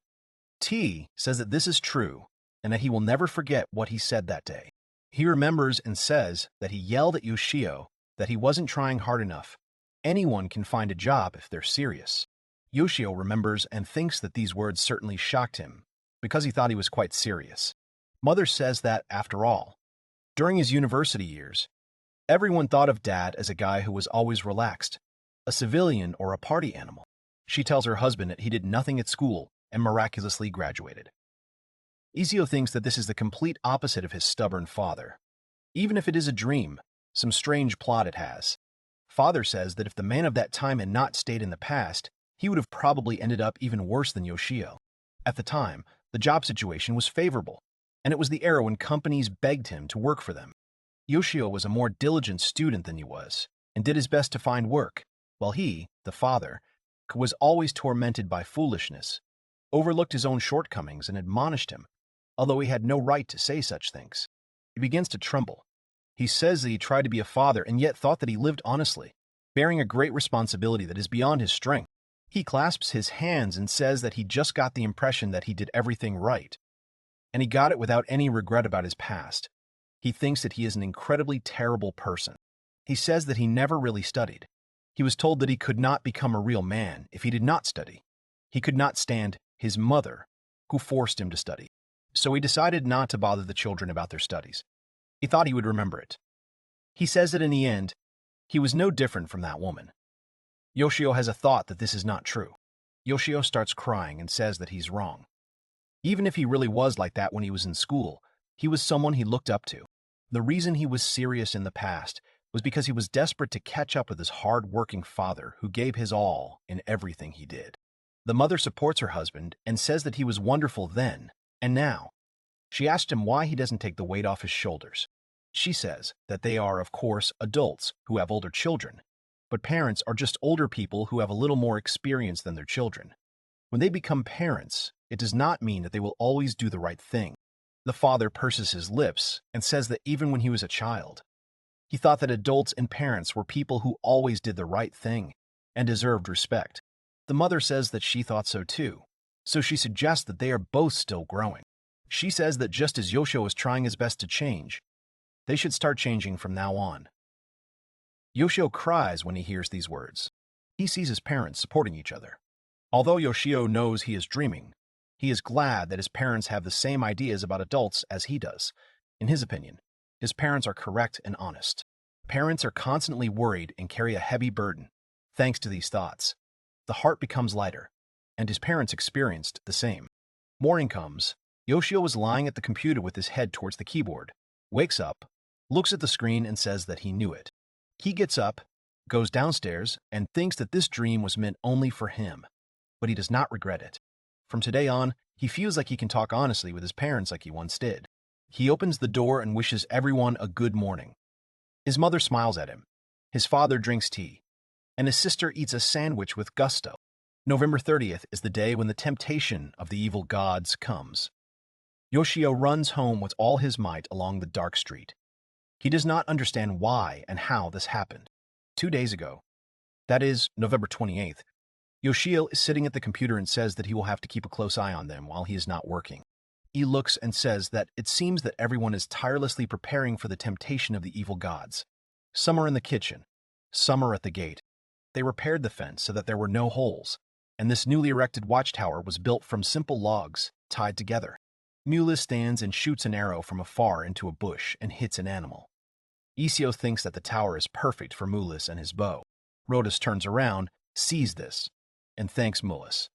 T says that this is true and that he will never forget what he said that day. He remembers and says that he yelled at Yoshio that he wasn't trying hard enough. Anyone can find a job if they're serious. Yoshio remembers and thinks that these words certainly shocked him, because he thought he was quite serious. Mother says that, after all, during his university years, everyone thought of Dad as a guy who was always relaxed, a civilian or a party animal. She tells her husband that he did nothing at school and miraculously graduated. Yoshio thinks that this is the complete opposite of his stubborn father. Even if it is a dream, some strange plot it has. Father says that if the man of that time had not stayed in the past, he would have probably ended up even worse than Yoshio. At the time, the job situation was favorable, and it was the era when companies begged him to work for them. Yoshio was a more diligent student than he was, and did his best to find work, while he, the father, was always tormented by foolishness, overlooked his own shortcomings and admonished him, although he had no right to say such things. He begins to tremble. He says that he tried to be a father and yet thought that he lived honestly, bearing a great responsibility that is beyond his strength. He clasps his hands and says that he just got the impression that he did everything right, and he got it without any regret about his past. He thinks that he is an incredibly terrible person. He says that he never really studied. He was told that he could not become a real man if he did not study. He could not stand his mother, who forced him to study. So he decided not to bother the children about their studies. He thought he would remember it. He says that in the end, he was no different from that woman. Yoshio has a thought that this is not true. Yoshio starts crying and says that he's wrong. Even if he really was like that when he was in school, he was someone he looked up to. The reason he was serious in the past was because he was desperate to catch up with his hard-working father who gave his all in everything he did. The mother supports her husband and says that he was wonderful then and now. She asked him why he doesn't take the weight off his shoulders. She says that they are, of course, adults who have older children, but parents are just older people who have a little more experience than their children. When they become parents, it does not mean that they will always do the right thing. The father purses his lips and says that even when he was a child, he thought that adults and parents were people who always did the right thing and deserved respect. The mother says that she thought so too, so she suggests that they are both still growing. She says that just as Yoshio is trying his best to change, they should start changing from now on. Yoshio cries when he hears these words. He sees his parents supporting each other. Although Yoshio knows he is dreaming, he is glad that his parents have the same ideas about adults as he does. In his opinion, his parents are correct and honest. Parents are constantly worried and carry a heavy burden. Thanks to these thoughts, the heart becomes lighter, and his parents experienced the same. Morning comes. Yoshio is lying at the computer with his head towards the keyboard, wakes up, looks at the screen and says that he knew it. He gets up, goes downstairs, and thinks that this dream was meant only for him, but he does not regret it. From today on, he feels like he can talk honestly with his parents like he once did. He opens the door and wishes everyone a good morning. His mother smiles at him. His father drinks tea, and his sister eats a sandwich with gusto. November 30th is the day when the temptation of the evil gods comes. Yoshio runs home with all his might along the dark street. He does not understand why and how this happened. 2 days ago, that is, November 28th, Yoshio is sitting at the computer and says that he will have to keep a close eye on them while he is not working. He looks and says that it seems that everyone is tirelessly preparing for the temptation of the evil gods. Some are in the kitchen, some are at the gate. They repaired the fence so that there were no holes, and this newly erected watchtower was built from simple logs tied together. Mulus stands and shoots an arrow from afar into a bush and hits an animal. Yoshio thinks that the tower is perfect for Mulus and his bow. Rhodas turns around, sees this, and thanks Mulus.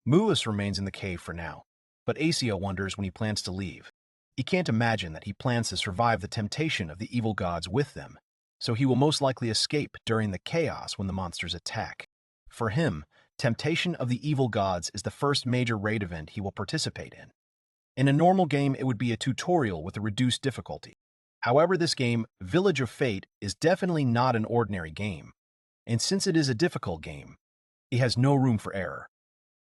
Mulus remains in the cave for now, but Yoshio wonders when he plans to leave. He can't imagine that he plans to survive the temptation of the evil gods with them, so he will most likely escape during the chaos when the monsters attack. For him, temptation of the evil gods is the first major raid event he will participate in. In a normal game, it would be a tutorial with a reduced difficulty. However, this game, Village of Fate, is definitely not an ordinary game, and since it is a difficult game, it has no room for error.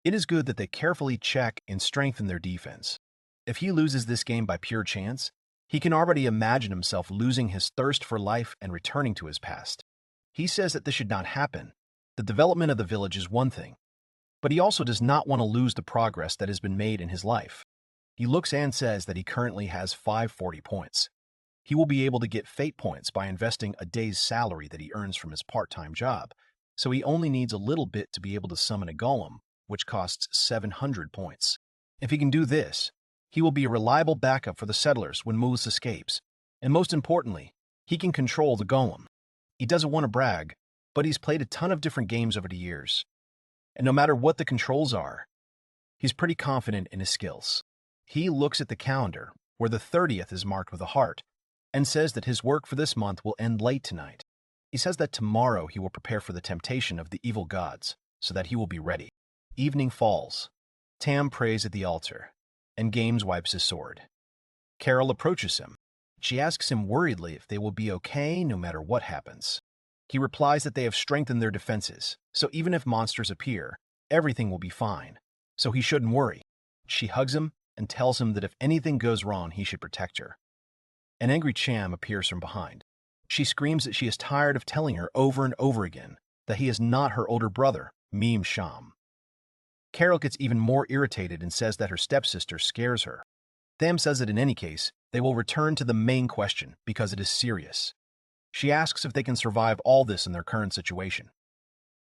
It is good that they carefully check and strengthen their defense. If he loses this game by pure chance, he can already imagine himself losing his thirst for life and returning to his past. He says that this should not happen. The development of the village is one thing, but he also does not want to lose the progress that has been made in his life. He looks and says that he currently has 540 points. He will be able to get fate points by investing a day's salary that he earns from his part-time job, so he only needs a little bit to be able to summon a golem, which costs 700 points. If he can do this, he will be a reliable backup for the settlers when Mulus escapes, and most importantly, he can control the golem. He doesn't want to brag, but he's played a ton of different games over the years, and no matter what the controls are, he's pretty confident in his skills. He looks at the calendar, where the 30th is marked with a heart, and says that his work for this month will end late tonight. He says that tomorrow he will prepare for the temptation of the evil gods, so that he will be ready. Evening falls. Tam prays at the altar, and Games wipes his sword. Carol approaches him. She asks him worriedly if they will be okay no matter what happens. He replies that they have strengthened their defenses, so even if monsters appear, everything will be fine, so he shouldn't worry. She hugs him and tells him that if anything goes wrong, he should protect her. An angry Cham appears from behind. She screams that she is tired of telling her over and over again that he is not her older brother, Meme Sham. Carol gets even more irritated and says that her stepsister scares her. Tham says that in any case, they will return to the main question because it is serious. She asks if they can survive all this in their current situation.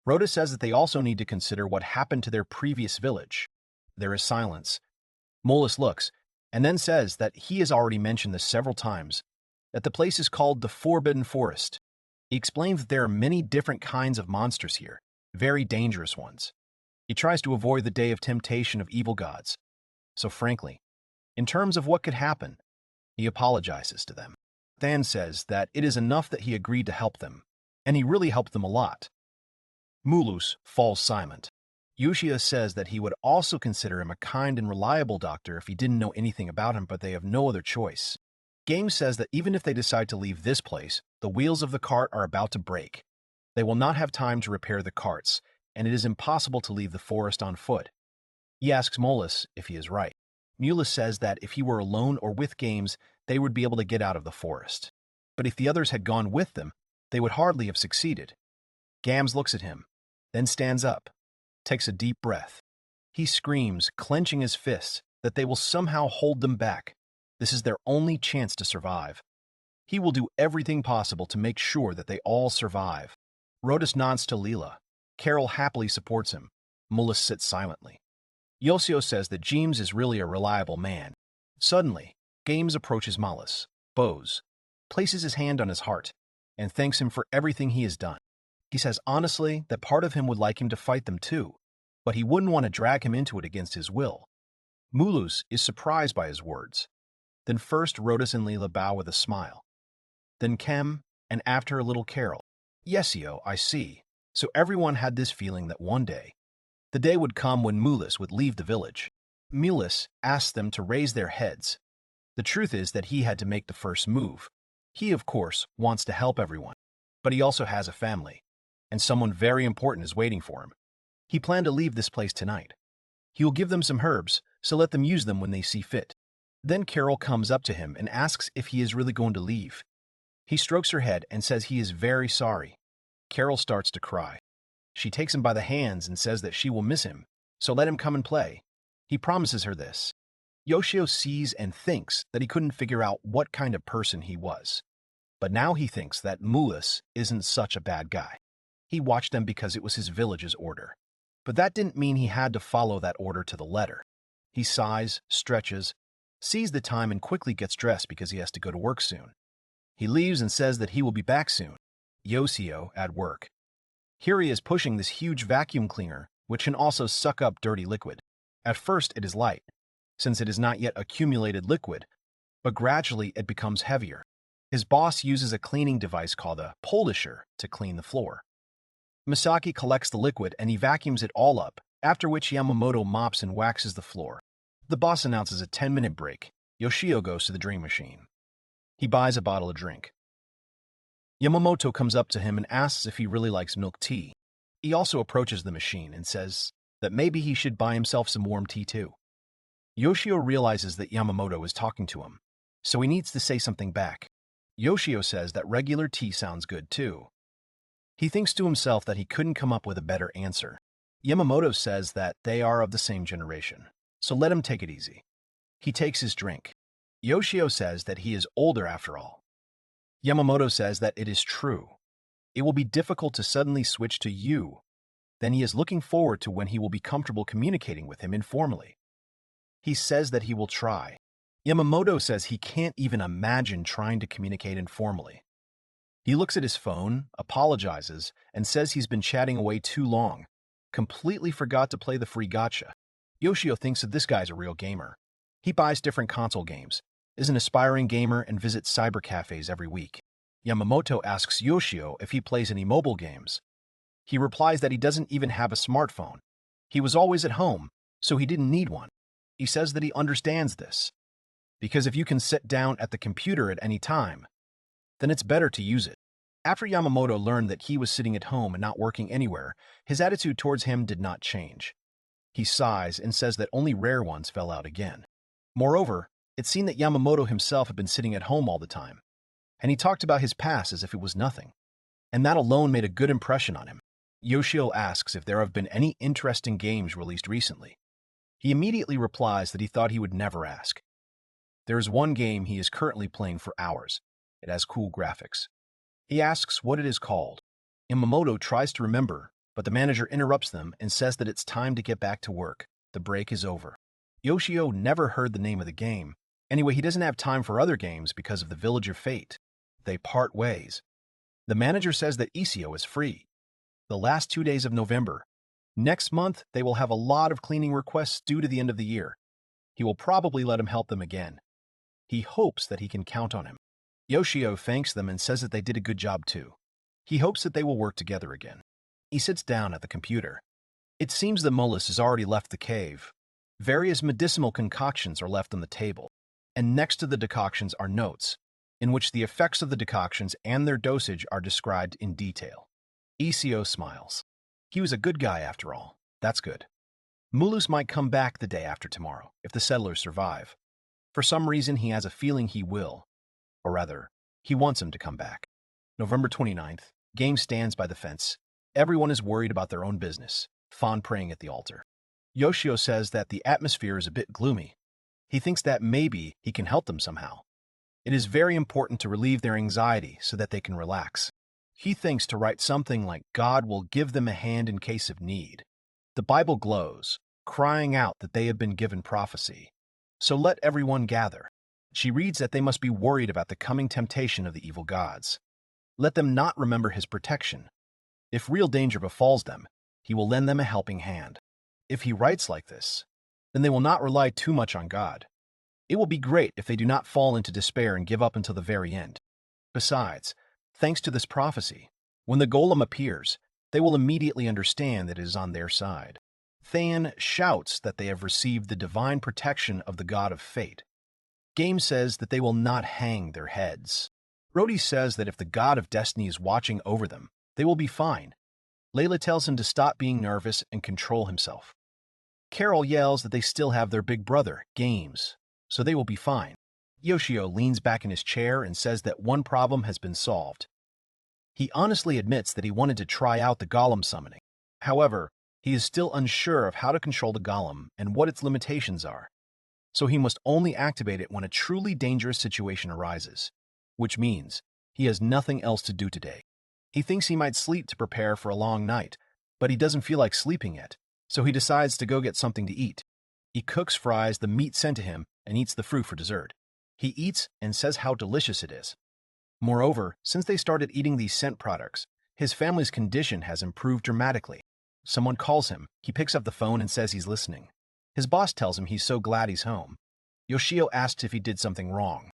Rhoda says that they also need to consider what happened to their previous village. There is silence. Molus looks, and then says that he has already mentioned this several times, that the place is called the Forbidden Forest. He explains that there are many different kinds of monsters here, very dangerous ones. He tries to avoid the day of temptation of evil gods. So frankly, in terms of what could happen, he apologizes to them. Than says that it is enough that he agreed to help them, and he really helped them a lot. Mulus falls silent. Yoshio says that he would also consider him a kind and reliable doctor if he didn't know anything about him, but they have no other choice. Game says that even if they decide to leave this place, the wheels of the cart are about to break. They will not have time to repair the carts, and it is impossible to leave the forest on foot. He asks Molus if he is right. Mulus says that if he were alone or with Games, they would be able to get out of the forest. But if the others had gone with them, they would hardly have succeeded. Gams looks at him, then stands up, takes a deep breath. He screams, clenching his fists, that they will somehow hold them back. This is their only chance to survive. He will do everything possible to make sure that they all survive. Rhodas nods to Leela. Carol happily supports him. Mullis sits silently. Yoshio says that James is really a reliable man. Suddenly, Games approaches Mollis, bows, places his hand on his heart, and thanks him for everything he has done. He says honestly that part of him would like him to fight them too, but he wouldn't want to drag him into it against his will. Mulus is surprised by his words. Then first Rhodas and Leela bow with a smile. Then Kem, and after a little Carol. Yoshio, I see. So everyone had this feeling that one day, the day would come when Mulus would leave the village. Mulus asked them to raise their heads. The truth is that he had to make the first move. He, of course, wants to help everyone, but he also has a family, and someone very important is waiting for him. He planned to leave this place tonight. He will give them some herbs, so let them use them when they see fit. Then Carol comes up to him and asks if he is really going to leave. He strokes her head and says he is very sorry. Carol starts to cry. She takes him by the hands and says that she will miss him, so let him come and play. He promises her this. Yoshio sees and thinks that he couldn't figure out what kind of person he was. But now he thinks that Mulus isn't such a bad guy. He watched them because it was his village's order. But that didn't mean he had to follow that order to the letter. He sighs, stretches, sees the time and quickly gets dressed because he has to go to work soon. He leaves and says that he will be back soon. Yoshio at work. Here he is pushing this huge vacuum cleaner, which can also suck up dirty liquid. At first it is light, since it is not yet accumulated liquid, but gradually it becomes heavier. His boss uses a cleaning device called a polisher to clean the floor. Misaki collects the liquid and he vacuums it all up, after which Yamamoto mops and waxes the floor. The boss announces a 10-minute break. Yoshio goes to the drink machine. He buys a bottle of drink. Yamamoto comes up to him and asks if he really likes milk tea. He also approaches the machine and says that maybe he should buy himself some warm tea too. Yoshio realizes that Yamamoto is talking to him, so he needs to say something back. Yoshio says that regular tea sounds good too. He thinks to himself that he couldn't come up with a better answer. Yamamoto says that they are of the same generation, so let him take it easy. He takes his drink. Yoshio says that he is older after all. Yamamoto says that it is true. It will be difficult to suddenly switch to you. Then he is looking forward to when he will be comfortable communicating with him informally. He says that he will try. Yamamoto says he can't even imagine trying to communicate informally. He looks at his phone, apologizes, and says he's been chatting away too long, completely forgot to play the free gacha. Yoshio thinks that this guy's a real gamer. He buys different console games, is an aspiring gamer, and visits cyber cafes every week. Yamamoto asks Yoshio if he plays any mobile games. He replies that he doesn't even have a smartphone. He was always at home, so he didn't need one. He says that he understands this, because if you can sit down at the computer at any time, then it's better to use it. After Yamamoto learned that he was sitting at home and not working anywhere, his attitude towards him did not change. He sighs and says that only rare ones fell out again. Moreover, it seemed that Yamamoto himself had been sitting at home all the time, and he talked about his past as if it was nothing, and that alone made a good impression on him. Yoshio asks if there have been any interesting games released recently. He immediately replies that he thought he would never ask. There is one game he is currently playing for hours. It has cool graphics. He asks what it is called. Yamamoto tries to remember, but the manager interrupts them and says that it's time to get back to work. The break is over. Yoshio never heard the name of the game. Anyway, he doesn't have time for other games because of the Village of Fate. They part ways. The manager says that Isio is free. The last 2 days of November. Next month, they will have a lot of cleaning requests due to the end of the year. He will probably let him help them again. He hopes that he can count on him. Yoshio thanks them and says that they did a good job too. He hopes that they will work together again. He sits down at the computer. It seems that Mullis has already left the cave. Various medicinal concoctions are left on the table, and next to the decoctions are notes, in which the effects of the decoctions and their dosage are described in detail. Isio smiles. He was a good guy after all. That's good. Mulus might come back the day after tomorrow, if the settlers survive. For some reason, he has a feeling he will. Or rather, he wants him to come back. November 29th, game stands by the fence. Everyone is worried about their own business, Fawn praying at the altar. Yoshio says that the atmosphere is a bit gloomy. He thinks that maybe he can help them somehow. It is very important to relieve their anxiety so that they can relax. He thinks to write something like God will give them a hand in case of need. The Bible glows, crying out that they have been given prophecy. So let everyone gather. She reads that they must be worried about the coming temptation of the evil gods. Let them not remember his protection. If real danger befalls them, he will lend them a helping hand. If he writes like this, then they will not rely too much on God. It will be great if they do not fall into despair and give up until the very end. Besides, thanks to this prophecy, when the golem appears, they will immediately understand that it is on their side. Thayan shouts that they have received the divine protection of the god of fate. Game says that they will not hang their heads. Rhodey says that if the god of destiny is watching over them, they will be fine. Layla tells him to stop being nervous and control himself. Carol yells that they still have their big brother, Games, so they will be fine. Yoshio leans back in his chair and says that one problem has been solved. He honestly admits that he wanted to try out the golem summoning. However, he is still unsure of how to control the golem and what its limitations are. So he must only activate it when a truly dangerous situation arises, which means he has nothing else to do today. He thinks he might sleep to prepare for a long night, but he doesn't feel like sleeping yet, so he decides to go get something to eat. He cooks fries the meat sent to him and eats the fruit for dessert. He eats and says how delicious it is. Moreover, since they started eating these scent products, his family's condition has improved dramatically. Someone calls him, he picks up the phone and says he's listening. His boss tells him he's so glad he's home. Yoshio asks if he did something wrong.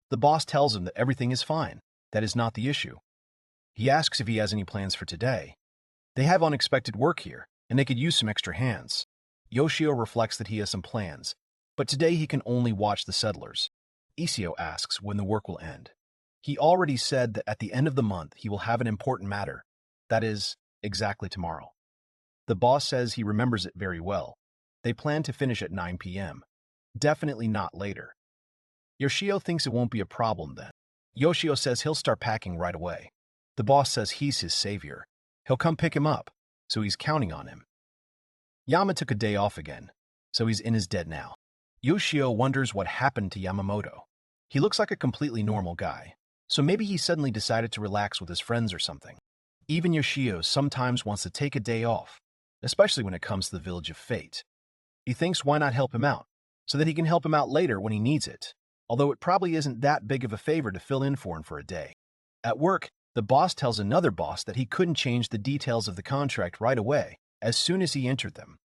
The boss tells him that everything is fine, that is not the issue. He asks if he has any plans for today. They have unexpected work here, and they could use some extra hands. Yoshio reflects that he has some plans, but today he can only watch the settlers. Isio asks when the work will end. He already said that at the end of the month he will have an important matter, that is, exactly tomorrow. The boss says he remembers it very well. They plan to finish at 9 p.m. Definitely not later. Yoshio thinks it won't be a problem then. Yoshio says he'll start packing right away. The boss says he's his savior. He'll come pick him up, so he's counting on him. Yama took a day off again, so he's in his debt now. Yoshio wonders what happened to Yamamoto. He looks like a completely normal guy, so maybe he suddenly decided to relax with his friends or something. Even Yoshio sometimes wants to take a day off, especially when it comes to the Village of Fate. He thinks why not help him out, so that he can help him out later when he needs it, although it probably isn't that big of a favor to fill in for him for a day. At work, the boss tells another boss that he couldn't change the details of the contract right away as soon as he entered them,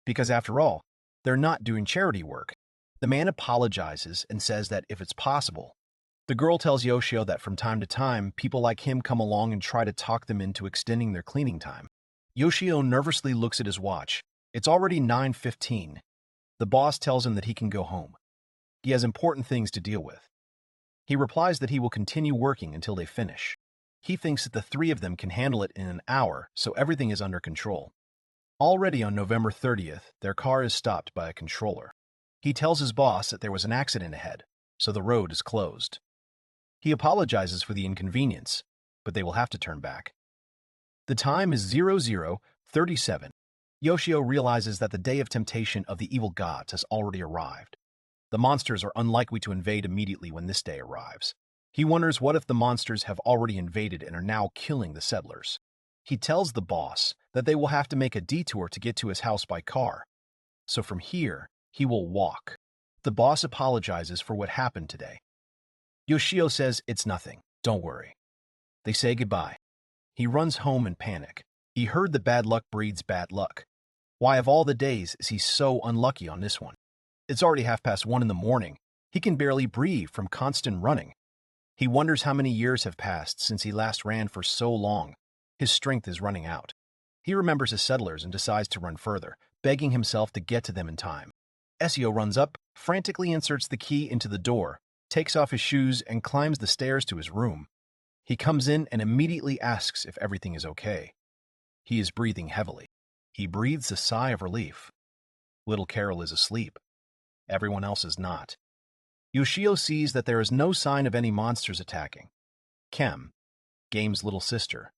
because after all, they're not doing charity work. The man apologizes and says that if it's possible. The girl tells Yoshio that from time to time, people like him come along and try to talk them into extending their cleaning time. Yoshio nervously looks at his watch. It's already 9:15. The boss tells him that he can go home. He has important things to deal with. He replies that he will continue working until they finish. He thinks that the three of them can handle it in an hour, so everything is under control. Already on November 30th, their car is stopped by a controller. He tells his boss that there was an accident ahead, so the road is closed. He apologizes for the inconvenience, but they will have to turn back. The time is 00:37. Yoshio realizes that the day of temptation of the evil gods has already arrived. The monsters are unlikely to invade immediately when this day arrives. He wonders what if the monsters have already invaded and are now killing the settlers. He tells the boss that they will have to make a detour to get to his house by car. So from here, he will walk. The boss apologizes for what happened today. Yoshio says it's nothing, don't worry. They say goodbye. He runs home in panic. He heard that bad luck breeds bad luck. Why of all the days is he so unlucky on this one? It's already 1:30 in the morning. He can barely breathe from constant running. He wonders how many years have passed since he last ran for so long. His strength is running out. He remembers his settlers and decides to run further, begging himself to get to them in time. Yoshio runs up, frantically inserts the key into the door, takes off his shoes, and climbs the stairs to his room. He comes in and immediately asks if everything is okay. He is breathing heavily. He breathes a sigh of relief. Little Carol is asleep. Everyone else is not. Yoshio sees that there is no sign of any monsters attacking. Kem, Game's little sister,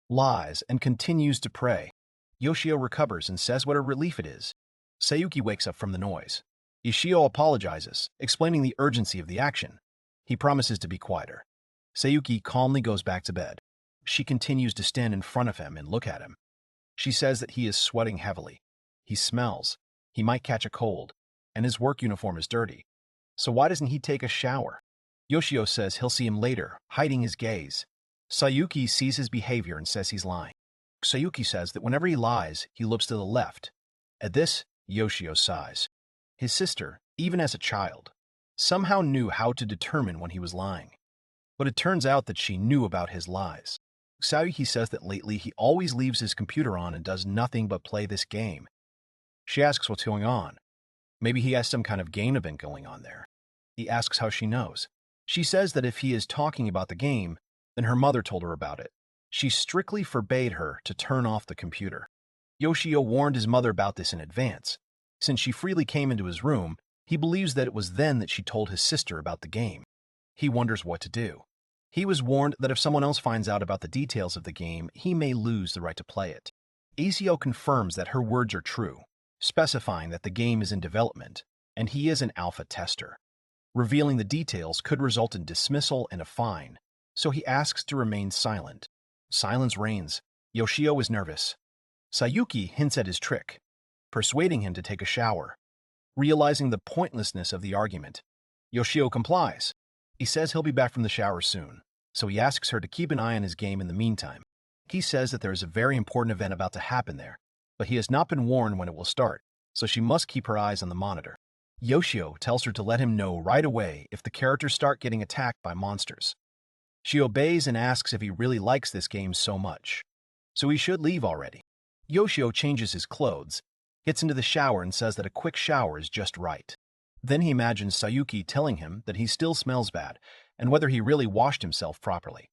lies and continues to pray. Yoshio recovers and says what a relief it is. Sayuki wakes up from the noise. Yoshio apologizes, explaining the urgency of the action. He promises to be quieter. Sayuki calmly goes back to bed. She continues to stand in front of him and look at him. She says that he is sweating heavily. He smells. He might catch a cold, and his work uniform is dirty. So why doesn't he take a shower? Yoshio says he'll see him later, hiding his gaze. Sayuki sees his behavior and says he's lying. Sayuki says that whenever he lies, he looks to the left. At this, Yoshio sighs. His sister, even as a child, somehow knew how to determine when he was lying. But it turns out that she knew about his lies. Sayuki says that lately he always leaves his computer on and does nothing but play this game. She asks what's going on. Maybe he has some kind of game event going on there. He asks how she knows. She says that if he is talking about the game, then her mother told her about it. She strictly forbade her to turn off the computer. Yoshio warned his mother about this in advance. Since she freely came into his room, he believes that it was then that she told his sister about the game. He wonders what to do. He was warned that if someone else finds out about the details of the game, he may lose the right to play it. Yoshio confirms that her words are true, specifying that the game is in development, and he is an alpha tester. Revealing the details could result in dismissal and a fine, so he asks to remain silent. Silence reigns. Yoshio is nervous. Sayuki hints at his trick, persuading him to take a shower. Realizing the pointlessness of the argument, Yoshio complies. He says he'll be back from the shower soon, so he asks her to keep an eye on his game in the meantime. He says that there is a very important event about to happen there, but he has not been warned when it will start, so she must keep her eyes on the monitor. Yoshio tells her to let him know right away if the characters start getting attacked by monsters. She obeys and asks if he really likes this game so much, so he should leave already. Yoshio changes his clothes, gets into the shower and says that a quick shower is just right. Then he imagines Sayuki telling him that he still smells bad and whether he really washed himself properly.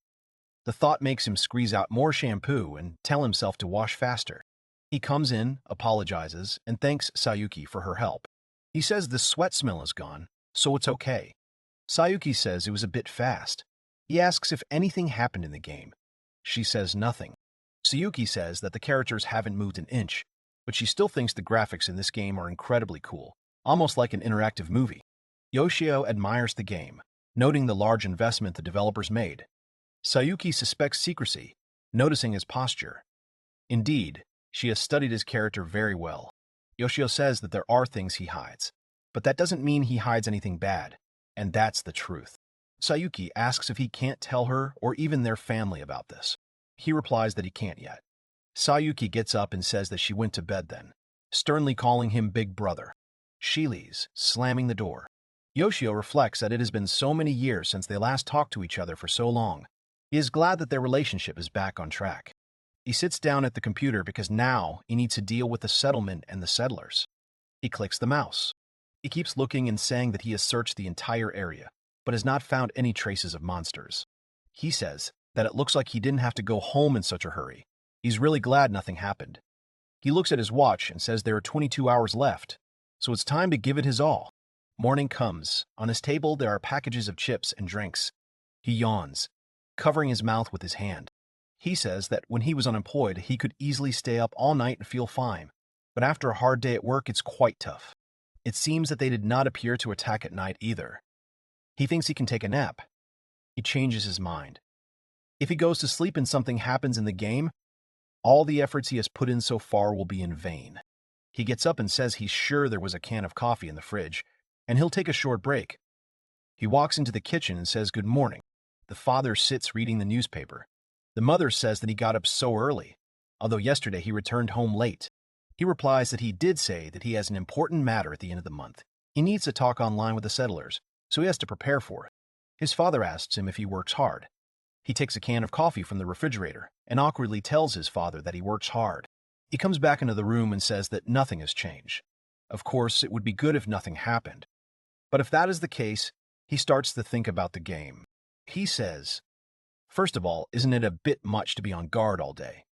The thought makes him squeeze out more shampoo and tell himself to wash faster. He comes in, apologizes, and thanks Sayuki for her help. He says the sweat smell is gone, so it's okay. Sayuki says it was a bit fast. He asks if anything happened in the game. She says nothing. Sayuki says that the characters haven't moved an inch, but she still thinks the graphics in this game are incredibly cool, almost like an interactive movie. Yoshio admires the game, noting the large investment the developers made. Sayuki suspects secrecy, noticing his posture. Indeed, she has studied his character very well. Yoshio says that there are things he hides, but that doesn't mean he hides anything bad, and that's the truth. Sayuki asks if he can't tell her or even their family about this. He replies that he can't yet. Sayuki gets up and says that she went to bed then, sternly calling him Big Brother. She leaves, slamming the door. Yoshio reflects that it has been so many years since they last talked to each other for so long. He is glad that their relationship is back on track. He sits down at the computer because now he needs to deal with the settlement and the settlers. He clicks the mouse. He keeps looking and saying that he has searched the entire area, but has not found any traces of monsters. He says that it looks like he didn't have to go home in such a hurry. He's really glad nothing happened. He looks at his watch and says there are 22 hours left, so it's time to give it his all. Morning comes. On his table there are packages of chips and drinks. He yawns, covering his mouth with his hand. He says that when he was unemployed, he could easily stay up all night and feel fine, but after a hard day at work, it's quite tough. It seems that they did not appear to attack at night either. He thinks he can take a nap. He changes his mind. If he goes to sleep and something happens in the game, all the efforts he has put in so far will be in vain. He gets up and says he's sure there was a can of coffee in the fridge, and he'll take a short break. He walks into the kitchen and says good morning. The father sits reading the newspaper. The mother says that he got up so early, although yesterday he returned home late. He replies that he did say that he has an important matter at the end of the month. He needs to talk online with the settlers, so he has to prepare for it. His father asks him if he works hard. He takes a can of coffee from the refrigerator and awkwardly tells his father that he works hard. He comes back into the room and says that nothing has changed. Of course, it would be good if nothing happened. But if that is the case, he starts to think about the game. He says, first of all, isn't it a bit much to be on guard all day?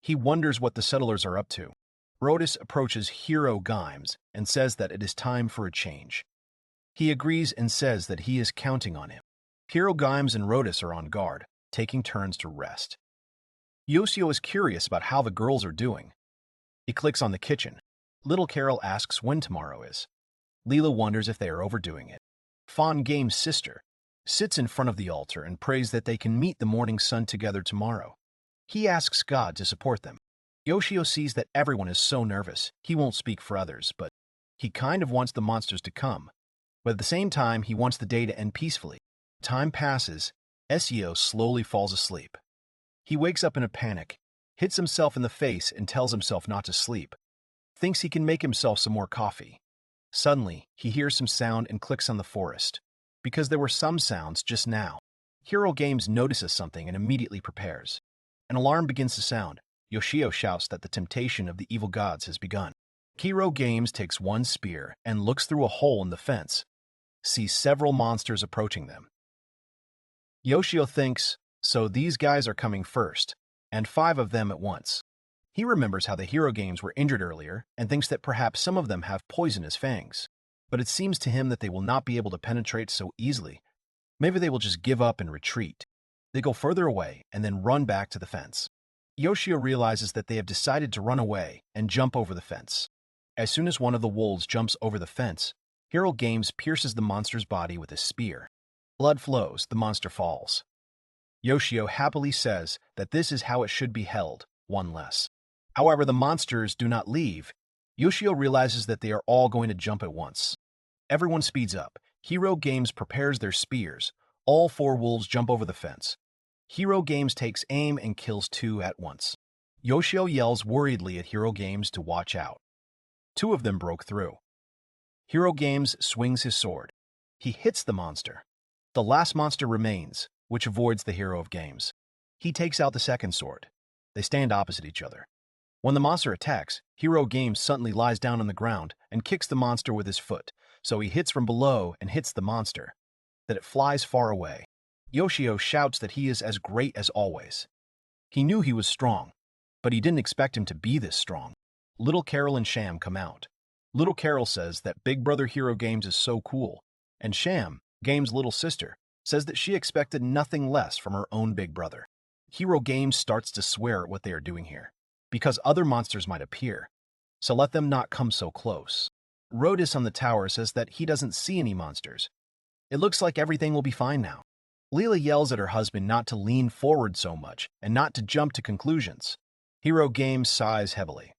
He wonders what the settlers are up to. Rodis approaches Hero Gimes and says that it is time for a change. He agrees and says that he is counting on him. Hero Gimes and Rodis are on guard, taking turns to rest. Yoshio is curious about how the girls are doing. He clicks on the kitchen. Little Carol asks when tomorrow is. Leela wonders if they are overdoing it. Fawn Game's sister sits in front of the altar and prays that they can meet the morning sun together tomorrow. He asks God to support them. Yoshio sees that everyone is so nervous, he won't speak for others, but he kind of wants the monsters to come. But at the same time, he wants the day to end peacefully. Time passes. Yoshio slowly falls asleep. He wakes up in a panic, hits himself in the face and tells himself not to sleep. Thinks he can make himself some more coffee. Suddenly, he hears some sound and clicks on the forest. Because there were some sounds just now. Hero Games notices something and immediately prepares. An alarm begins to sound. Yoshio shouts that the temptation of the evil gods has begun. Hero Games takes one spear and looks through a hole in the fence. Sees several monsters approaching them. Yoshio thinks, so these guys are coming first, and 5 of them at once. He remembers how the Hero Games were injured earlier and thinks that perhaps some of them have poisonous fangs. But it seems to him that they will not be able to penetrate so easily. Maybe they will just give up and retreat. They go further away and then run back to the fence. Yoshio realizes that they have decided to run away and jump over the fence. As soon as one of the wolves jumps over the fence, Hero Games pierces the monster's body with a spear. Blood flows, the monster falls. Yoshio happily says that this is how it should be held, one less. However, the monsters do not leave. Yoshio realizes that they are all going to jump at once. Everyone speeds up. Hero Games prepares their spears. All 4 wolves jump over the fence. Hero Games takes aim and kills 2 at once. Yoshio yells worriedly at Hero Games to watch out. 2 of them broke through. Hero Games swings his sword. He hits the monster. The last monster remains, which avoids the Hero of Games. He takes out the second sword. They stand opposite each other. When the monster attacks, Hero Games suddenly lies down on the ground and kicks the monster with his foot, so he hits from below and hits the monster, that it flies far away. Yoshio shouts that he is as great as always. He knew he was strong, but he didn't expect him to be this strong. Little Carol and Sham come out. Little Carol says that Big Brother Hero Games is so cool, and Sham, Games' little sister, says that she expected nothing less from her own big brother. Hero Games starts to swear at what they are doing here, because other monsters might appear, so let them not come so close. Rodis on the tower says that he doesn't see any monsters. It looks like everything will be fine now. Leela yells at her husband not to lean forward so much and not to jump to conclusions. Hero Games sighs heavily.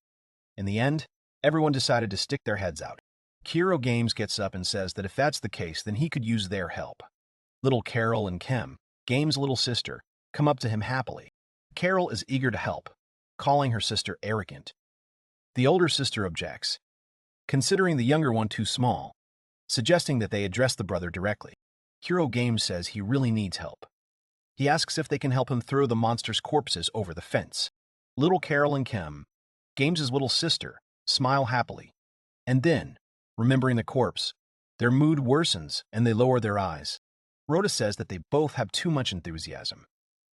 In the end, everyone decided to stick their heads out. Hero Games gets up and says that if that's the case, then he could use their help. Little Carol and Kem, Games' little sister, come up to him happily. Carol is eager to help, calling her sister arrogant. The older sister objects, considering the younger one too small, suggesting that they address the brother directly. Hero Games says he really needs help. He asks if they can help him throw the monster's corpses over the fence. Little Carol and Kem, Games' little sister, smile happily. And then, remembering the corpse, their mood worsens and they lower their eyes. Rhoda says that they both have too much enthusiasm.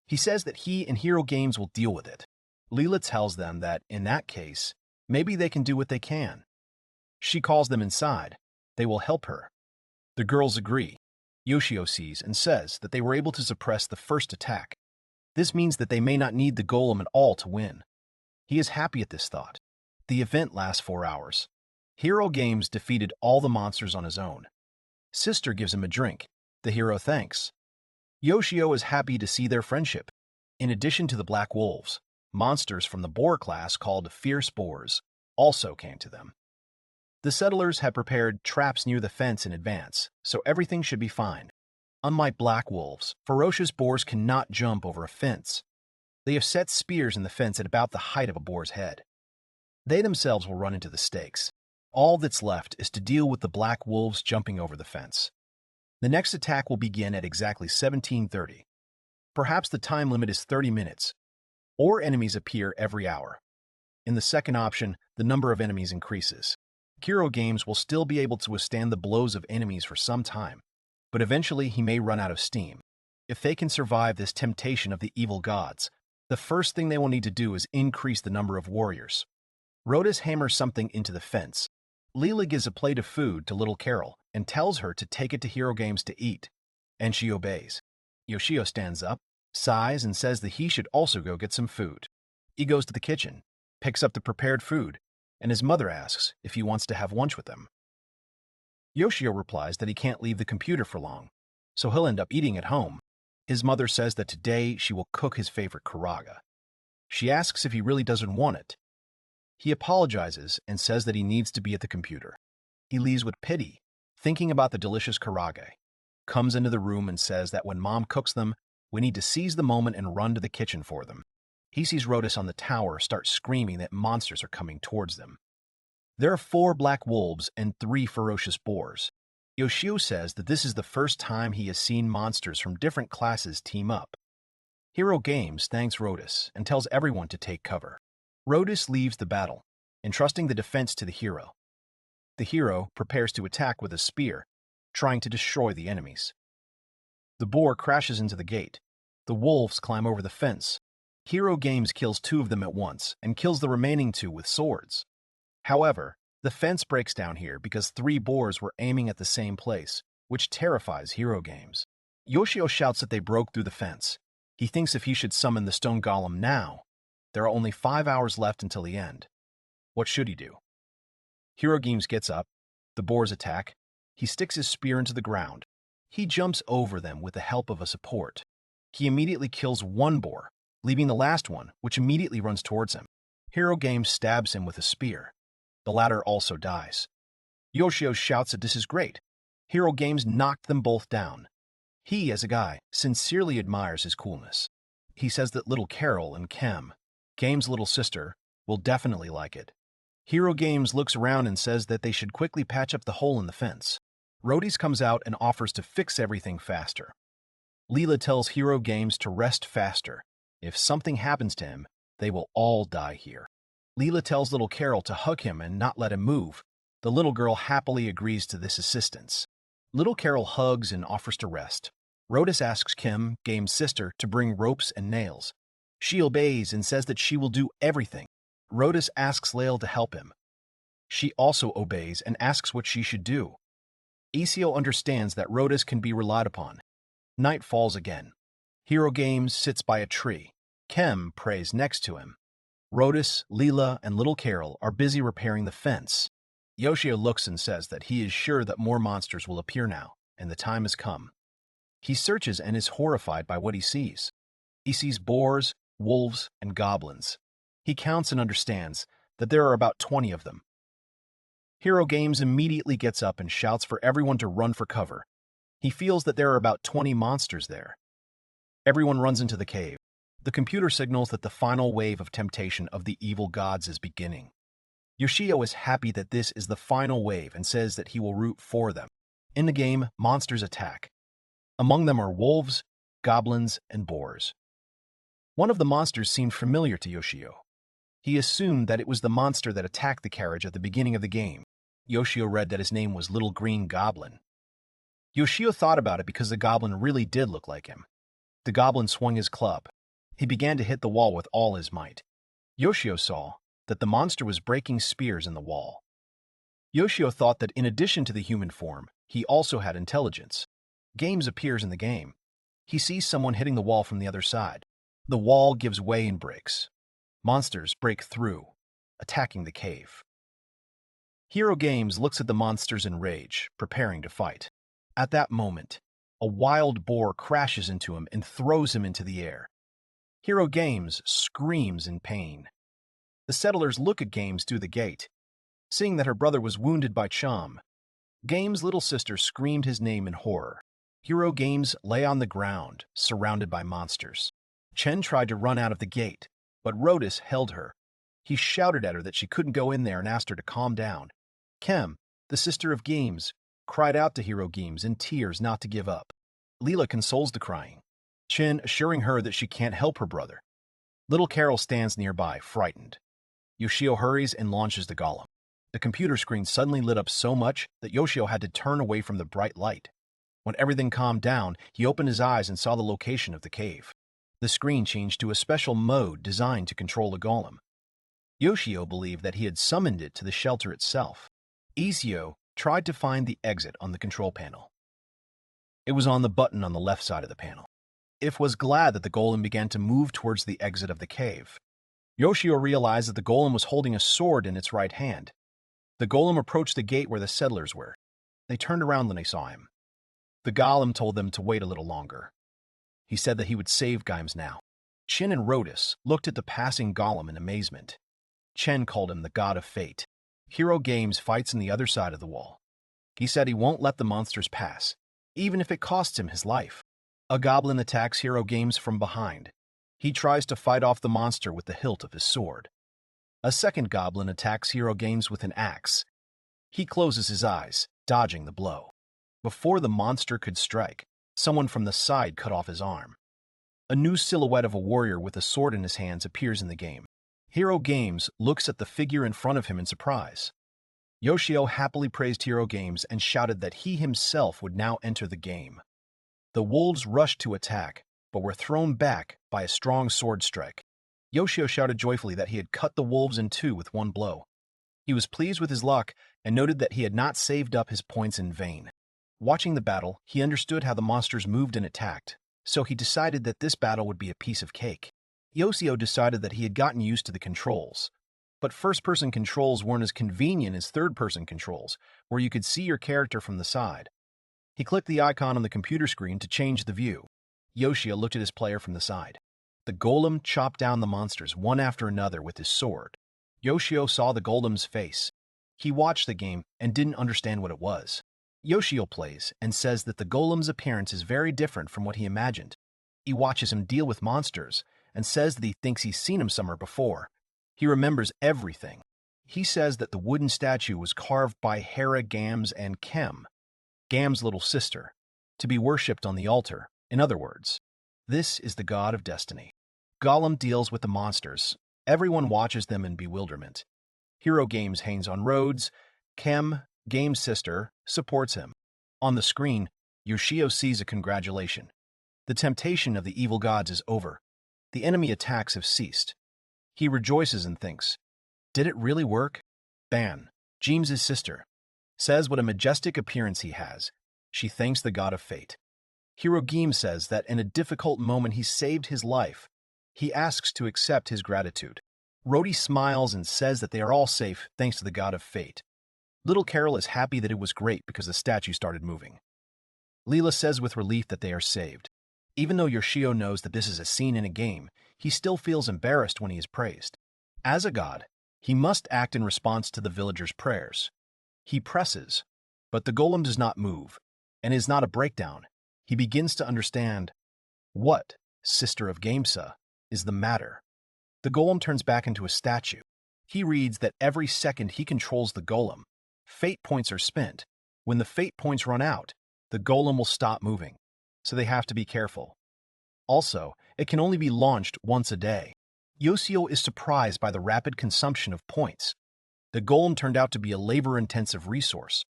He says that he and Hero Games will deal with it. Leela tells them that, in that case, maybe they can do what they can. She calls them inside. They will help her. The girls agree. Yoshio sees and says that they were able to suppress the first attack. This means that they may not need the golem at all to win. He is happy at this thought. The event lasts 4 hours. Hero Games defeated all the monsters on his own. Sister gives him a drink. The hero thanks. Yoshio is happy to see their friendship. In addition to the black wolves, monsters from the boar class called fierce boars also came to them. The settlers had prepared traps near the fence in advance, so everything should be fine. Unlike black wolves, ferocious boars cannot jump over a fence. They have set spears in the fence at about the height of a boar's head. They themselves will run into the stakes. All that's left is to deal with the black wolves jumping over the fence. The next attack will begin at exactly 17:30. Perhaps the time limit is 30 minutes, or enemies appear every hour. In the second option, the number of enemies increases. Hero Games will still be able to withstand the blows of enemies for some time, but eventually he may run out of steam. If they can survive this temptation of the evil gods, the first thing they will need to do is increase the number of warriors. Rodis hammers something into the fence. Leela gives a plate of food to little Carol and tells her to take it to Hero Games to eat, and she obeys. Yoshio stands up, sighs, and says that he should also go get some food. He goes to the kitchen, picks up the prepared food, and his mother asks if he wants to have lunch with them. Yoshio replies that he can't leave the computer for long, so he'll end up eating at home. His mother says that today she will cook his favorite karaage. She asks if he really doesn't want it. He apologizes and says that he needs to be at the computer. He leaves with pity, thinking about the delicious karaage, comes into the room and says that when Mom cooks them, we need to seize the moment and run to the kitchen for them. He sees Rodis on the tower start screaming that monsters are coming towards them. There are 4 black wolves and 3 ferocious boars. Yoshio says that this is the first time he has seen monsters from different classes team up. Hero Games thanks Rodis and tells everyone to take cover. Rodis leaves the battle, entrusting the defense to the hero. The hero prepares to attack with a spear, trying to destroy the enemies. The boar crashes into the gate. The wolves climb over the fence. Hero Games kills 2 of them at once and kills the remaining 2 with swords. However, the fence breaks down here because 3 boars were aiming at the same place, which terrifies Hero Games. Yoshio shouts that they broke through the fence. He thinks if he should summon the stone golem now. There are only 5 hours left until the end. What should he do? Hero Games gets up. The boars attack. He sticks his spear into the ground. He jumps over them with the help of a support. He immediately kills 1 boar, leaving the last one, which immediately runs towards him. Hero Games stabs him with a spear. The latter also dies. Yoshio shouts that this is great. Hero Games knocked them both down. He, as a guy, sincerely admires his coolness. He says that little Carol and Kem, Games' little sister, will definitely like it. Hero Games looks around and says that they should quickly patch up the hole in the fence. Rodis comes out and offers to fix everything faster. Leela tells Hero Games to rest faster. If something happens to him, they will all die here. Leela tells little Carol to hug him and not let him move. The little girl happily agrees to this assistance. Little Carol hugs and offers to rest. Rodis asks Kim, Game's sister, to bring ropes and nails. She obeys and says that she will do everything. Rodis asks Lael to help him. She also obeys and asks what she should do. Isio understands that Rodis can be relied upon. Night falls again. Hero Games sits by a tree. Kem prays next to him. Rodis, Leela, and little Carol are busy repairing the fence. Yoshio looks and says that he is sure that more monsters will appear now, and the time has come. He searches and is horrified by what he sees. He sees boars, wolves, and goblins. He counts and understands that there are about 20 of them. Hero Games immediately gets up and shouts for everyone to run for cover. He feels that there are about 20 monsters there. Everyone runs into the cave. The computer signals that the final wave of temptation of the evil gods is beginning. Yoshio is happy that this is the final wave and says that he will root for them. In the game, monsters attack. Among them are wolves, goblins, and boars. One of the monsters seemed familiar to Yoshio. He assumed that it was the monster that attacked the carriage at the beginning of the game. Yoshio read that his name was Little Green Goblin. Yoshio thought about it because the goblin really did look like him. The goblin swung his club. He began to hit the wall with all his might. Yoshio saw that the monster was breaking spears in the wall. Yoshio thought that in addition to the human form, he also had intelligence. Games appears in the game. He sees someone hitting the wall from the other side. The wall gives way and breaks. Monsters break through, attacking the cave. Hero Games looks at the monsters in rage, preparing to fight. At that moment, a wild boar crashes into him and throws him into the air. Hero Games screams in pain. The settlers look at Games through the gate. Seeing that her brother was wounded by Cham, Games' little sister screamed his name in horror. Hero Games lay on the ground, surrounded by monsters. Chen tried to run out of the gate, but Rodis held her. He shouted at her that she couldn't go in there and asked her to calm down. Kem, the sister of Games, cried out to Hero Games in tears not to give up. Leela consoles the crying, Chen assuring her that she can't help her brother. Little Carol stands nearby, frightened. Yoshio hurries and launches the golem. The computer screen suddenly lit up so much that Yoshio had to turn away from the bright light. When everything calmed down, he opened his eyes and saw the location of the cave. The screen changed to a special mode designed to control the golem. Yoshio believed that he had summoned it to the shelter itself. Ezio tried to find the exit on the control panel. It was on the button on the left side of the panel. If was glad that the golem began to move towards the exit of the cave. Yoshio realized that the golem was holding a sword in its right hand. The golem approached the gate where the settlers were. They turned around when they saw him. The golem told them to wait a little longer. He said that he would save Games now. Chen and Rodis looked at the passing golem in amazement. Chen called him the god of fate. Hero Games fights on the other side of the wall. He said he won't let the monsters pass, even if it costs him his life. A goblin attacks Hero Games from behind. He tries to fight off the monster with the hilt of his sword. A second goblin attacks Hero Games with an axe. He closes his eyes, dodging the blow. Before the monster could strike, someone from the side cut off his arm. A new silhouette of a warrior with a sword in his hands appears in the game. Hero Games looks at the figure in front of him in surprise. Yoshio happily praised Hero Games and shouted that he himself would now enter the game. The wolves rushed to attack, but were thrown back by a strong sword strike. Yoshio shouted joyfully that he had cut the wolves in two with one blow. He was pleased with his luck and noted that he had not saved up his points in vain. Watching the battle, he understood how the monsters moved and attacked, so he decided that this battle would be a piece of cake. Yoshio decided that he had gotten used to the controls, but first-person controls weren't as convenient as third-person controls, where you could see your character from the side. He clicked the icon on the computer screen to change the view. Yoshio looked at his player from the side. The golem chopped down the monsters one after another with his sword. Yoshio saw the golem's face. He watched the game and didn't understand what it was. Yoshio plays and says that the golem's appearance is very different from what he imagined. He watches him deal with monsters and says that he thinks he's seen him somewhere before. He remembers everything. He says that the wooden statue was carved by Hera, Games, and Kem, Gam's little sister, to be worshipped on the altar. In other words, this is the god of destiny. Golem deals with the monsters. Everyone watches them in bewilderment. Hero Games hangs on roads. Kem, Game's sister, supports him. On the screen, Yoshio sees a congratulation. The temptation of the evil gods is over. The enemy attacks have ceased. He rejoices and thinks, did it really work? Ban, James' sister, says what a majestic appearance he has. She thanks the god of fate. Hero Games says that in a difficult moment he saved his life. He asks to accept his gratitude. Rhodey smiles and says that they are all safe thanks to the god of fate. Little Carol is happy that it was great because the statue started moving. Leela says with relief that they are saved. Even though Yoshio knows that this is a scene in a game, he still feels embarrassed when he is praised. As a god, he must act in response to the villagers' prayers. He presses, but the golem does not move, and is not a breakdown. He begins to understand what, sister of Gamesa, is the matter. The golem turns back into a statue. He reads that every second he controls the golem, fate points are spent. When the fate points run out, the golem will stop moving, so they have to be careful. Also, it can only be launched once a day. Yoshio is surprised by the rapid consumption of points. The golem turned out to be a labor-intensive resource.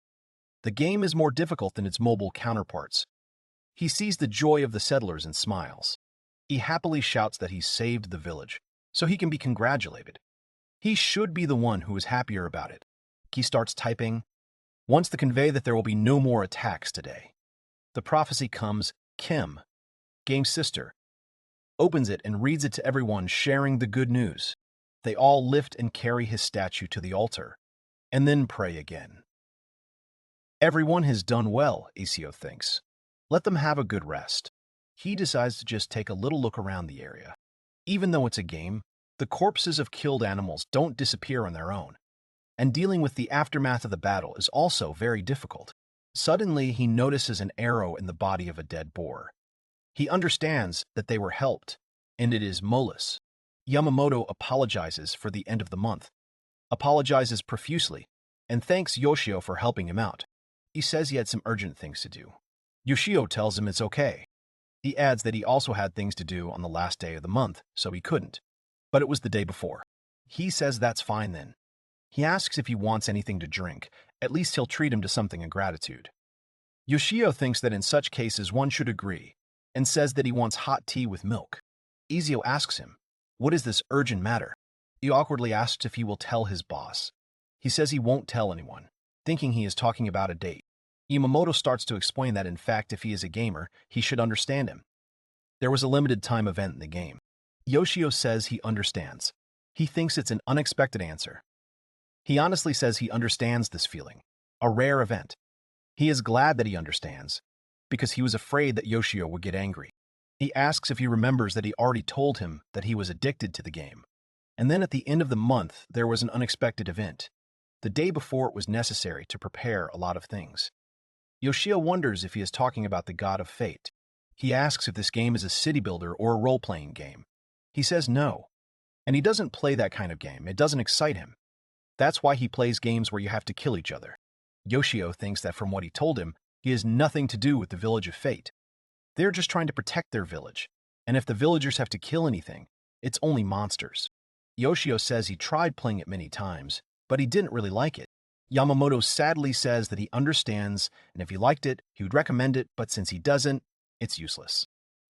The game is more difficult than its mobile counterparts. He sees the joy of the settlers and smiles. He happily shouts that he saved the village, so he can be congratulated. He should be the one who is happier about it. He starts typing, wants to convey that there will be no more attacks today. The prophecy comes, Kim, Game's sister, opens it and reads it to everyone, sharing the good news. They all lift and carry his statue to the altar. and then pray again. Everyone has done well, Yoshio thinks. Let them have a good rest. He decides to just take a little look around the area. Even though it's a game, the corpses of killed animals don't disappear on their own, and dealing with the aftermath of the battle is also very difficult. Suddenly, he notices an arrow in the body of a dead boar. He understands that they were helped, and it is Molus. Yamamoto apologizes for the end of the month, apologizes profusely, and thanks Yoshio for helping him out. He says he had some urgent things to do. Yoshio tells him it's okay. He adds that he also had things to do on the last day of the month, so he couldn't. But it was the day before. He says that's fine then. He asks if he wants anything to drink. At least he'll treat him to something in gratitude. Yoshio thinks that in such cases one should agree, and says that he wants hot tea with milk. Ezio asks him, what is this urgent matter? He awkwardly asks if he will tell his boss. He says he won't tell anyone, thinking he is talking about a date. Yamamoto starts to explain that in fact if he is a gamer, he should understand him. There was a limited time event in the game. Yoshio says he understands. He thinks it's an unexpected answer. He honestly says he understands this feeling, a rare event. He is glad that he understands, because he was afraid that Yoshio would get angry. He asks if he remembers that he already told him that he was addicted to the game. And then at the end of the month, there was an unexpected event. The day before it was necessary to prepare a lot of things. Yoshio wonders if he is talking about the god of fate. He asks if this game is a city builder or a role-playing game. He says no, and he doesn't play that kind of game. It doesn't excite him. That's why he plays games where you have to kill each other. Yoshio thinks that from what he told him, he has nothing to do with the village of fate. They're just trying to protect their village, and if the villagers have to kill anything, it's only monsters. Yoshio says he tried playing it many times, but he didn't really like it. Yamamoto sadly says that he understands, and if he liked it, he would recommend it, but since he doesn't, it's useless.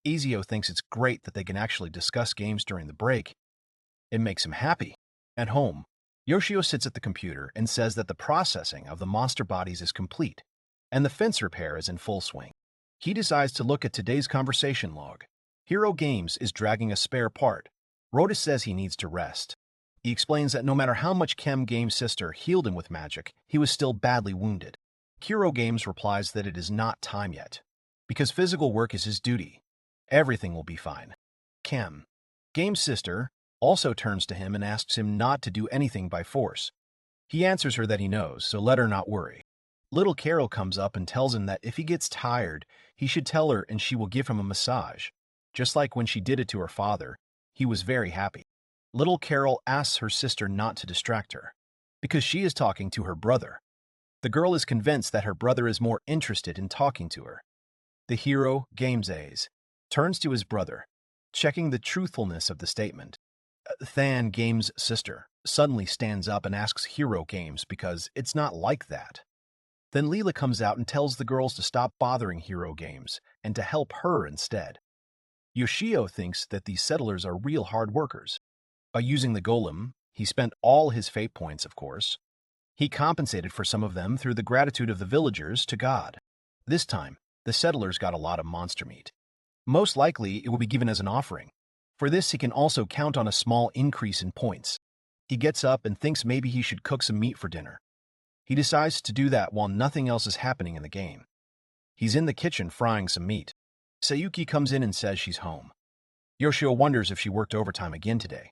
Ezio thinks it's great that they can actually discuss games during the break. It makes him happy. At home, Yoshio sits at the computer and says that the processing of the monster bodies is complete, and the fence repair is in full swing. He decides to look at today's conversation log. Hero Games is dragging a spare part. Rhoda says he needs to rest. He explains that no matter how much Chem Game's sister healed him with magic, he was still badly wounded. Hero Games replies that it is not time yet, because physical work is his duty. Everything will be fine. Chem Game's sister also turns to him and asks him not to do anything by force. He answers her that he knows, so let her not worry. Little Carol comes up and tells him that if he gets tired, he should tell her and she will give him a massage. Just like when she did it to her father, he was very happy. Little Carol asks her sister not to distract her, because she is talking to her brother. The girl is convinced that her brother is more interested in talking to her. The hero, Games A's, turns to his brother, checking the truthfulness of the statement. Than, Games' sister, suddenly stands up and asks Hero Games because it's not like that. Then Leela comes out and tells the girls to stop bothering Hero Games and to help her instead. Yoshio thinks that these settlers are real hard workers. By using the golem, he spent all his fate points, of course. He compensated for some of them through the gratitude of the villagers to God. This time, the settlers got a lot of monster meat. Most likely, it will be given as an offering. For this, he can also count on a small increase in points. He gets up and thinks maybe he should cook some meat for dinner. He decides to do that while nothing else is happening in the game. He's in the kitchen frying some meat. Sayuki comes in and says she's home. Yoshio wonders if she worked overtime again today.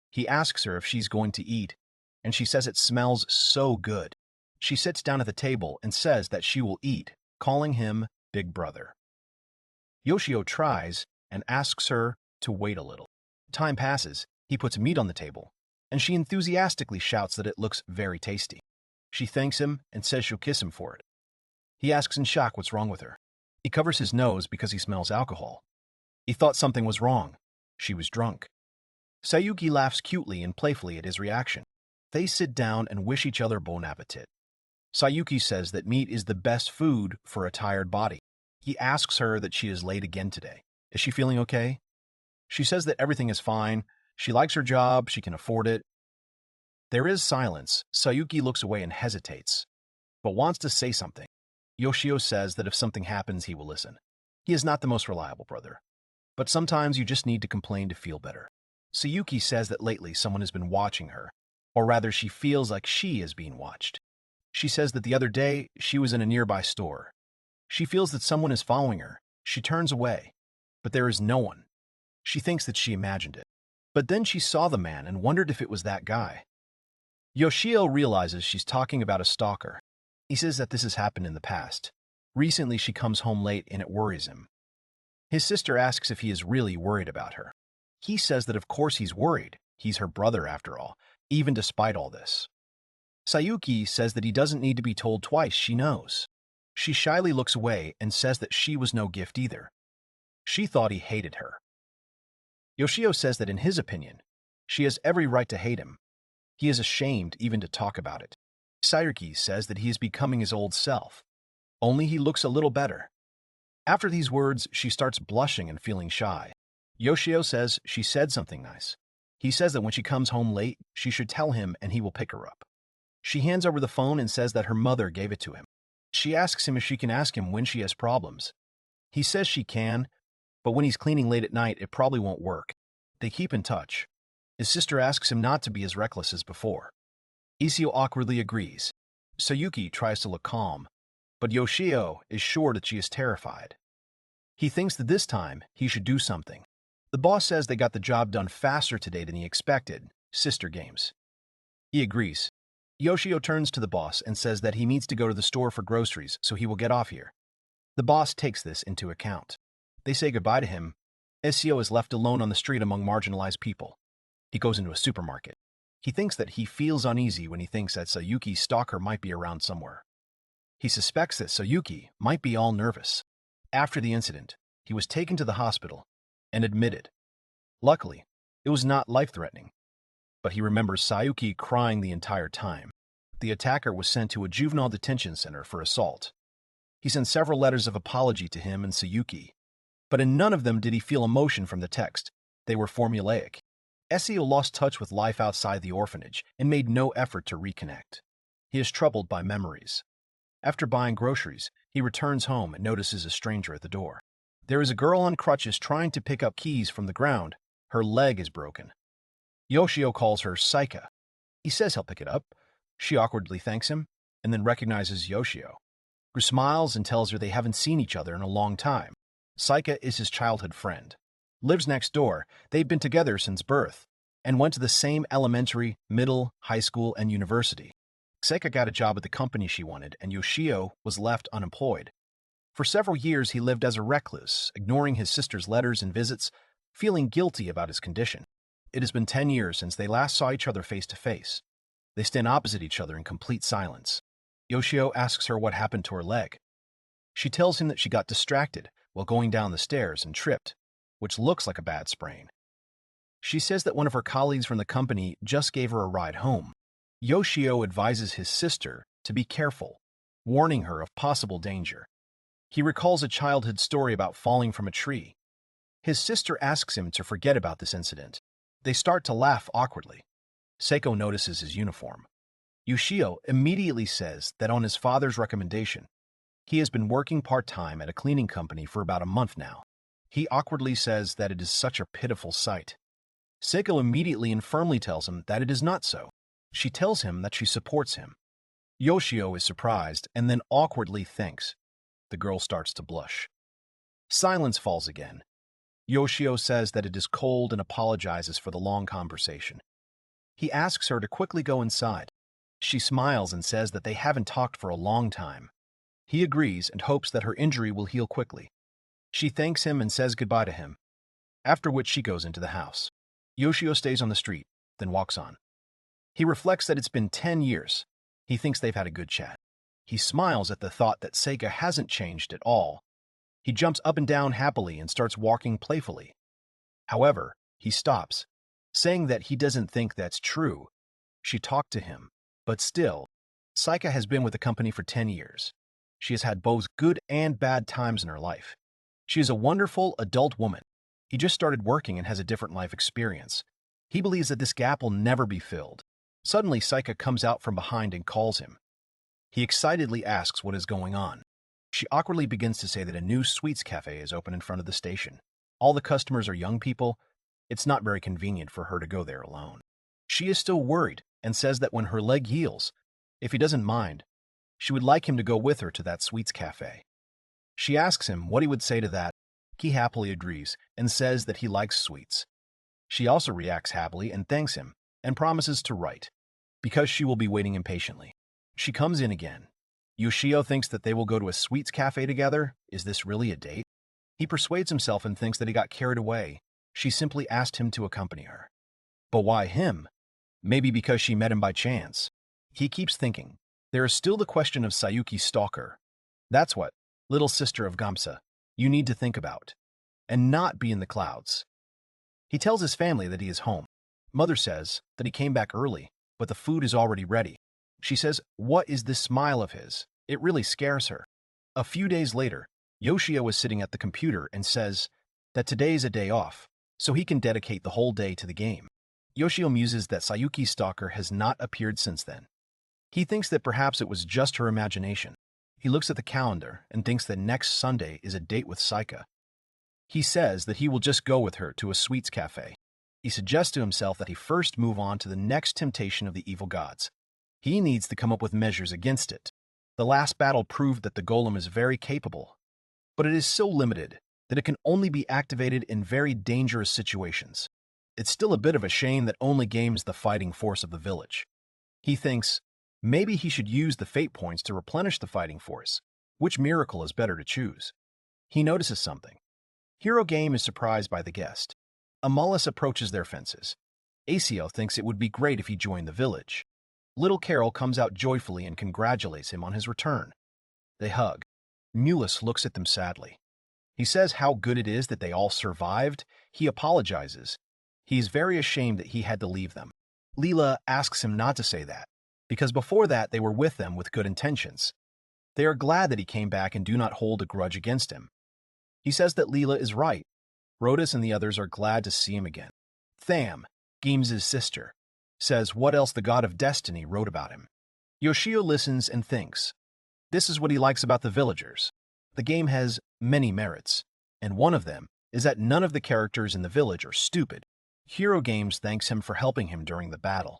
He asks her if she's going to eat, and she says it smells so good. She sits down at the table and says that she will eat, calling him Big Brother. Yoshio tries and asks her to wait a little. Time passes, he puts meat on the table, and she enthusiastically shouts that it looks very tasty. She thanks him and says she'll kiss him for it. He asks in shock what's wrong with her. He covers his nose because he smells alcohol. He thought something was wrong. She was drunk. Sayuki laughs cutely and playfully at his reaction. They sit down and wish each other bon appetit. Sayuki says that meat is the best food for a tired body. He asks her that she is late again today. Is she feeling okay? She says that everything is fine. She likes her job. She can afford it. There is silence. Sayuki looks away and hesitates, but wants to say something. Yoshio says that if something happens, he will listen. He is not the most reliable brother, but sometimes you just need to complain to feel better. Sayuki says that lately someone has been watching her, or rather she feels like she is being watched. She says that the other day she was in a nearby store. She feels that someone is following her. She turns away, but there is no one. She thinks that she imagined it. But then she saw the man and wondered if it was that guy. Yoshio realizes she's talking about a stalker. He says that this has happened in the past. Recently she comes home late and it worries him. His sister asks if he is really worried about her. He says that of course he's worried. He's her brother after all, even despite all this. Sayuki says that he doesn't need to be told twice, she knows. She shyly looks away and says that she was no gift either. She thought he hated her. Yoshio says that in his opinion, she has every right to hate him. He is ashamed even to talk about it. Sayuki says that he is becoming his old self. Only he looks a little better. After these words, she starts blushing and feeling shy. Yoshio says she said something nice. He says that when she comes home late, she should tell him and he will pick her up. She hands over the phone and says that her mother gave it to him. She asks him if she can ask him when she has problems. He says she can, but when he's cleaning late at night, it probably won't work. They keep in touch. His sister asks him not to be as reckless as before. Isio awkwardly agrees. Sayuki tries to look calm, but Yoshio is sure that she is terrified. He thinks that this time he should do something. The boss says they got the job done faster today than he expected. Sister games. He agrees. Yoshio turns to the boss and says that he needs to go to the store for groceries, so he will get off here. The boss takes this into account. They say goodbye to him. Isio is left alone on the street among marginalized people. He goes into a supermarket. He thinks that he feels uneasy when he thinks that Sayuki's stalker might be around somewhere. He suspects that Sayuki might be all nervous. After the incident, he was taken to the hospital and admitted. Luckily, it was not life-threatening, but he remembers Sayuki crying the entire time. The attacker was sent to a juvenile detention center for assault. He sent several letters of apology to him and Sayuki, but in none of them did he feel emotion from the text. They were formulaic. Isio lost touch with life outside the orphanage and made no effort to reconnect. He is troubled by memories. After buying groceries, he returns home and notices a stranger at the door. There is a girl on crutches trying to pick up keys from the ground. Her leg is broken. Yoshio calls her Saika. He says he'll pick it up. She awkwardly thanks him and then recognizes Yoshio, who smiles and tells her they haven't seen each other in a long time. Saika is his childhood friend. Lives next door. They've been together since birth and went to the same elementary, middle, high school, and university. Saika got a job at the company she wanted, and Yoshio was left unemployed. For several years, he lived as a recluse, ignoring his sister's letters and visits, feeling guilty about his condition. It has been 10 years since they last saw each other face to face. They stand opposite each other in complete silence. Yoshio asks her what happened to her leg. She tells him that she got distracted while going down the stairs and tripped, which looks like a bad sprain. She says that one of her colleagues from the company just gave her a ride home. Yoshio advises his sister to be careful, warning her of possible danger. He recalls a childhood story about falling from a tree. His sister asks him to forget about this incident. They start to laugh awkwardly. Seiko notices his uniform. Yoshio immediately says that on his father's recommendation, he has been working part-time at a cleaning company for about a month now. He awkwardly says that it is such a pitiful sight. Seiko immediately and firmly tells him that it is not so. She tells him that she supports him. Yoshio is surprised and then awkwardly thanks. The girl starts to blush. Silence falls again. Yoshio says that it is cold and apologizes for the long conversation. He asks her to quickly go inside. She smiles and says that they haven't talked for a long time. He agrees and hopes that her injury will heal quickly. She thanks him and says goodbye to him, after which she goes into the house. Yoshio stays on the street, then walks on. He reflects that it's been 10 years. He thinks they've had a good chat. He smiles at the thought that Seika hasn't changed at all. He jumps up and down happily and starts walking playfully. However, he stops, saying that he doesn't think that's true. She talked to him, but still, Seika has been with the company for 10 years. She has had both good and bad times in her life. She is a wonderful adult woman. He just started working and has a different life experience. He believes that this gap will never be filled. Suddenly, Seika comes out from behind and calls him. He excitedly asks what is going on. She awkwardly begins to say that a new sweets cafe is open in front of the station. All the customers are young people. It's not very convenient for her to go there alone. She is still worried and says that when her leg heals, if he doesn't mind, she would like him to go with her to that sweets cafe. She asks him what he would say to that. He happily agrees and says that he likes sweets. She also reacts happily and thanks him and promises to write, because she will be waiting impatiently. She comes in again. Yoshio thinks that they will go to a sweets cafe together. Is this really a date? He persuades himself and thinks that he got carried away. She simply asked him to accompany her. But why him? Maybe because she met him by chance. He keeps thinking. There is still the question of Sayuki's stalker. That's what, little sister of Gamsa, you need to think about, and not be in the clouds. He tells his family that he is home. Mother says that he came back early, but the food is already ready. She says, what is this smile of his? It really scares her. A few days later, Yoshio is sitting at the computer and says that today is a day off, so he can dedicate the whole day to the game. Yoshio muses that Sayuki's stalker has not appeared since then. He thinks that perhaps it was just her imagination. He looks at the calendar and thinks that next Sunday is a date with Saika. He says that he will just go with her to a sweets cafe. He suggests to himself that he first move on to the next temptation of the evil gods. He needs to come up with measures against it. The last battle proved that the golem is very capable, but it is so limited that it can only be activated in very dangerous situations. It's still a bit of a shame that only games the fighting force of the village. He thinks maybe he should use the fate points to replenish the fighting force. Which miracle is better to choose? He notices something. Hero Game is surprised by the guest. Amalis approaches their fences. Aceo thinks it would be great if he joined the village. Little Carol comes out joyfully and congratulates him on his return. They hug. Mulus looks at them sadly. He says how good it is that they all survived. He apologizes. He is very ashamed that he had to leave them. Leela asks him not to say that, because before that they were with them with good intentions. They are glad that he came back and do not hold a grudge against him. He says that Leela is right. Rhodus and the others are glad to see him again. Tham, Geem's sister, says what else the god of destiny wrote about him. Yoshio listens and thinks. This is what he likes about the villagers. The game has many merits, and one of them is that none of the characters in the village are stupid. Hero Games thanks him for helping him during the battle.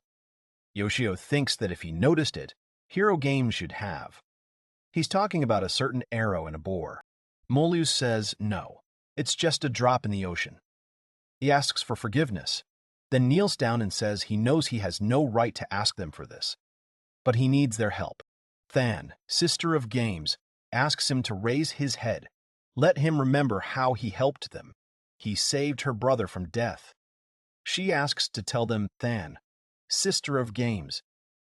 Yoshio thinks that if he noticed it, Hero Games should have. He's talking about a certain arrow in a boar. Molius says no, it's just a drop in the ocean. He asks for forgiveness, then kneels down and says he knows he has no right to ask them for this, but he needs their help. Than, sister of Games, asks him to raise his head. Let him remember how he helped them. He saved her brother from death. She asks to tell them Than, sister of Games,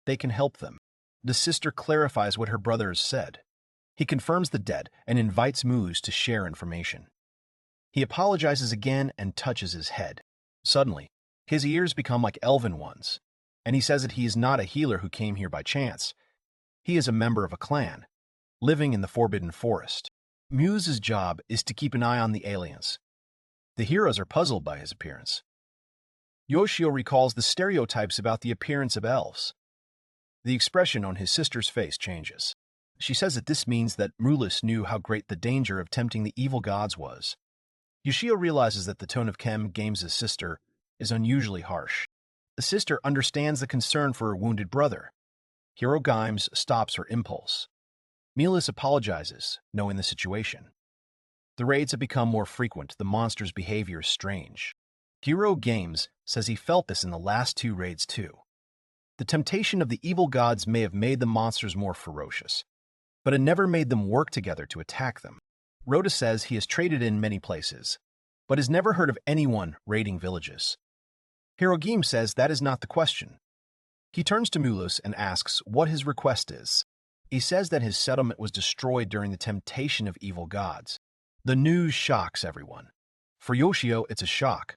they can help them. The sister clarifies what her brother has said. He confirms the dead and invites Moose to share information. He apologizes again and touches his head. Suddenly, his ears become like elven ones, and he says that he is not a healer who came here by chance. He is a member of a clan, living in the Forbidden Forest. Muse's job is to keep an eye on the aliens. The heroes are puzzled by his appearance. Yoshio recalls the stereotypes about the appearance of elves. The expression on his sister's face changes. She says that this means that Mulus knew how great the danger of tempting the evil gods was. Yoshio realizes that the tone of Games' sister is unusually harsh. The sister understands the concern for her wounded brother. Hero Games stops her impulse. Mulus apologizes, knowing the situation. The raids have become more frequent. The monster's behavior is strange. Hero Games says he felt this in the last 2 raids too. The temptation of the evil gods may have made the monsters more ferocious, but it never made them work together to attack them. Rhoda says he has traded in many places, but has never heard of anyone raiding villages. Hirogim says that is not the question. He turns to Mulus and asks what his request is. He says that his settlement was destroyed during the temptation of evil gods. The news shocks everyone. For Yoshio, it's a shock.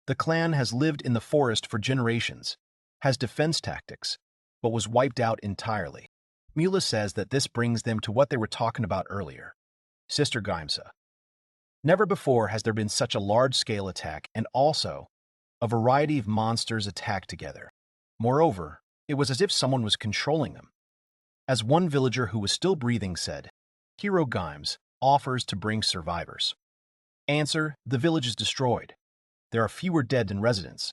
The clan has lived in the forest for generations, has defense tactics, but was wiped out entirely. Mulus says that this brings them to what they were talking about earlier. Sister Gaimsa. Never before has there been such a large-scale attack and also a variety of monsters attacked together. Moreover, it was as if someone was controlling them. As one villager who was still breathing said, Hero Games offers to bring survivors. Answer, the village is destroyed. There are fewer dead than residents.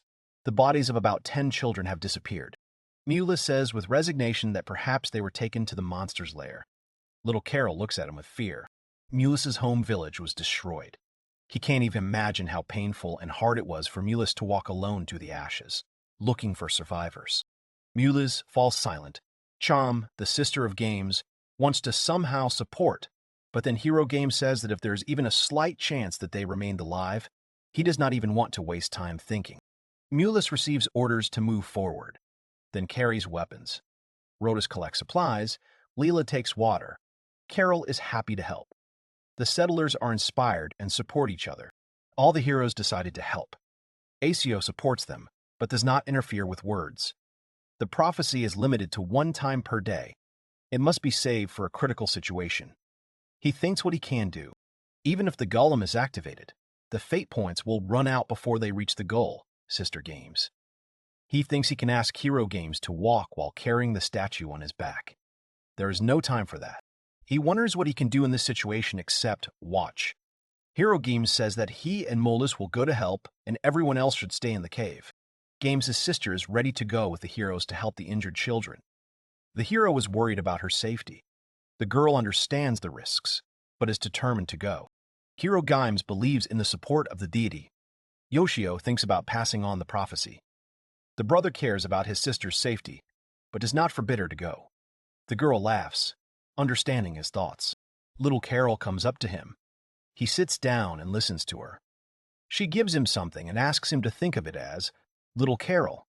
The bodies of about 10 children have disappeared. Mula says with resignation that perhaps they were taken to the monster's lair. Little Carol looks at him with fear. Mulis's home village was destroyed. He can't even imagine how painful and hard it was for Mulis to walk alone through the ashes, looking for survivors. Mulis falls silent. Chom, the sister of Games, wants to somehow support, but then Hero Games says that if there's even a slight chance that they remained alive, he does not even want to waste time thinking. Mulis receives orders to move forward, then carries weapons. Rhodas collects supplies. Leela takes water. Carol is happy to help. The settlers are inspired and support each other. All the heroes decided to help. Asio supports them, but does not interfere with words. The prophecy is limited to 1 time per day. It must be saved for a critical situation. He thinks what he can do. Even if the golem is activated, the fate points will run out before they reach the goal, Sister Games. He thinks he can ask Hero Games to walk while carrying the statue on his back. There is no time for that. He wonders what he can do in this situation except watch. Hero Games says that he and Molus will go to help and everyone else should stay in the cave. Games' sister is ready to go with the heroes to help the injured children. The hero is worried about her safety. The girl understands the risks, but is determined to go. Hero Games believes in the support of the deity. Yoshio thinks about passing on the prophecy. The brother cares about his sister's safety, but does not forbid her to go. The girl laughs, understanding his thoughts. Little Carol comes up to him. He sits down and listens to her. She gives him something and asks him to think of it as Little Carol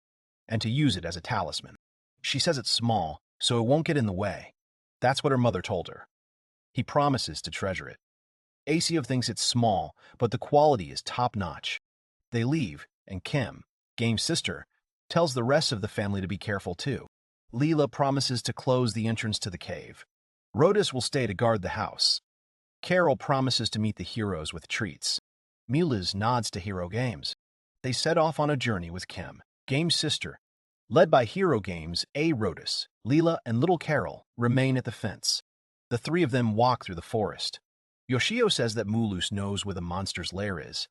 and to use it as a talisman. She says it's small, so it won't get in the way. That's what her mother told her. He promises to treasure it. Asio thinks it's small, but the quality is top-notch. They leave, and Kim, Game's sister, tells the rest of the family to be careful too. Leela promises to close the entrance to the cave. Rhodas will stay to guard the house. Carol promises to meet the heroes with treats. Muliz nods to Hero Games. They set off on a journey with Kim, Game's sister. Led by Hero Games, Rhodas, Leela, and Little Carol remain at the fence. The 3 of them walk through the forest. Yoshio says that Mulus knows where the monster's lair is.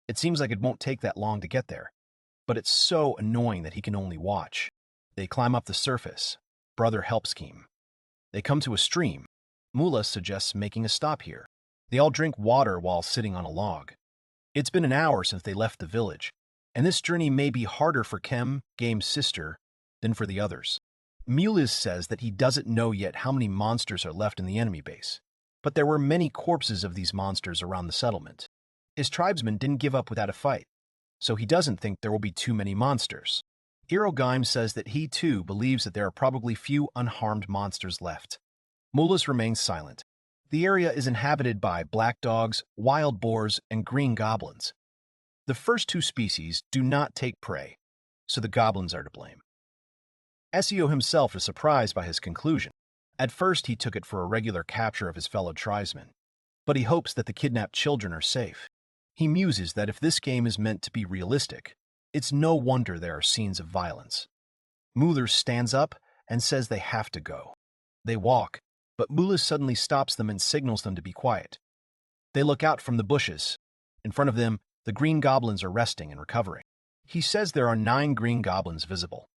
It seems like it won't take that long to get there, but it's so annoying that he can only watch. They climb up the surface. Brother helps Kim. They come to a stream. Mula suggests making a stop here. They all drink water while sitting on a log. It's been an hour since they left the village, and this journey may be harder for Kim, Game's sister, than for the others. Muliz says that he doesn't know yet how many monsters are left in the enemy base, but there were many corpses of these monsters around the settlement. His tribesmen didn't give up without a fight, so he doesn't think there will be too many monsters. Hero Games says that he too believes that there are probably few unharmed monsters left. Muliz remains silent. The area is inhabited by black dogs, wild boars, and green goblins. The first 2 species do not take prey, so the goblins are to blame. Esio himself is surprised by his conclusion. At first he took it for a regular capture of his fellow tribesmen, but he hopes that the kidnapped children are safe. He muses that if this game is meant to be realistic, it's no wonder there are scenes of violence. Muliz stands up and says they have to go. They walk, but Muliz suddenly stops them and signals them to be quiet. They look out from the bushes. In front of them, the green goblins are resting and recovering. He says there are 9 green goblins visible.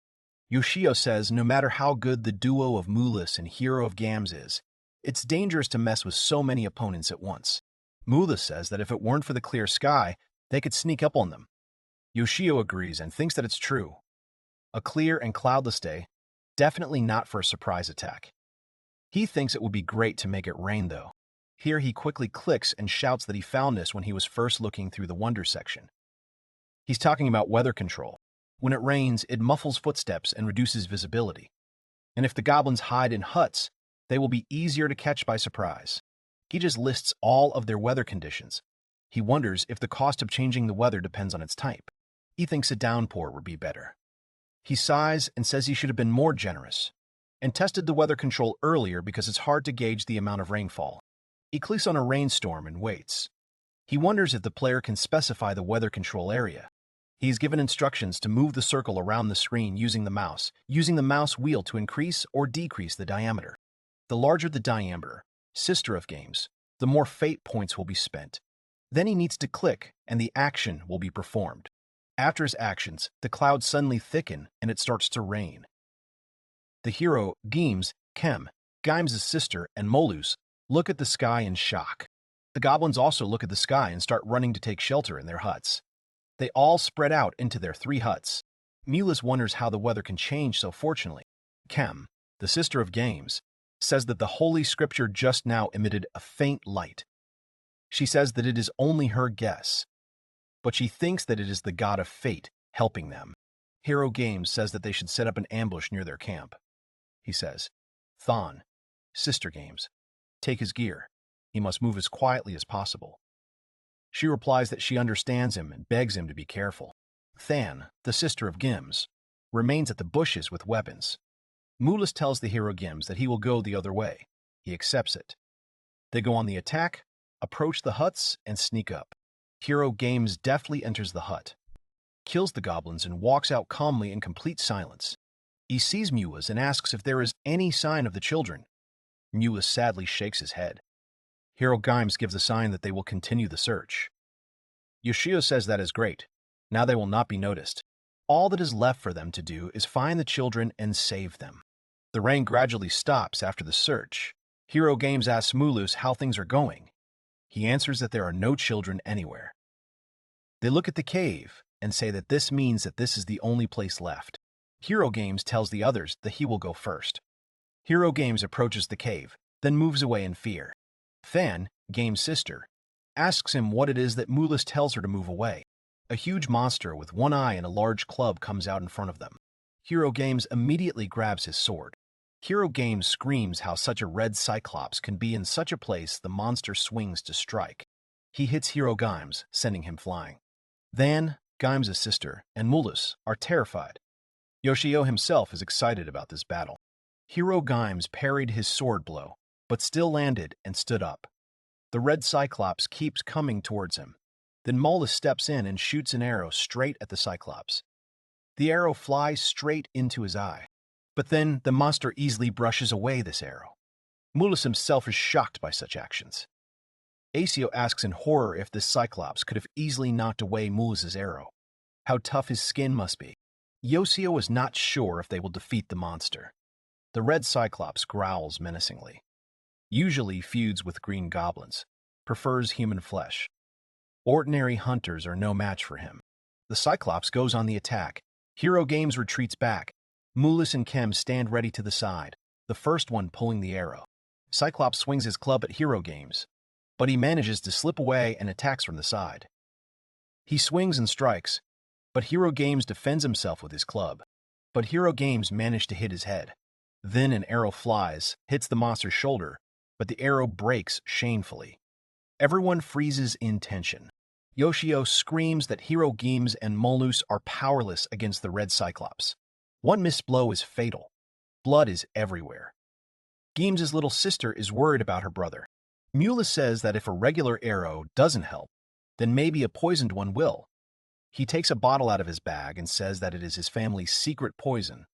Yoshio says no matter how good the duo of Muliz and Hero of Games is, it's dangerous to mess with so many opponents at once. Muliz says that if it weren't for the clear sky, they could sneak up on them. Yoshio agrees and thinks that it's true. A clear and cloudless day, definitely not for a surprise attack. He thinks it would be great to make it rain, though. Here he quickly clicks and shouts that he found this when he was first looking through the Wonder section. He's talking about weather control. When it rains, it muffles footsteps and reduces visibility. And if the goblins hide in huts, they will be easier to catch by surprise. He just lists all of their weather conditions. He wonders if the cost of changing the weather depends on its type. He thinks a downpour would be better. He sighs and says he should have been more generous, and tested the weather control earlier because it's hard to gauge the amount of rainfall. He clicks on a rainstorm and waits. He wonders if the player can specify the weather control area. He is given instructions to move the circle around the screen using the mouse wheel to increase or decrease the diameter. The larger the diameter, Sister of Games, the more fate points will be spent. Then he needs to click and the action will be performed. After his actions, the clouds suddenly thicken and it starts to rain. The hero, Gimes, Kem, Gimes' sister, and Molus look at the sky in shock. The goblins also look at the sky and start running to take shelter in their huts. They all spread out into their 3 huts. Mulus wonders how the weather can change so fortunately. Kem, the sister of Gimes, says that the Holy Scripture just now emitted a faint light. She says that it is only her guess, but she thinks that it is the god of fate helping them. Hero Gimes says that they should set up an ambush near their camp. He says, Thon, sister Gimes, take his gear. He must move as quietly as possible. She replies that she understands him and begs him to be careful. Than, the sister of Gimes, remains at the bushes with weapons. Mulus tells the hero Gimes that he will go the other way. He accepts it. They go on the attack, approach the huts, and sneak up. Hero Gimes deftly enters the hut, kills the goblins, and walks out calmly in complete silence. He sees Mulus and asks if there is any sign of the children. Mulus sadly shakes his head. Hero Gimes gives a sign that they will continue the search. Yoshio says that is great. Now they will not be noticed. All that is left for them to do is find the children and save them. The rain gradually stops after the search. Hero Gimes asks Mulus how things are going. He answers that there are no children anywhere. They look at the cave and say that this means that this is the only place left. Hero Gimes tells the others that he will go first. Hero Gimes approaches the cave, then moves away in fear. Than, Gimes' sister, asks him what it is that Mulus tells her to move away. A huge monster with one eye and a large club comes out in front of them. Hero Gimes immediately grabs his sword. Hero Gimes screams how such a red cyclops can be in such a place the monster swings to strike. He hits Hero Gimes, sending him flying. Than, Gimes' sister, and Mulus are terrified. Yoshio himself is excited about this battle. Hero Gimes parried his sword blow, but still landed and stood up. The red cyclops keeps coming towards him. Then Mulus steps in and shoots an arrow straight at the cyclops. The arrow flies straight into his eye, but then the monster easily brushes away this arrow. Mulus himself is shocked by such actions. Asio asks in horror if this cyclops could have easily knocked away Mulus's arrow. How tough his skin must be. Yoshio is not sure if they will defeat the monster. The red cyclops growls menacingly. Usually feuds with green goblins, prefers human flesh. Ordinary hunters are no match for him. The cyclops goes on the attack. Hero Gimes retreats back. Mulus and Kem stand ready to the side, the first one pulling the arrow. Cyclops swings his club at Hero Gimes, but he manages to slip away and attacks from the side. He swings and strikes, but Hero Gimes defends himself with his club. But Hero Gimes managed to hit his head. Then an arrow flies, hits the monster's shoulder, but the arrow breaks shamefully. Everyone freezes in tension. Yoshio screams that Hero Gimes and Molus are powerless against the red cyclops. One missed blow is fatal. Blood is everywhere. Gimes' little sister is worried about her brother. Mulus says that if a regular arrow doesn't help, then maybe a poisoned one will. He takes a bottle out of his bag and says that it is his family's secret poison.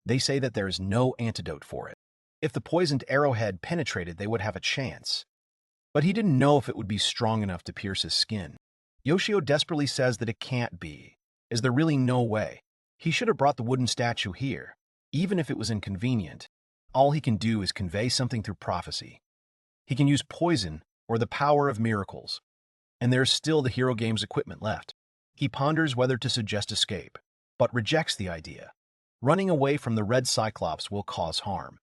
They say that there is no antidote for it. If the poisoned arrowhead penetrated, they would have a chance. But he didn't know if it would be strong enough to pierce his skin. Yoshio desperately says that it can't be. Is there really no way? He should have brought the wooden statue here. Even if it was inconvenient, all he can do is convey something through prophecy. He can use poison or the power of miracles. And there's still the Hero Gimes equipment left. He ponders whether to suggest escape, but rejects the idea. Running away from the red cyclops will cause harm.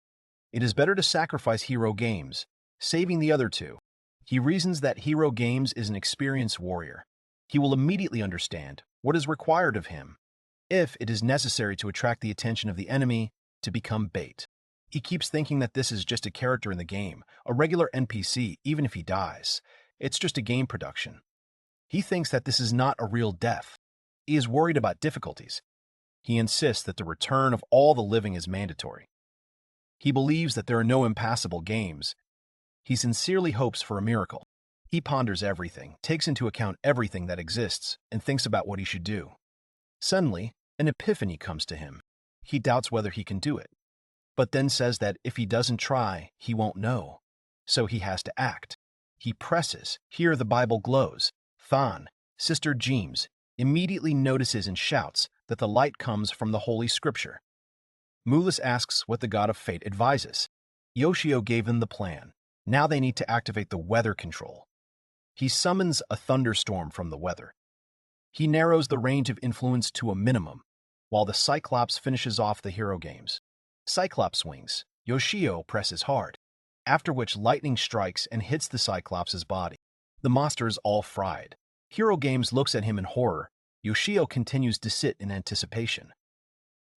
It is better to sacrifice Hero Gimes, saving the other two. He reasons that Hero Gimes is an experienced warrior. He will immediately understand what is required of him, if it is necessary to attract the attention of the enemy to become bait. He keeps thinking that this is just a character in the game, a regular NPC, even if he dies. It's just a game production. He thinks that this is not a real death. He is worried about difficulties. He insists that the return of all the living is mandatory. He believes that there are no impassable games. He sincerely hopes for a miracle. He ponders everything, takes into account everything that exists, and thinks about what he should do. Suddenly, an epiphany comes to him. He doubts whether he can do it, but then says that if he doesn't try, he won't know. So he has to act. He presses. Here the Bible glows. Than, sister Gimes, immediately notices and shouts that the light comes from the Holy Scripture. Mulus asks what the god of fate advises. Yoshio gave them the plan. Now they need to activate the weather control. He summons a thunderstorm from the weather. He narrows the range of influence to a minimum, while the Cyclops finishes off the hero games. Cyclops swings. Yoshio presses hard, after which lightning strikes and hits the Cyclops' body. The monster is all fried. Hero Games looks at him in horror. Yoshio continues to sit in anticipation.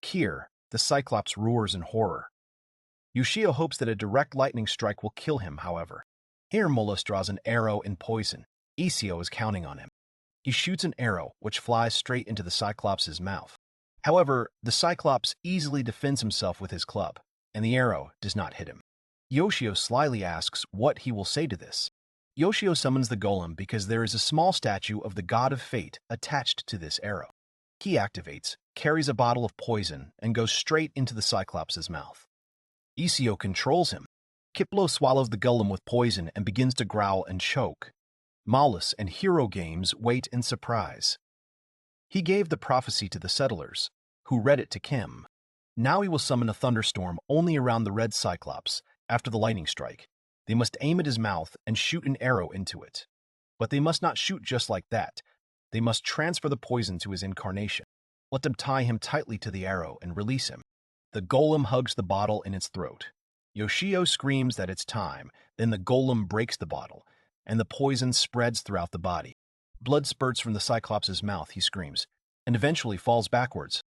Here, the Cyclops roars in horror. Yoshio hopes that a direct lightning strike will kill him, however. Here Molus draws an arrow in poison. Yoshio is counting on him. He shoots an arrow, which flies straight into the Cyclops' mouth. However, the Cyclops easily defends himself with his club, and the arrow does not hit him. Yoshio slyly asks what he will say to this. Yoshio summons the golem because there is a small statue of the god of fate attached to this arrow. He activates, carries a bottle of poison, and goes straight into the Cyclops' mouth. Yoshio controls him. Kiplo swallows the golem with poison and begins to growl and choke. Molus and Hero Games wait in surprise. He gave the prophecy to the settlers, who read it to Kim. Now he will summon a thunderstorm only around the red Cyclops after the lightning strike. They must aim at his mouth and shoot an arrow into it. But they must not shoot just like that. They must transfer the poison to his incarnation. Let them tie him tightly to the arrow and release him. The golem hugs the bottle in its throat. Yoshio screams that it's time, then the golem breaks the bottle, and the poison spreads throughout the body. Blood spurts from the Cyclops' mouth, he screams, and eventually falls backwards.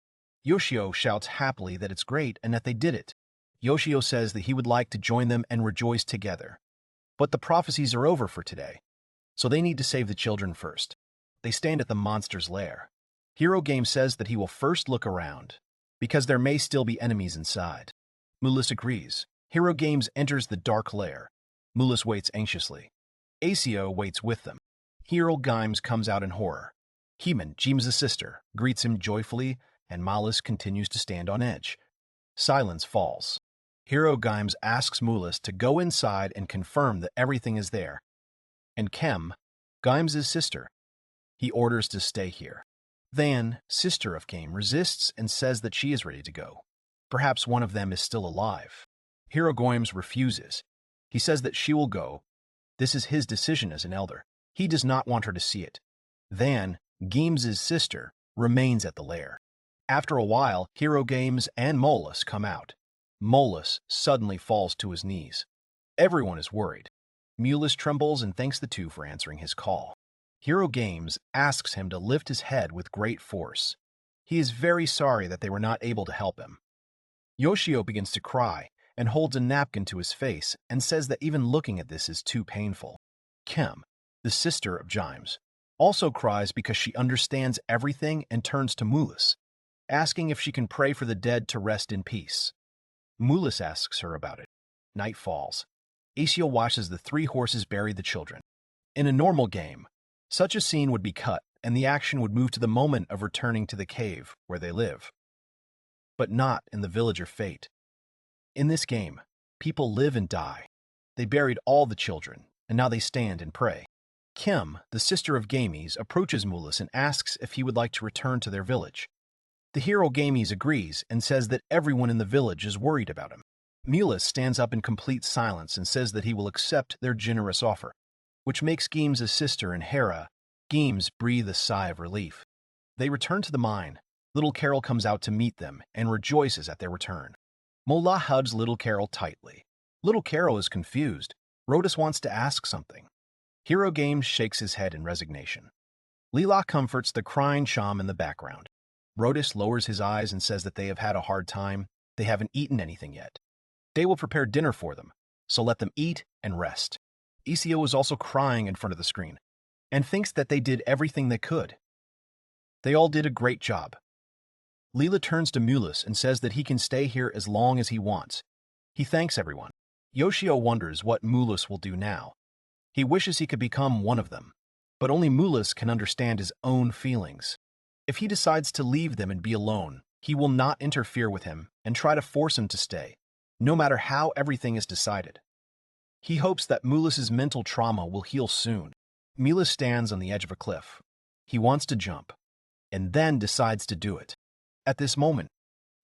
Yoshio shouts happily that it's great and that they did it. Yoshio says that he would like to join them and rejoice together. But the prophecies are over for today, so they need to save the children first. They stand at the monster's lair. Hero Game says that he will first look around, because there may still be enemies inside. Mulus agrees. Hero Games enters the dark lair. Mulus waits anxiously. Yoshio waits with them. Hero Games comes out in horror. Heman, James' sister, greets him joyfully, and Mulus continues to stand on edge. Silence falls. Hero Games asks Mulus to go inside and confirm that everything is there. And Kem, Games' sister, he orders to stay here. Then, sister of Game resists and says that she is ready to go. Perhaps one of them is still alive. Hero Games refuses. He says that she will go. This is his decision as an elder. He does not want her to see it. Then, Games' sister remains at the lair. After a while, Hero Games and Molus come out. Molus suddenly falls to his knees. Everyone is worried. Mulus trembles and thanks the two for answering his call. Hero Games asks him to lift his head with great force. He is very sorry that they were not able to help him. Yoshio begins to cry and holds a napkin to his face and says that even looking at this is too painful. Kim, the sister of James, also cries because she understands everything and turns to Mulus, asking if she can pray for the dead to rest in peace. Mulus asks her about it. Night falls. Yoshio watches the three horses bury the children. In a normal game, such a scene would be cut and the action would move to the moment of returning to the cave where they live. But not in the village of fate. In this game, people live and die. They buried all the children, and now they stand and pray. Kim, the sister of Gamies, approaches Mulus and asks if he would like to return to their village. The hero Gamies agrees and says that everyone in the village is worried about him. Mulus stands up in complete silence and says that he will accept their generous offer, which makes Games' sister and Hera, Games, breathe a sigh of relief. They return to the mine. Little Carol comes out to meet them and rejoices at their return. Mola hugs Little Carol tightly. Little Carol is confused. Rhodus wants to ask something. Hero Games shakes his head in resignation. Leela comforts the crying Sham in the background. Rhodus lowers his eyes and says that they have had a hard time. They haven't eaten anything yet. They will prepare dinner for them, so let them eat and rest. Yoshio is also crying in front of the screen and thinks that they did everything they could. They all did a great job. Leela turns to Mulus and says that he can stay here as long as he wants. He thanks everyone. Yoshio wonders what Mulus will do now. He wishes he could become one of them, but only Mulus can understand his own feelings. If he decides to leave them and be alone, he will not interfere with him and try to force him to stay, no matter how everything is decided. He hopes that Mulus's mental trauma will heal soon. Mulus stands on the edge of a cliff. He wants to jump, and then decides to do it. At this moment,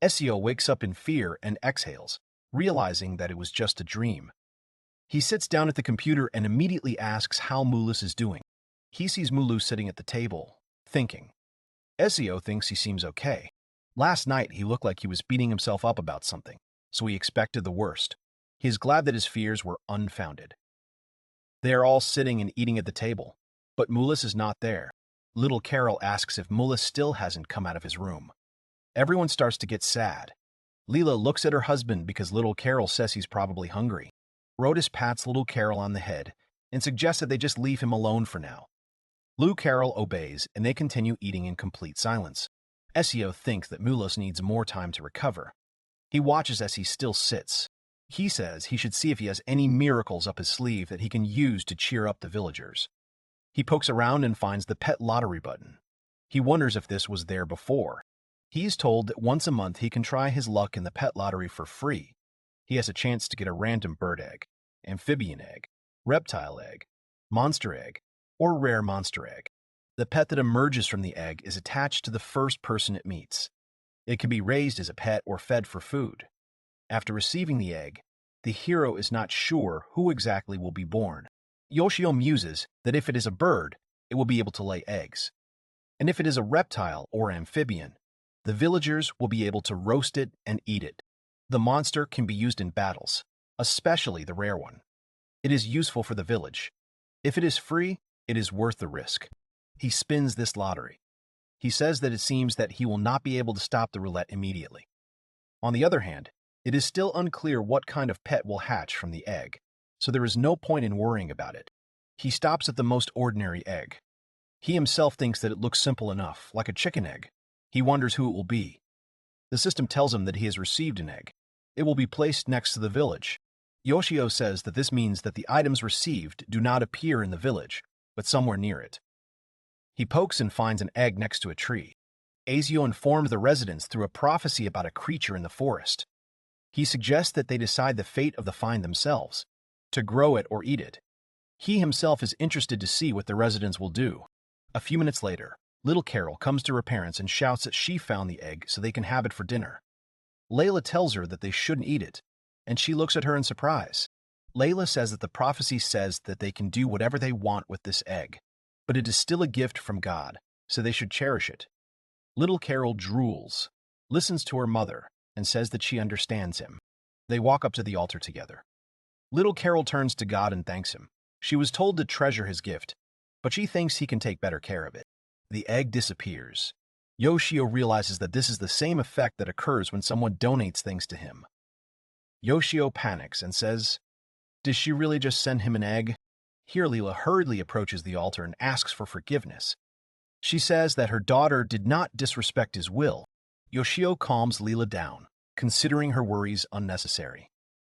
Yoshio wakes up in fear and exhales, realizing that it was just a dream. He sits down at the computer and immediately asks how Mulus is doing. He sees Mulu sitting at the table, thinking. Yoshio thinks he seems okay. Last night, he looked like he was beating himself up about something, so he expected the worst. He is glad that his fears were unfounded. They are all sitting and eating at the table, but Mulus is not there. Little Carol asks if Mulus still hasn't come out of his room. Everyone starts to get sad. Leela looks at her husband because little Carol says he's probably hungry. Rotis pats little Carol on the head and suggests that they just leave him alone for now. Lou Carol obeys, and they continue eating in complete silence. Yoshio thinks that Mulus needs more time to recover. He watches as he still sits. He says he should see if he has any miracles up his sleeve that he can use to cheer up the villagers. He pokes around and finds the pet lottery button. He wonders if this was there before. He is told that once a month he can try his luck in the pet lottery for free. He has a chance to get a random bird egg, amphibian egg, reptile egg, monster egg, or rare monster egg. The pet that emerges from the egg is attached to the first person it meets. It can be raised as a pet or fed for food. After receiving the egg, the hero is not sure who exactly will be born. Yoshio muses that if it is a bird, it will be able to lay eggs. And if it is a reptile or amphibian, the villagers will be able to roast it and eat it. The monster can be used in battles, especially the rare one. It is useful for the village. If it is free, it is worth the risk. He spins this lottery. He says that it seems that he will not be able to stop the roulette immediately. On the other hand, it is still unclear what kind of pet will hatch from the egg, so there is no point in worrying about it. He stops at the most ordinary egg. He himself thinks that it looks simple enough, like a chicken egg. He wonders who it will be. The system tells him that he has received an egg. It will be placed next to the village. Yoshio says that this means that the items received do not appear in the village, but somewhere near it. He pokes and finds an egg next to a tree. Yoshio informed the residents through a prophecy about a creature in the forest. He suggests that they decide the fate of the find themselves, to grow it or eat it. He himself is interested to see what the residents will do. A few minutes later, little Carol comes to her parents and shouts that she found the egg so they can have it for dinner. Layla tells her that they shouldn't eat it, and she looks at her in surprise. Layla says that the prophecy says that they can do whatever they want with this egg, but it is still a gift from God, so they should cherish it. Little Carol drools, listens to her mother, and says that she understands him. They walk up to the altar together. Little Carol turns to God and thanks him. She was told to treasure his gift, but she thinks he can take better care of it. The egg disappears. Yoshio realizes that this is the same effect that occurs when someone donates things to him. Yoshio panics and says, "Did she really just send him an egg?" Here Leela hurriedly approaches the altar and asks for forgiveness. She says that her daughter did not disrespect his will. Yoshio calms Leela down, considering her worries unnecessary.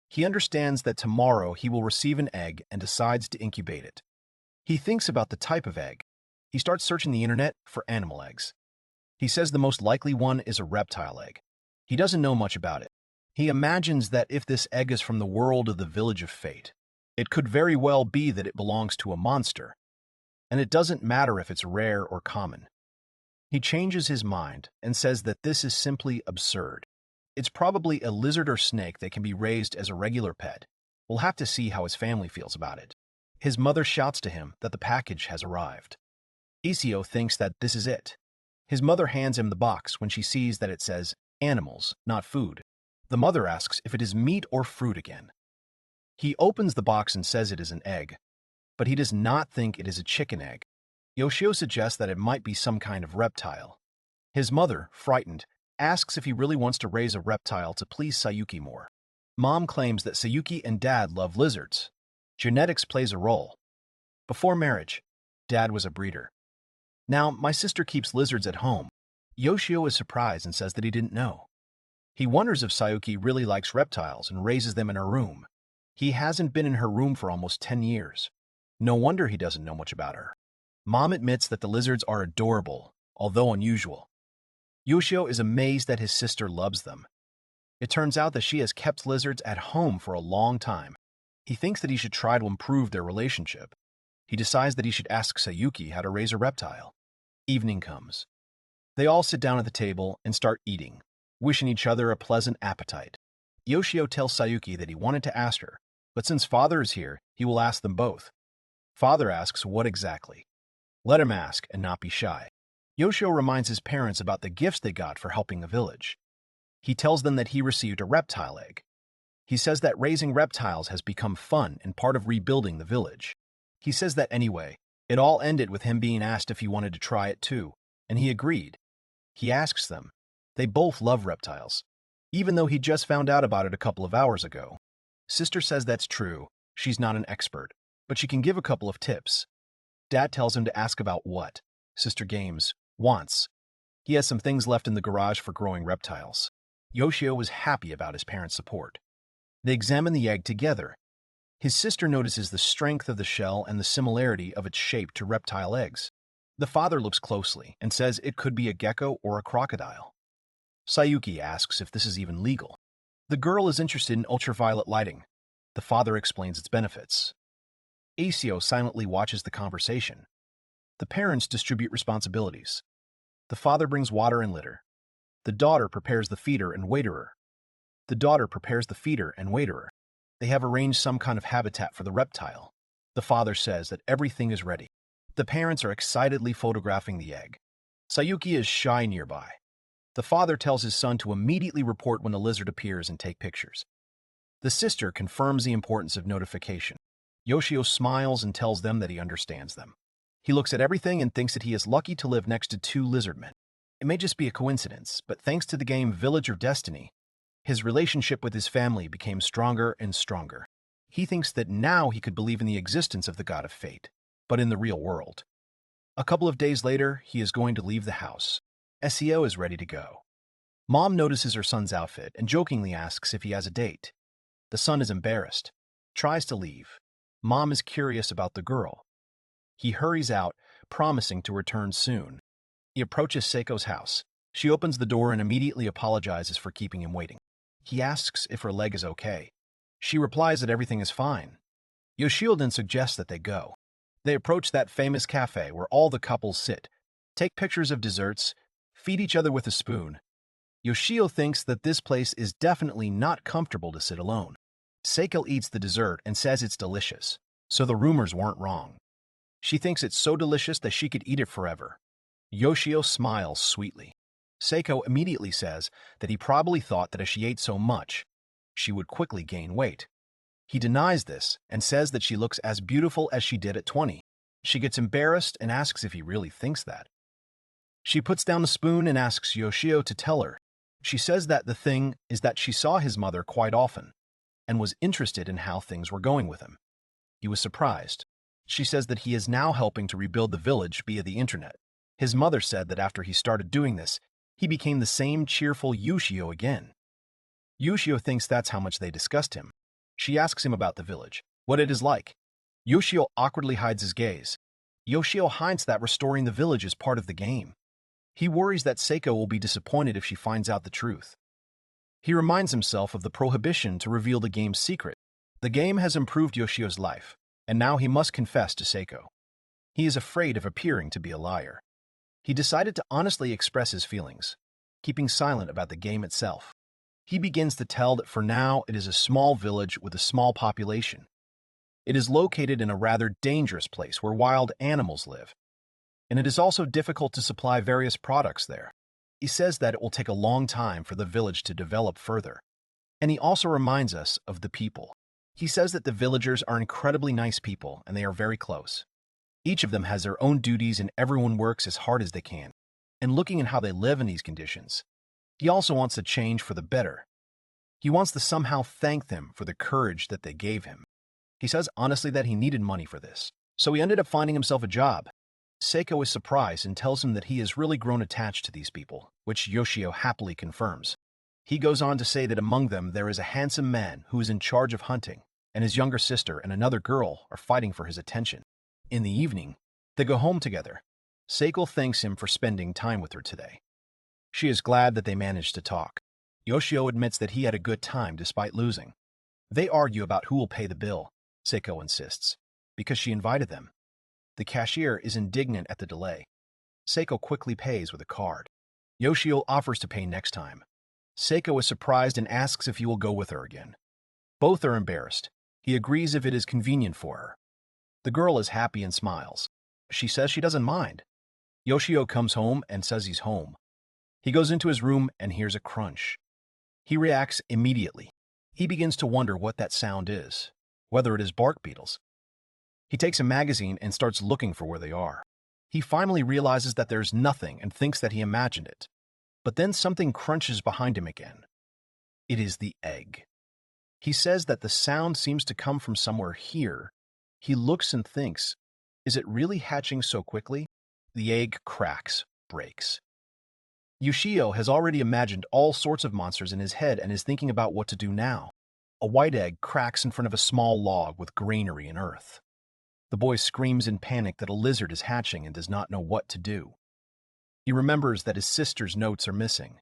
He understands that tomorrow he will receive an egg and decides to incubate it. He thinks about the type of egg. He starts searching the internet for animal eggs. He says the most likely one is a reptile egg. He doesn't know much about it. He imagines that if this egg is from the world of the Village of Fate, it could very well be that it belongs to a monster, and it doesn't matter if it's rare or common. He changes his mind and says that this is simply absurd. It's probably a lizard or snake that can be raised as a regular pet. We'll have to see how his family feels about it. His mother shouts to him that the package has arrived. Yoshio thinks that this is it. His mother hands him the box when she sees that it says animals, not food. The mother asks if it is meat or fruit again. He opens the box and says it is an egg, but he does not think it is a chicken egg. Yoshio suggests that it might be some kind of reptile. His mother, frightened, asks if he really wants to raise a reptile to please Sayuki more. Mom claims that Sayuki and Dad love lizards. Genetics plays a role. Before marriage, Dad was a breeder. Now, my sister keeps lizards at home. Yoshio is surprised and says that he didn't know. He wonders if Sayuki really likes reptiles and raises them in her room. He hasn't been in her room for almost 10 years. No wonder he doesn't know much about her. Mom admits that the lizards are adorable, although unusual. Yoshio is amazed that his sister loves them. It turns out that she has kept lizards at home for a long time. He thinks that he should try to improve their relationship. He decides that he should ask Sayuki how to raise a reptile. Evening comes. They all sit down at the table and start eating, wishing each other a pleasant appetite. Yoshio tells Sayuki that he wanted to ask her, but since Father is here, he will ask them both. Father asks what exactly. Let him ask and not be shy. Yoshio reminds his parents about the gifts they got for helping the village. He tells them that he received a reptile egg. He says that raising reptiles has become fun and part of rebuilding the village. He says that anyway, it all ended with him being asked if he wanted to try it too, and he agreed. He asks them. They both love reptiles, even though he just found out about it a couple of hours ago. Sister says that's true, she's not an expert, but she can give a couple of tips. Dad tells him to ask about what? Sister Games wants. He has some things left in the garage for growing reptiles. Yoshio was happy about his parents' support. They examine the egg together. His sister notices the strength of the shell and the similarity of its shape to reptile eggs. The father looks closely and says it could be a gecko or a crocodile. Sayuki asks if this is even legal. The girl is interested in ultraviolet lighting. The father explains its benefits. Asio silently watches the conversation. The parents distribute responsibilities. The father brings water and litter. The daughter prepares the feeder and waiterer. They have arranged some kind of habitat for the reptile. The father says that everything is ready. The parents are excitedly photographing the egg. Sayuki is shy nearby. The father tells his son to immediately report when a lizard appears and take pictures. The sister confirms the importance of notification. Yoshio smiles and tells them that he understands them. He looks at everything and thinks that he is lucky to live next to two lizard men. It may just be a coincidence, but thanks to the game Village of Destiny, his relationship with his family became stronger and stronger. He thinks that now he could believe in the existence of the god of fate, but in the real world. A couple of days later, he is going to leave the house. SEO is ready to go. Mom notices her son's outfit and jokingly asks if he has a date. The son is embarrassed, tries to leave. Mom is curious about the girl. He hurries out, promising to return soon. He approaches Seiko's house. She opens the door and immediately apologizes for keeping him waiting. He asks if her leg is okay. She replies that everything is fine. Yoshio then suggests that they go. They approach that famous cafe where all the couples sit, take pictures of desserts, feed each other with a spoon. Yoshio thinks that this place is definitely not comfortable to sit alone. Seiko eats the dessert and says it's delicious, so the rumors weren't wrong. She thinks it's so delicious that she could eat it forever. Yoshio smiles sweetly. Seiko immediately says that he probably thought that as she ate so much, she would quickly gain weight. He denies this and says that she looks as beautiful as she did at 20. She gets embarrassed and asks if he really thinks that. She puts down the spoon and asks Yoshio to tell her. She says that the thing is that she saw his mother quite often and was interested in how things were going with him. He was surprised. She says that he is now helping to rebuild the village via the internet. His mother said that after he started doing this, he became the same cheerful Yoshio again. Yoshio thinks that's how much they discussed him. She asks him about the village, what it is like. Yoshio awkwardly hides his gaze. Yoshio hints that restoring the village is part of the game. He worries that Seiko will be disappointed if she finds out the truth. He reminds himself of the prohibition to reveal the game's secret. The game has improved Yoshio's life, and now he must confess to Seiko. He is afraid of appearing to be a liar. He decided to honestly express his feelings, keeping silent about the game itself. He begins to tell that for now it is a small village with a small population. It is located in a rather dangerous place where wild animals live, and it is also difficult to supply various products there. He says that it will take a long time for the village to develop further. And he also reminds us of the people. He says that the villagers are incredibly nice people and they are very close. Each of them has their own duties and everyone works as hard as they can. And looking at how they live in these conditions, he also wants to change for the better. He wants to somehow thank them for the courage that they gave him. He says honestly that he needed money for this, so he ended up finding himself a job. Seiko is surprised and tells him that he has really grown attached to these people, which Yoshio happily confirms. He goes on to say that among them there is a handsome man who is in charge of hunting, and his younger sister and another girl are fighting for his attention. In the evening, they go home together. Seiko thanks him for spending time with her today. She is glad that they managed to talk. Yoshio admits that he had a good time despite losing. They argue about who will pay the bill, Seiko insists, because she invited them. The cashier is indignant at the delay. Seiko quickly pays with a card. Yoshio offers to pay next time. Seiko is surprised and asks if he will go with her again. Both are embarrassed. He agrees if it is convenient for her. The girl is happy and smiles. She says she doesn't mind. Yoshio comes home and says he's home. He goes into his room and hears a crunch. He reacts immediately. He begins to wonder what that sound is, whether it is bark beetles. He takes a magazine and starts looking for where they are. He finally realizes that there's nothing and thinks that he imagined it. But then something crunches behind him again. It is the egg. He says that the sound seems to come from somewhere here. He looks and thinks, is it really hatching so quickly? The egg cracks, breaks. Yoshio has already imagined all sorts of monsters in his head and is thinking about what to do now. A white egg cracks in front of a small log with granary and earth. The boy screams in panic that a lizard is hatching and does not know what to do. He remembers that his sister's notes are missing.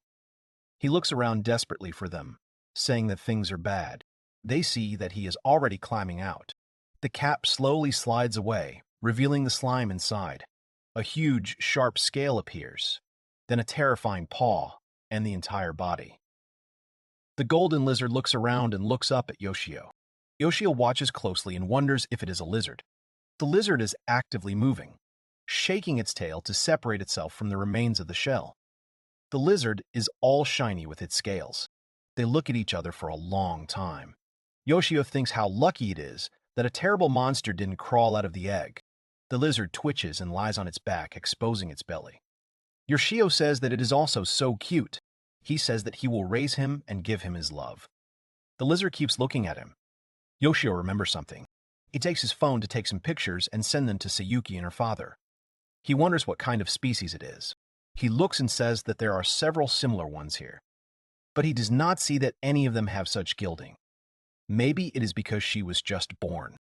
He looks around desperately for them, saying that things are bad. They see that he is already climbing out. The cap slowly slides away, revealing the slime inside. A huge, sharp scale appears, then a terrifying paw, and the entire body. The golden lizard looks around and looks up at Yoshio. Yoshio watches closely and wonders if it is a lizard. The lizard is actively moving, shaking its tail to separate itself from the remains of the shell. The lizard is all shiny with its scales. They look at each other for a long time. Yoshio thinks how lucky it is that a terrible monster didn't crawl out of the egg. The lizard twitches and lies on its back, exposing its belly. Yoshio says that it is also so cute. He says that he will raise him and give him his love. The lizard keeps looking at him. Yoshio remembers something. He takes his phone to take some pictures and send them to Sayuki and her father. He wonders what kind of species it is. He looks and says that there are several similar ones here. But he does not see that any of them have such gilding. Maybe it is because she was just born.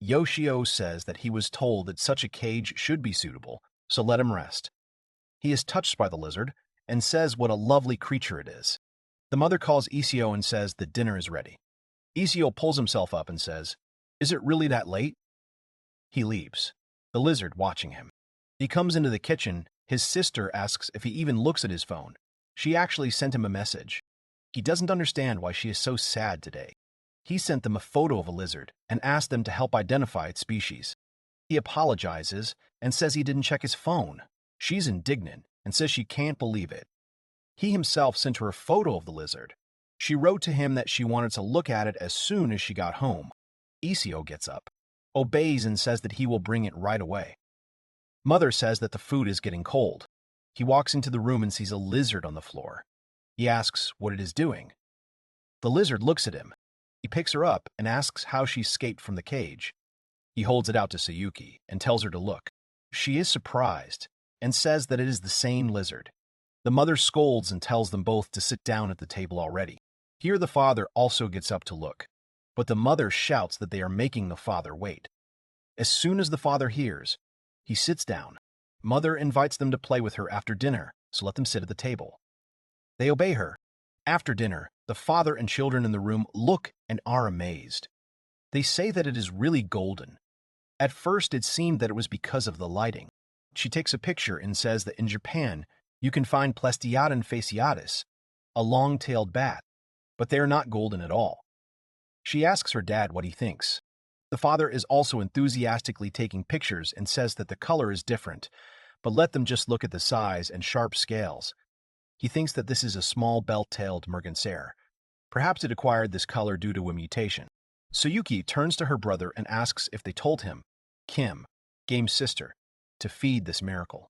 Yoshio says that he was told that such a cage should be suitable, so let him rest. He is touched by the lizard and says what a lovely creature it is. The mother calls Isio and says that dinner is ready. Isio pulls himself up and says, "Is it really that late?" He leaves, the lizard watching him. He comes into the kitchen. His sister asks if he even looks at his phone. She actually sent him a message. He doesn't understand why she is so sad today. He sent them a photo of a lizard and asked them to help identify its species. He apologizes and says he didn't check his phone. She's indignant and says she can't believe it. He himself sent her a photo of the lizard. She wrote to him that she wanted to look at it as soon as she got home. Isio gets up, obeys and says that he will bring it right away. Mother says that the food is getting cold. He walks into the room and sees a lizard on the floor. He asks what it is doing. The lizard looks at him. He picks her up and asks how she escaped from the cage. He holds it out to Sayuki and tells her to look. She is surprised and says that it is the same lizard. The mother scolds and tells them both to sit down at the table already. Here the father also gets up to look, but the mother shouts that they are making the father wait. As soon as the father hears, he sits down. Mother invites them to play with her after dinner, so let them sit at the table. They obey her. After dinner, the father and children in the room look and are amazed. They say that it is really golden. At first, it seemed that it was because of the lighting. She takes a picture and says that in Japan, you can find Plestiodon fasciatus, a long-tailed bat, but they are not golden at all. She asks her dad what he thinks. The father is also enthusiastically taking pictures and says that the color is different, but let them just look at the size and sharp scales. He thinks that this is a small belt-tailed merganser. Perhaps it acquired this color due to a mutation. Sayuki turns to her brother and asks if they told him, Kim, Game's sister, to feed this miracle.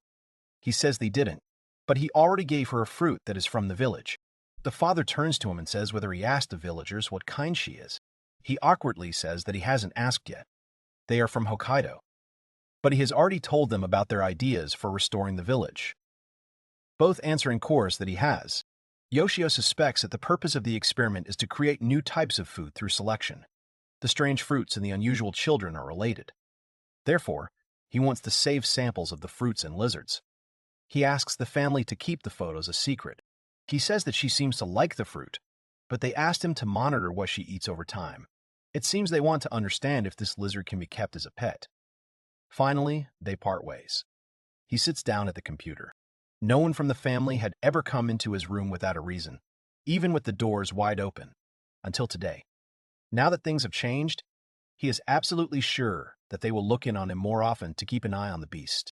He says they didn't, but he already gave her a fruit that is from the village. The father turns to him and says whether he asked the villagers what kind she is. He awkwardly says that he hasn't asked yet. They are from Hokkaido. But he has already told them about their ideas for restoring the village. Both answer in chorus that he has. Yoshio suspects that the purpose of the experiment is to create new types of food through selection. The strange fruits and the unusual children are related. Therefore, he wants to save samples of the fruits and lizards. He asks the family to keep the photos a secret. He says that she seems to like the fruit, but they asked him to monitor what she eats over time. It seems they want to understand if this lizard can be kept as a pet. Finally, they part ways. He sits down at the computer. No one from the family had ever come into his room without a reason, even with the doors wide open, until today. Now that things have changed, he is absolutely sure that they will look in on him more often to keep an eye on the beast.